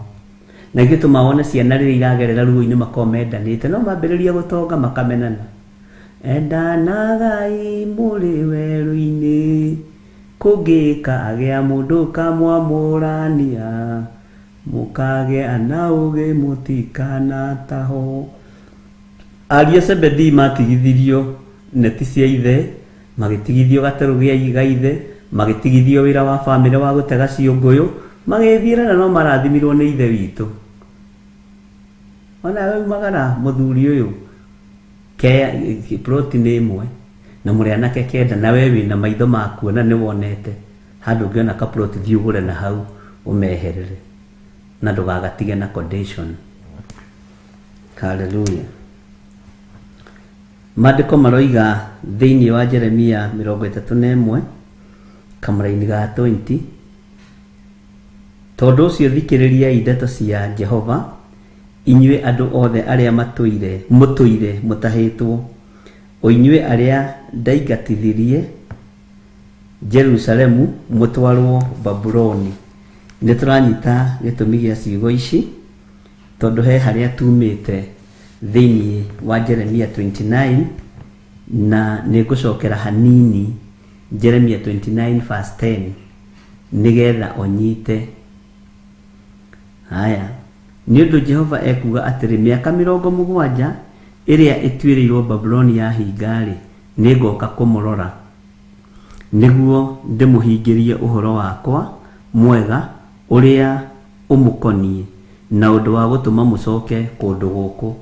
na gĩtũma wone ciana rĩrĩa iragerera ruo-inĩ makorwo mendanĩte, no mambĩrĩria gũtonga makamenana. Endanagai mũrĩ werũ-inĩ, kũngĩkagĩa mũndũ kamwamũrania, mũkagĩa na ũgĩ mũtikanataho. Ariũ a Zebedi matigithirio neti cia ithe, magĩtigithio gatarũ gĩa ithe, magĩtigithio wĩra wa bamĩrĩ wa gũtega ciũngũyũ, magĩthiĩra na no marathimirwo nĩ ithe witũ. Ona we umagara mũthuri ũyũ ploti nĩ ĩmwe na mũrĩ anake kenda, na we wĩna maitho makuona nĩ wonete handũ ũngĩona ka ploti thiĩ ũgũre na hau ũmeherere na ndũgagatige na condition. Hallelujah. Maandĩko maroiga thĩinĩ wa Jeremia 31 kamũra-inĩ ga 20, tondũ ũcio thikĩrĩriai ndeto cia Jehova, inyuĩ andũ othe arĩa mũtũire mũtahĩtwo, o inyuĩ arĩa ndaingatithirie Jerusalemu mũtwarwo Babuloni. Nĩ tũranyita gĩtũmi gĩa ciugo ici tondũ he harĩa tumĩte thĩinĩ wa Jeremia 29, na nĩ ngũcokera hanini Jeremia 29 verse 10 nĩgetha ũnyite. Haya, nĩ ũndũ Jehova ekuga atĩrĩ, mĩaka 70 ĩrĩa ĩtuĩrĩirwo Babuloni ya hinga-rĩ, nĩ ngoka kũmũrora nĩguo ndĩmũhingĩrie ũhoro wakwa mwega ũrĩa ũmũkoniĩ na ũndũ wa gũtũma mũcoke kũndũ gũkũ.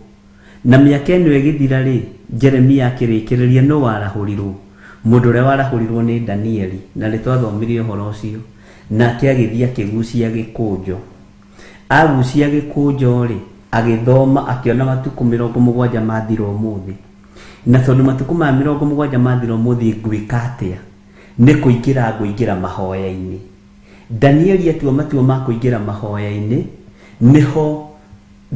Na mĩaka ĩno ĩgĩthira-rĩ, Jeremia akĩrĩkĩrĩria no warahũrirwo. Mũndũ ũrĩa warahũrirwo nĩ Danieli, na nĩ twathomirie ũhoro ũcio. nake agithia kigucia gikunjo agucia gikunjo ri agithoma akiona matuku 70 mathiro muthi na tondu matuku ma 70 mathiro muthi ngwikatia ni kuingira mahoya-ini. Danieli atuo matuo ma kuingira mahoya-ini niho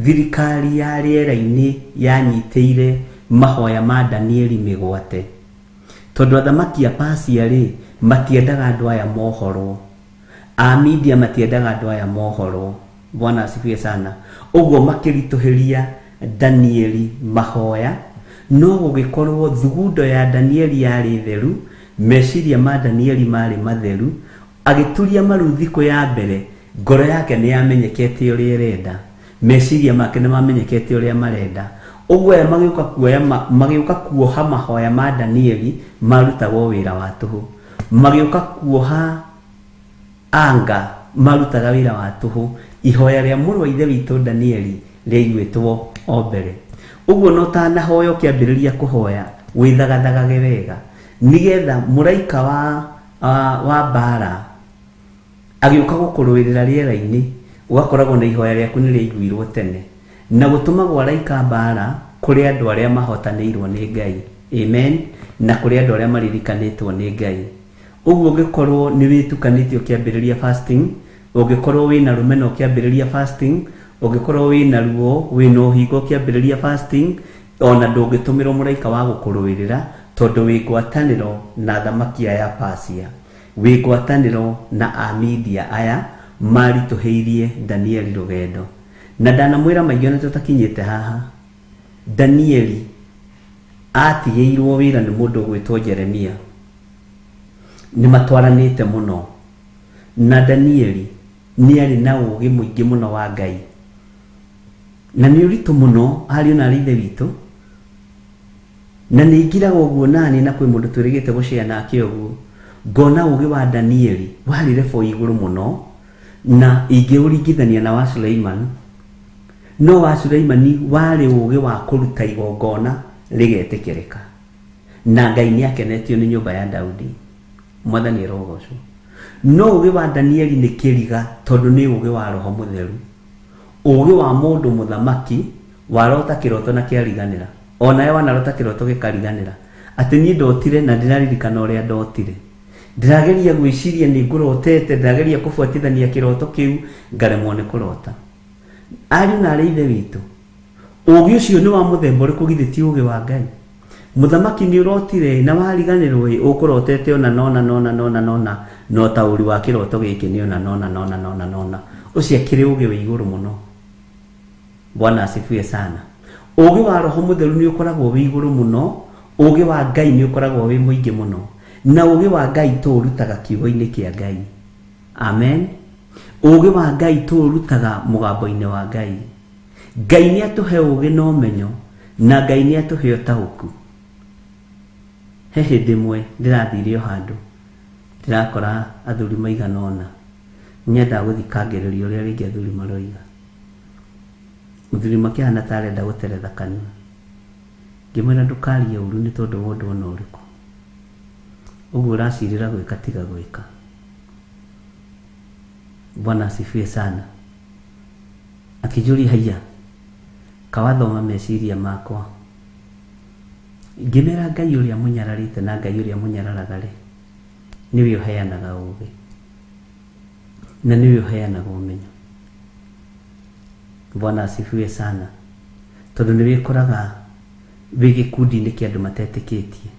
thirikari ya riera-ini yanyiteire mahoya ma Danieli migwate tondu athamaki a Persia ri matiendaga andu aya mohoro, a media matiendaga andu aya mohoro. Bwana asifiwe sana. Uguo makirituhiria Danieli mahoya, no gugikorwo thugundo ya Danieli yari theru, meciria ma Danieli mari matheru, agituria maru thiku ya mbere, ngoro yake ni yamenyekete uria irenda, meciria make ni mamenyekete uria marenda. Uguo magiuka kuoha mahoya ma Danieli marutagwo wira wa tuhu, magiuka kuoha anga marutaga wira wa tuhu. Ihoya ria mũrũ wa ithe witũ Danieli rĩiguĩtwo o mbere. Uguo no tanahoya ũkĩambĩrĩria kũhoya wĩthagathagage wega nigetha mũraika wa mbara agĩũka gũkũrũĩrĩra rĩera-inĩ ũgakoragwo na ihoya rĩaku nĩ rĩiguirwo tene na gũtũmagwo araika mbara kũrĩ andũ arĩa mahotanĩirwo nĩ Ngai. Amen. Na kũrĩ andũ arĩa maririkanĩtwo nĩ Ngai. Uguo ũngĩkorwo nĩ wĩtukanĩtie ũkĩambĩrĩria fasting, ũngĩkorwo wĩna rũmena ũkĩambĩrĩria fasting, ũngĩkorwo wĩna ruo wĩna ũhingo ũkĩambĩrĩria fasting, ona ndũngĩtũmĩrwo mũraika wa gũkũrũĩrĩra tondũ wĩ ngwatanĩro na thamaki aya Persia, wĩ ngwatanĩro na a media aya maritũhĩirie Danieli rũgendo. Na ndanamwĩra maingĩ ona tũtakinyĩte haha, Danieli atigĩirwo wĩra nĩ mũndũ ũgwĩtwo Jeremia, nĩ matwaranĩte mũno na Danieli ni ari na ũgĩ mũingĩ mũno wa Ngai na nĩ ũritũ mũno harĩ na ithe witũ na nĩ ingiraga ũguo nani na kwĩ mũndũ twĩrĩgĩte gũcea nake ũguo ngona ũgĩ wa Danieli warĩ level igũrũ mũno na ingĩũringithania na wa Suleiman, no wa Suleiman warĩ ũgĩ wa kũruta igongona rĩgetĩkĩrĩka na Ngai nĩ akenetio nĩ nyũmba ya Daudi. Mwathani arogocwo. No ũgĩ wa Danieli nĩ kĩriga tondũ nĩ ũgĩ wa Roho Mũtheru, ũgĩ wa mũndũ mũthamaki warota kĩroto na kĩariganĩra, onawe wanarota kĩroto gĩkariganĩra, atĩ niĩ ndotire na ndĩraririkana ũrĩa ndotire, ndĩrageria gwĩciria nĩ ngũrotete, ndĩrageria kũbuatithania kĩroto kĩu ngaremwo nĩ kũrota. Ariũ na arĩ ithe witũ, ũgĩ ũcio nĩ wa mũthemba ũrĩkũ githĩ ti ũgĩ wa Ngai? Mũthamaki nĩ ũrotire na wariganĩrwo ũkũrotete ona nona no ta ũri wa kĩroto gĩkĩ nĩ ona nona ũcio akĩrĩ ũgĩ wa igũrũ mũno. Bwana asifiwe sana. Ũgĩ wa Roho Mũtheru nĩ ũkoragwo wĩ igũrũ mũno, ũgĩ wa Ngai nĩ ũkoragwo wĩ mũingĩ mũno, na ũgĩ wa Ngai tũũrutaga kiugo-inĩ kĩa Ngai. Amen. Ũgĩ wa Ngai tũũrutaga mũgambo-inĩ wa Ngai. Ngai nĩ atũhe ũgĩ na ũmenyo na Ngai nĩ atũhe ũtaũku. He hĩndĩ ĩmwe ndĩrathire o handũ ndirakora athuri maigana ũna, nyenda gũthikangĩrĩria ũrĩa rĩngĩ athuri maroiga. Mũthuri makĩhana ta arenda gũteretha kanua, ngĩmwĩra ndũkarie ũru nĩ tondũ mũndũ ona ũrĩkũ, ũguo ũracirĩra gwĩka tiga gwĩka. Bwana asifiwe sana. Akĩnjũria haiya kawathoma meciria makwa, ngĩmera Ngai ũrĩa mũnyararĩte na Ngai ũrĩa mũnyararaga rĩ niwe ũheanaga ũgĩ na niwe ũheanaga ũmenyo. Bwana asifiwe sana. Tondũ nĩ wĩkoraga wĩ gĩkundi-inĩ kĩa andũ matetĩkĩtie,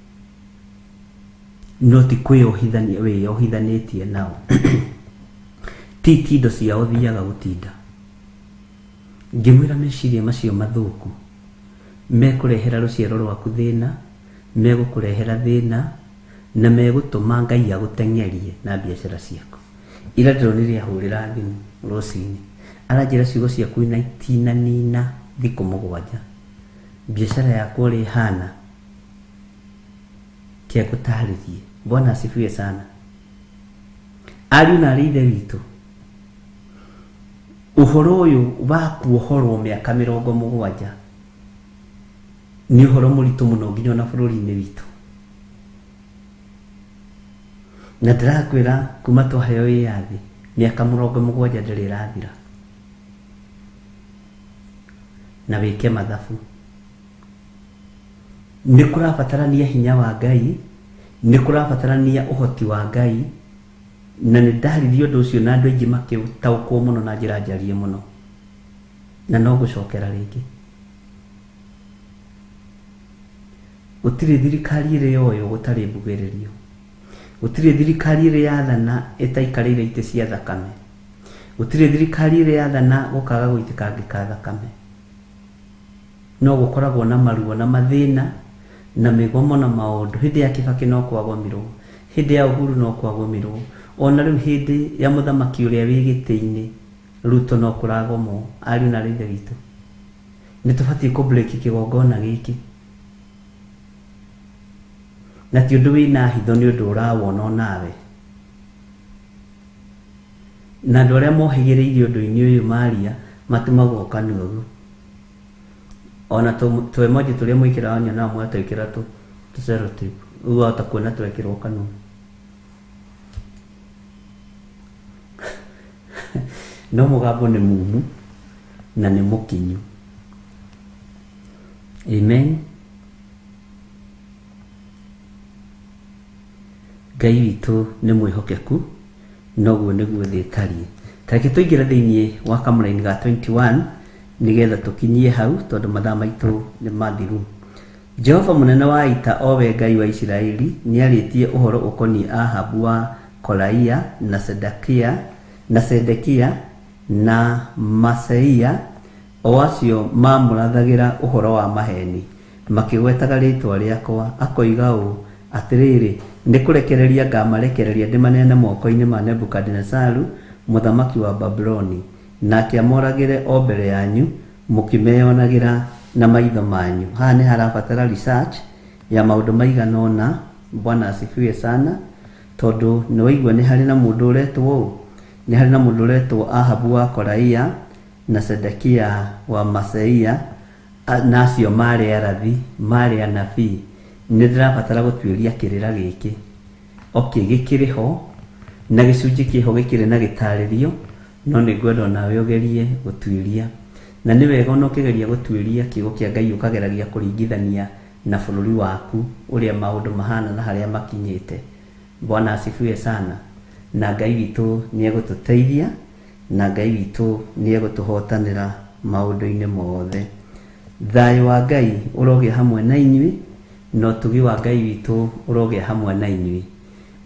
no ti kwĩyohithania wĩyohithanĩtie nao ti indo ciao ũthiaga gũtinda. Ngĩmwĩra meciria macio mathũku mekũrehera rũciaro rwaku thĩna, megũkũrehera thĩna na megũtũma Ngai agũteng'erie na biacara ciaku. Ira ndĩronire ahũrĩra thimũ rũcinĩ aranjĩra ciugo ciaku na itinanina thikũ 7, biacara yakwa ũrĩa ihana kĩagũtarĩrie. Bwana asifiwe sana. Ariũ na arĩ ithe witũ, ũhoro ũyũ wa kuohorwo mĩaka 70 nĩ ũhoro mũritũ mũno nginya na bũrũri-inĩ witũ. na ndĩrakwĩra kuma twaheo wĩyathi mĩaka 70 ndĩrĩ ĩrathira, na wĩke mathabu. Nĩ kũrabatarania hinya wa Ngai, nĩ kũrabatarania ũhoti wa Ngai, na nĩ ndaririe ũndũ ũcio na andũ aingĩ makĩtaũkwo mũno na njĩra njarie mũno, na no gũcokera rĩngĩ. Gũtirĩ thirikari ĩrĩ yoyo gũtarĩ mbugĩrĩrio, gũtirĩ thirikari ĩrĩ yathana ĩtaikarĩire itĩ cia thakame, gũtirĩ thirikari ĩrĩ yathana gũkaga gũitĩkangĩka thakame. No gũkoragwo na maruo na mathĩna na mĩgomo na maũndũ. Hĩndĩ ya Kibaki no kwagomirwo, hĩndĩ ya Uhuru no kwagomirwo, ona rĩu hĩndĩ ya mũthamaki ũrĩa wĩ gĩtĩ-inĩ Ruto no kũragomwo. Ariũ na ithe witũ, nĩ tũbatiĩ kũbreki kĩgongona gĩkĩ, na ti ũndũ wĩna hitho, nĩ ũndũ ũrawona onawe. Na andũ arĩa mohĩgĩrĩire ũndũ-inĩ ũyũ maria matumagwo kanuogu. Ona tũemoji tũrĩa mwĩkĩra nyona mwatwĩkĩra tũcerotape, ũgahota kuona twekĩrwo kanua. No mũgambo nĩ mumu na nĩ mũkinyu. Amen. Ngai witũ nĩ mwĩhokeku, noguo nĩguo thĩ ĩtariĩ. Tareke tũingĩre thĩinĩ wa kamũra-inĩ ga 21 nĩgetha tũkinyie hau, tondũ mathaa maitũ nĩ mathiru. Jehova mũnene wa ita, owe Ngai wa Isiraeli, nĩarĩtie ũhoro ũkoniĩ Ahabu wa Kolaia na Sedekia na Maseia, o acio mamũrathagĩra ũhoro wa maheni, makĩgwetaga rĩtwa rĩakwa, akoiga ũũ atĩrĩrĩ, nĩ kũrekereria ngamarekereria ndĩmaneane moko-inĩ ma Nebukadnezaru mũthamaki wa Babuloni, nake amoragĩre o mbere yanyu mũkĩmeyonagĩra na maitho manyu. Haha nĩ harabatara research ya maũndũ maigana ũna. Bwana asifiwe sana, tondũ nĩ waigua nĩ harĩ na mũndũ ũretwo ũũ, nĩ harĩ na mũndũ ũretwo Ahabu wa Kolaia na Sedekia wa Maseia, na acio marĩ arathi, marĩ anabii. Nĩ ndĩrabatara gũtuĩria kĩrĩra gĩkĩ. Okay, gĩkĩrĩ ho na gĩcunjĩ kĩho gĩkĩrĩ na gĩtarĩrio, no nĩ ngwenda nawe ũgerie gũtuĩria, na nĩ wega ona ũkĩgeria gũtuĩria kiugo kĩa Ngai ũkageragia kũringithania na bũrũri waku ũrĩa maũndũ mahana na harĩa makinyĩte. Bwana asifiwe sana. Na Ngai witũ nĩ egũtũteithia, na Ngai witũ nĩ egũtũhotanĩra maũndũ-inĩ mothe. Thayũ wa Ngai ũrogĩa hamwe na inyuĩ, no tugi wa Ngai witũ ũrogĩa hamwe na inyuĩ.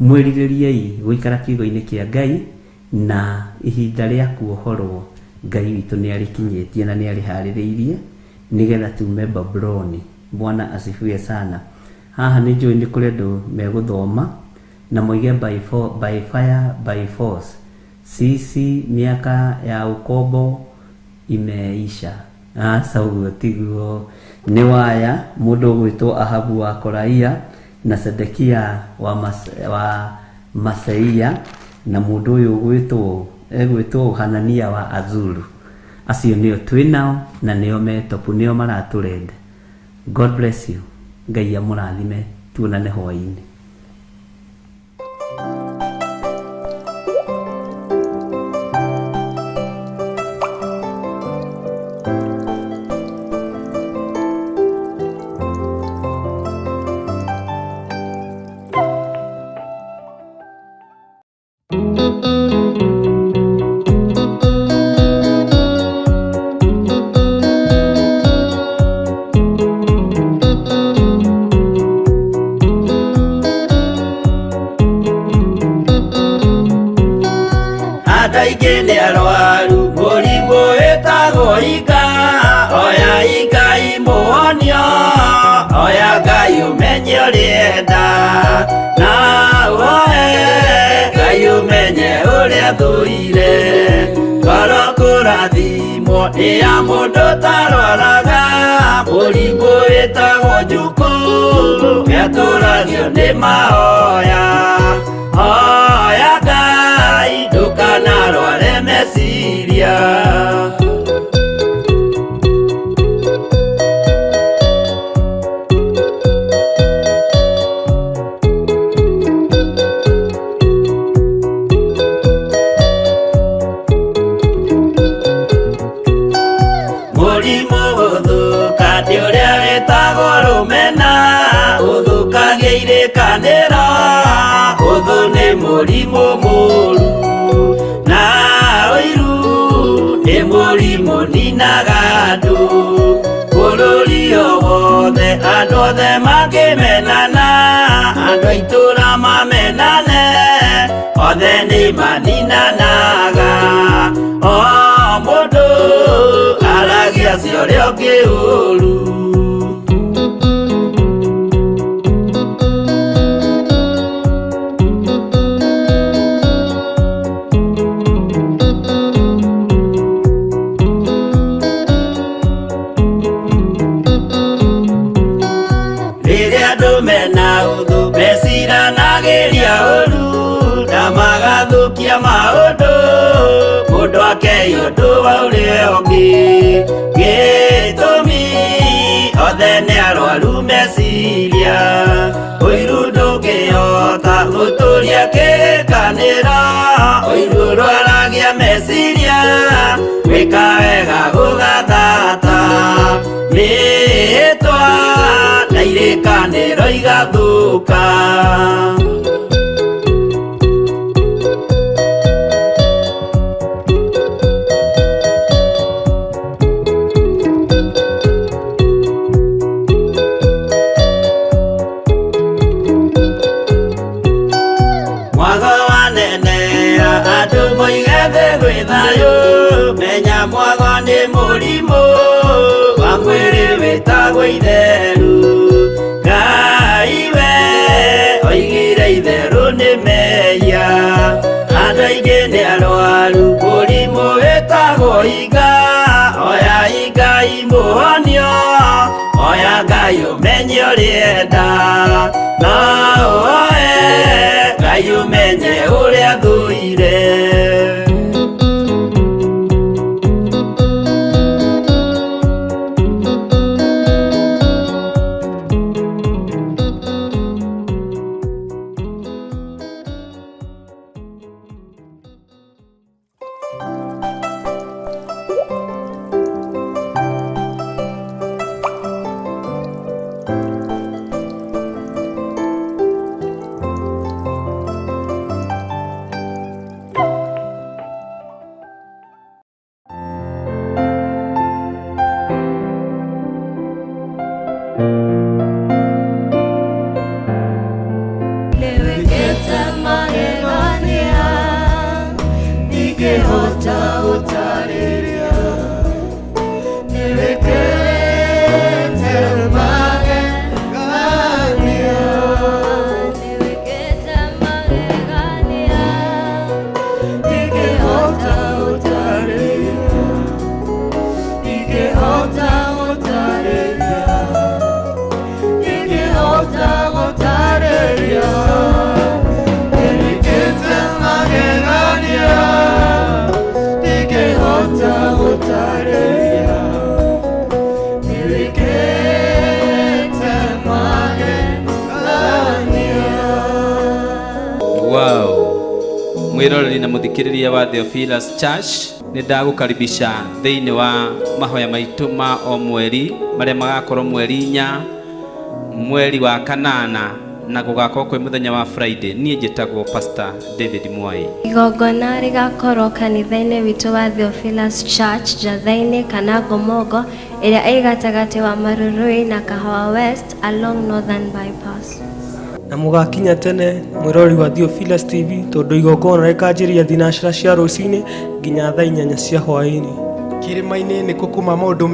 Mwĩrirĩriei gũikara kiugo-inĩ kĩa Ngai, na ihinda rĩa kuohorwo Ngai witũ nĩ arĩkinyĩtie na nĩ arĩharĩrĩirie nĩgetha tume Babuloni. Bwana asifiwe sana. Haha nĩ njũĩ nĩ kũrĩ andũ megũthoma na moige by fire by force. Sisi miaka ya ukombo imeisha. Sauguo tiguo. Nĩ waya mũndũ gwĩtwo Ahabu wa Kolaia na Sedekia wa Maseia, na mũndũ ũyũ gwĩtwo Hanania wa Azuru. Acio nĩo twĩ nao na nĩo metopu, nĩo maratũrenda. God bless you. Ngai amũrathime, tuonane hwaĩ-inĩ. Ya mũndũ tarwaraga mũrimũ wĩtagwo njukũ, yatũragio nĩ mahoya. Hoya Ngai ndũkanarware meciria. irikanira uthu ni murimu muru na uiru ni murimu ninaga andu bururi wothe andu othe makimenana andu aitura mamenane othe ni maninanaga o mundu aragia cio rio kiuru magathukia maundu mundu akeiundu wauria ungi gitumi othe ni arwaru meciria uiru ndungihota guturia kirikanira uiru rwaragia meciria gwika wega gugathata mitwa na irikaniro igathuka menya mwago ni murimu wa mwiri witagwo itheru Ngai we oigire itheru ni meya andu aingi ni arwaru murimu witagwo inga oya Ngai muhonio oya Ngai umenye urienda no oe Ngai umenye uria thuire mwiroreri na muthikiriria wa Theophilus Church ni ndagukaribisha thiini wa mahoya maitu ma o mweri maria magakorwo mweri 4 mweri wa kanana na gugakorwo kwi muthenya wa Friday. Nie njitagwo Pastor David Mwai. Igongona rigakorwo kanitha-ini witu wa Theophilus Church Jathaini kana Gomogo iria ĩ gatagati wa Marurui na Kahawa West along Northern Bypass. Na mugakinya tene mwirori wa Theophilus TV tondu igongona rikanjiria thinacara cia rucini nginya thaa 4 cia hwaini. Kirima-ini ni kukuma maundu